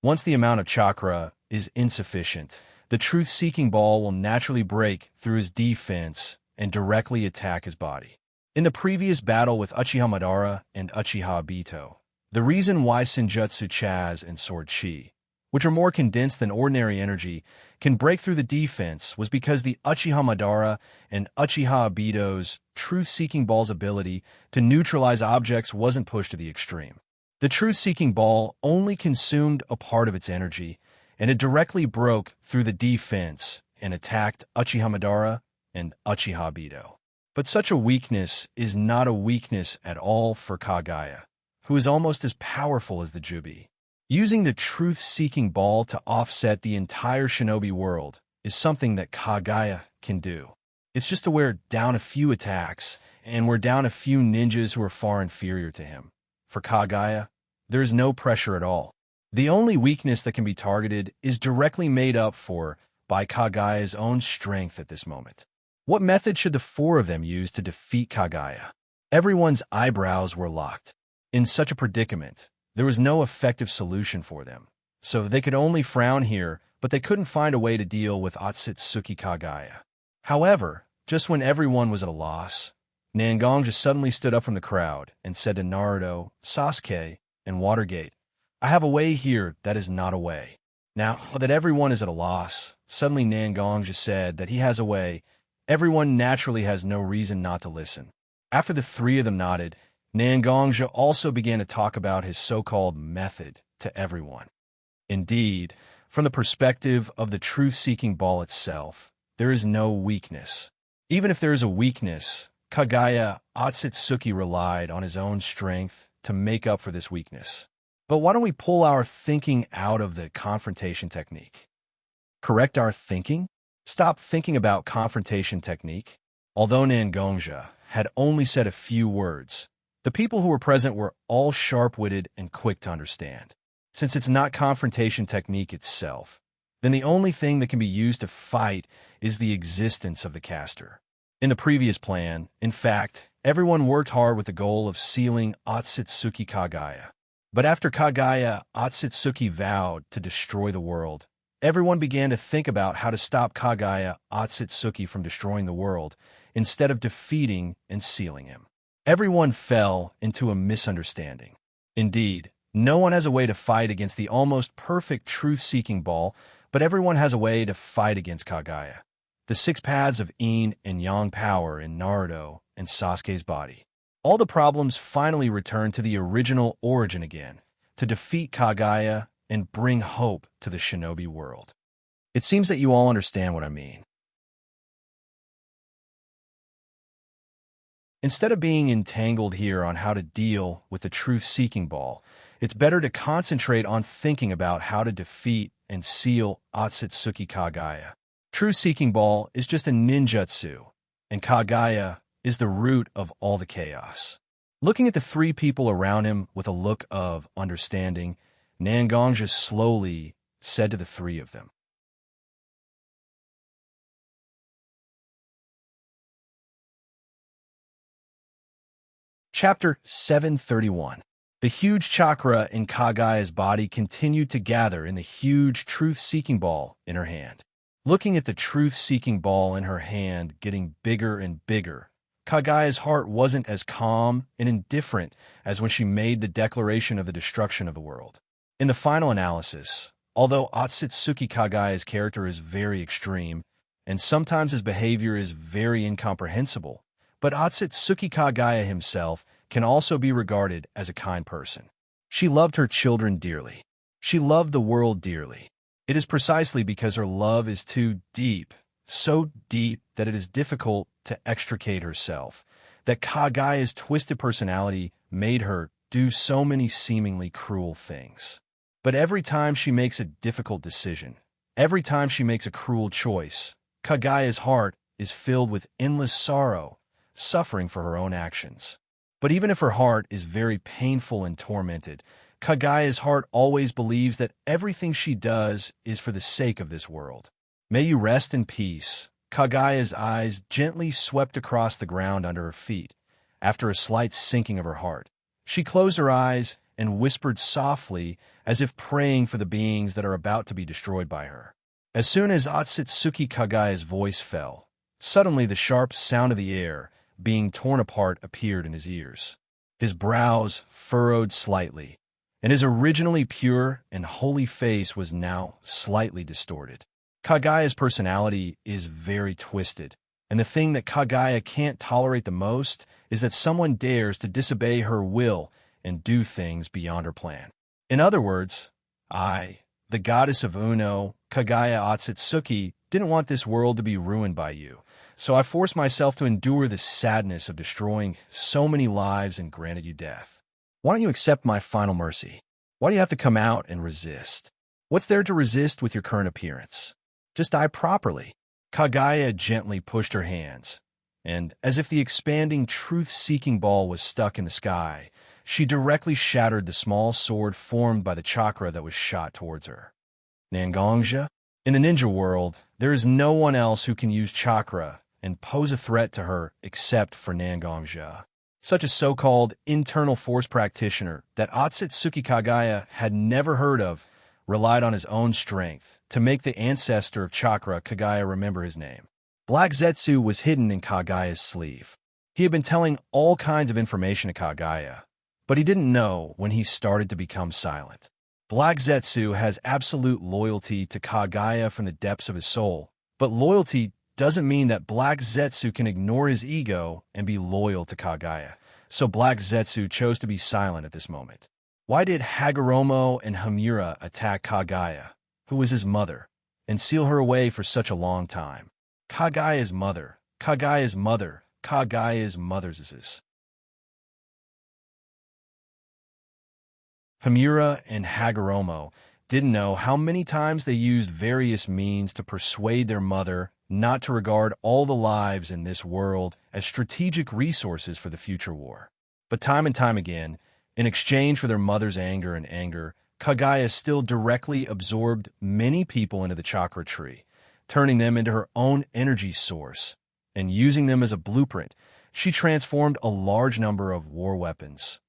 Once the amount of chakra is insufficient, the truth-seeking ball will naturally break through his defense and directly attack his body. In the previous battle with Uchiha Madara and Uchiha Obito, the reason why Senjutsu Chaz and Sword Chi, which are more condensed than ordinary energy, can break through the defense was because the Uchiha Madara and Uchiha Obito's truth-seeking ball's ability to neutralize objects wasn't pushed to the extreme. The truth-seeking ball only consumed a part of its energy, and it directly broke through the defense and attacked Uchiha Madara and Uchiha Obito. But such a weakness is not a weakness at all for Kagaya, who is almost as powerful as the Jubi. Using the truth-seeking ball to offset the entire shinobi world is something that Kagaya can do. It's just to wear down a few attacks, and wear down a few ninjas who are far inferior to him. For Kagaya, there is no pressure at all. The only weakness that can be targeted is directly made up for by Kagaya's own strength at this moment. What method should the four of them use to defeat Kagaya? Everyone's eyebrows were locked. In such a predicament, there was no effective solution for them. So they could only frown here, but they couldn't find a way to deal with Otsutsuki Kagaya. However, just when everyone was at a loss, Nangang just suddenly stood up from the crowd and said to Naruto, Sasuke, and Watergate, I have a way here that is not a way. Now that everyone is at a loss, suddenly Nangang just said that he has a way. Everyone naturally has no reason not to listen. After the three of them nodded, Nangang also began to talk about his so-called method to everyone. Indeed, from the perspective of the truth-seeking ball itself, there is no weakness. Even if there is a weakness, Kagaya Otsutsuki relied on his own strength to make up for this weakness. But why don't we pull our thinking out of the confrontation technique? Correct our thinking? Stop thinking about confrontation technique. Although Nangang had only said a few words, the people who were present were all sharp-witted and quick to understand. Since it's not confrontation technique itself, then the only thing that can be used to fight is the existence of the caster. In the previous plan, in fact, everyone worked hard with the goal of sealing Otsutsuki Kagaya. But after Kagaya Otsutsuki vowed to destroy the world, everyone began to think about how to stop Kagaya Otsutsuki from destroying the world instead of defeating and sealing him. Everyone fell into a misunderstanding. Indeed, no one has a way to fight against the almost perfect truth-seeking ball, but everyone has a way to fight against Kagaya. The 6 paths of yin and yang power in Naruto and Sasuke's body. All the problems finally return to the original origin again, to defeat Kagaya and bring hope to the shinobi world. It seems that you all understand what I mean. Instead of being entangled here on how to deal with the truth-seeking ball, it's better to concentrate on thinking about how to defeat and seal Otsutsuki Kagaya. Truth-seeking ball is just a ninjutsu, and Kagaya is the root of all the chaos. Looking at the 3 people around him with a look of understanding, Nangang just slowly said to the 3 of them, Chapter 731. The huge chakra in Kagaya's body continued to gather in the huge truth-seeking ball in her hand. Looking at the truth-seeking ball in her hand getting bigger and bigger, Kagaya's heart wasn't as calm and indifferent as when she made the declaration of the destruction of the world. In the final analysis, although Otsutsuki Kagaya's character is very extreme, and sometimes his behavior is very incomprehensible, But Otsutsuki Kagaya himself can also be regarded as a kind person. She loved her children dearly. She loved the world dearly. It is precisely because her love is too deep, so deep that it is difficult to extricate herself, that Kagaya's twisted personality made her do so many seemingly cruel things. But every time she makes a difficult decision, every time she makes a cruel choice, Kagaya's heart is filled with endless sorrow, suffering for her own actions. But even if her heart is very painful and tormented, Kagaya's heart always believes that everything she does is for the sake of this world. May you rest in peace. Kagaya's eyes gently swept across the ground under her feet. After a slight sinking of her heart, she closed her eyes and whispered softly, as if praying for the beings that are about to be destroyed by her. As soon as Otsutsuki Kagaya's voice fell, suddenly the sharp sound of the air being torn apart appeared in his ears. His brows furrowed slightly, and his originally pure and holy face was now slightly distorted. Kagaya's personality is very twisted, and the thing that Kagaya can't tolerate the most is that someone dares to disobey her will and do things beyond her plan. In other words, I, the goddess of Uno, Kagaya Otsutsuki, didn't want this world to be ruined by you, so I forced myself to endure the sadness of destroying so many lives and granted you death. Why don't you accept my final mercy? Why do you have to come out and resist? What's there to resist with your current appearance? Just die properly. Kagaya gently pushed her hands, and as if the expanding, truth-seeking ball was stuck in the sky, she directly shattered the small sword formed by the chakra that was shot towards her. Xianxia? In the ninja world, there is no one else who can use chakra and pose a threat to her except for Xianxia. Such a so-called internal force practitioner that Otsutsuki Kagaya had never heard of relied on his own strength to make the ancestor of chakra Kagaya remember his name. Black Zetsu was hidden in Kagaya's sleeve. He had been telling all kinds of information to Kagaya, but he didn't know when he started to become silent. Black Zetsu has absolute loyalty to Kagaya from the depths of his soul, but loyalty doesn't mean that Black Zetsu can ignore his ego and be loyal to Kagaya. So Black Zetsu chose to be silent at this moment. Why did Hagoromo and Hamura attack Kagaya, who was his mother, and seal her away for such a long time? Kagaya's mother, Kagaya's mother, Kagaya's mother's is this. Hamura and Hagoromo didn't know how many times they used various means to persuade their mother not to regard all the lives in this world as strategic resources for the future war. But time and time again, in exchange for their mother's anger, Kagaya still directly absorbed many people into the chakra tree, turning them into her own energy source, and using them as a blueprint, she transformed a large number of war weapons.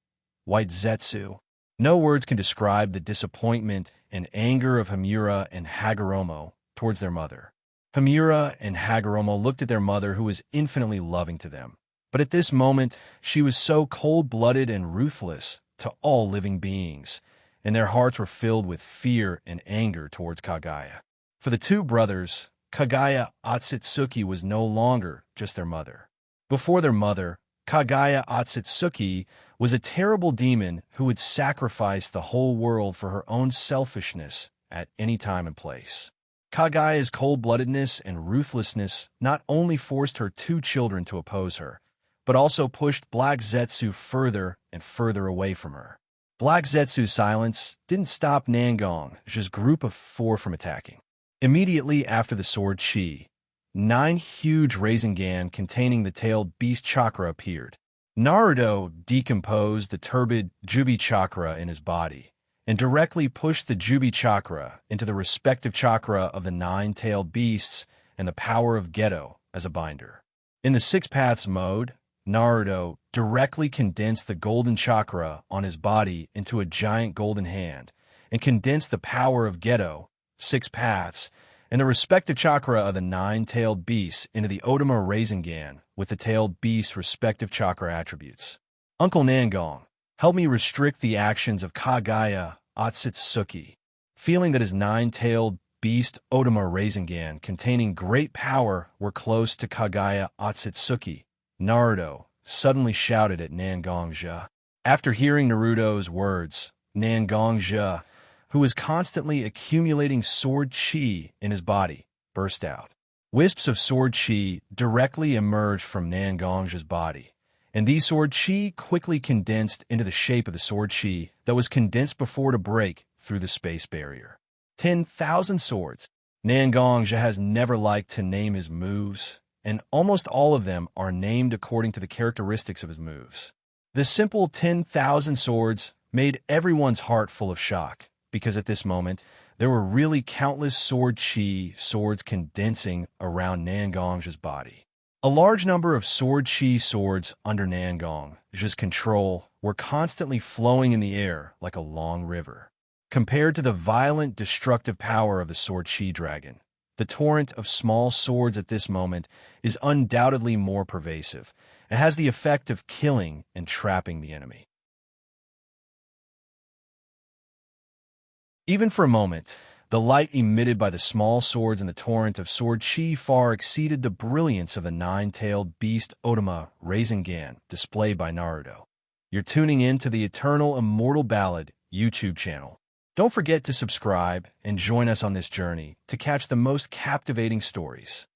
White Zetsu. No words can describe the disappointment and anger of Hamura and Hagoromo towards their mother. Hamura and Hagoromo looked at their mother, who was infinitely loving to them. But at this moment, she was so cold-blooded and ruthless to all living beings, and their hearts were filled with fear and anger towards Kagaya. For the two brothers, Kagaya Otsutsuki was no longer just their mother. Before their mother, Kagaya Otsutsuki was a terrible demon who would sacrifice the whole world for her own selfishness at any time and place. Kagaya's cold-bloodedness and ruthlessness not only forced her two children to oppose her, but also pushed Black Zetsu further and further away from her. Black Zetsu's silence didn't stop Xianxia's group of 4 from attacking. Immediately after the sword Chi, 9 huge Rasengan containing the tailed beast chakra appeared. Naruto decomposed the turbid Jubi chakra in his body and directly pushed the Jubi chakra into the respective chakra of the 9-tailed beasts and the power of Geto as a binder. In the 6 paths mode, Naruto directly condensed the golden chakra on his body into a giant golden hand and condensed the power of Geto, 6 paths, and the respective chakra of the 9-tailed beasts into the Otama Rasengan with the tailed beast's respective chakra attributes. Uncle Xianxia, help me restrict the actions of Kagaya Otsutsuki. Feeling that his 9-tailed beast Otama Rasengan containing great power were close to Kagaya Otsutsuki, Naruto suddenly shouted at Xianxia. After hearing Naruto's words, Xianxia, who was constantly accumulating sword chi in his body, burst out. Wisps of sword chi directly emerged from Xianxia's body, and these sword chi quickly condensed into the shape of the sword chi that was condensed before to break through the space barrier. 10,000 swords. Xianxia has never liked to name his moves, and almost all of them are named according to the characteristics of his moves. The simple 10,000 swords made everyone's heart full of shock, because at this moment, there were really countless sword chi swords condensing around Xianxia's body. A large number of sword chi swords under Xianxia's control were constantly flowing in the air like a long river. Compared to the violent, destructive power of the sword chi dragon, the torrent of small swords at this moment is undoubtedly more pervasive and has the effect of killing and trapping the enemy. Even for a moment, the light emitted by the small swords in the torrent of sword chi far exceeded the brilliance of the nine-tailed beast Otama Rasengan displayed by Naruto. You're tuning in to the Eternal Immortal Ballad YouTube channel. Don't forget to subscribe and join us on this journey to catch the most captivating stories.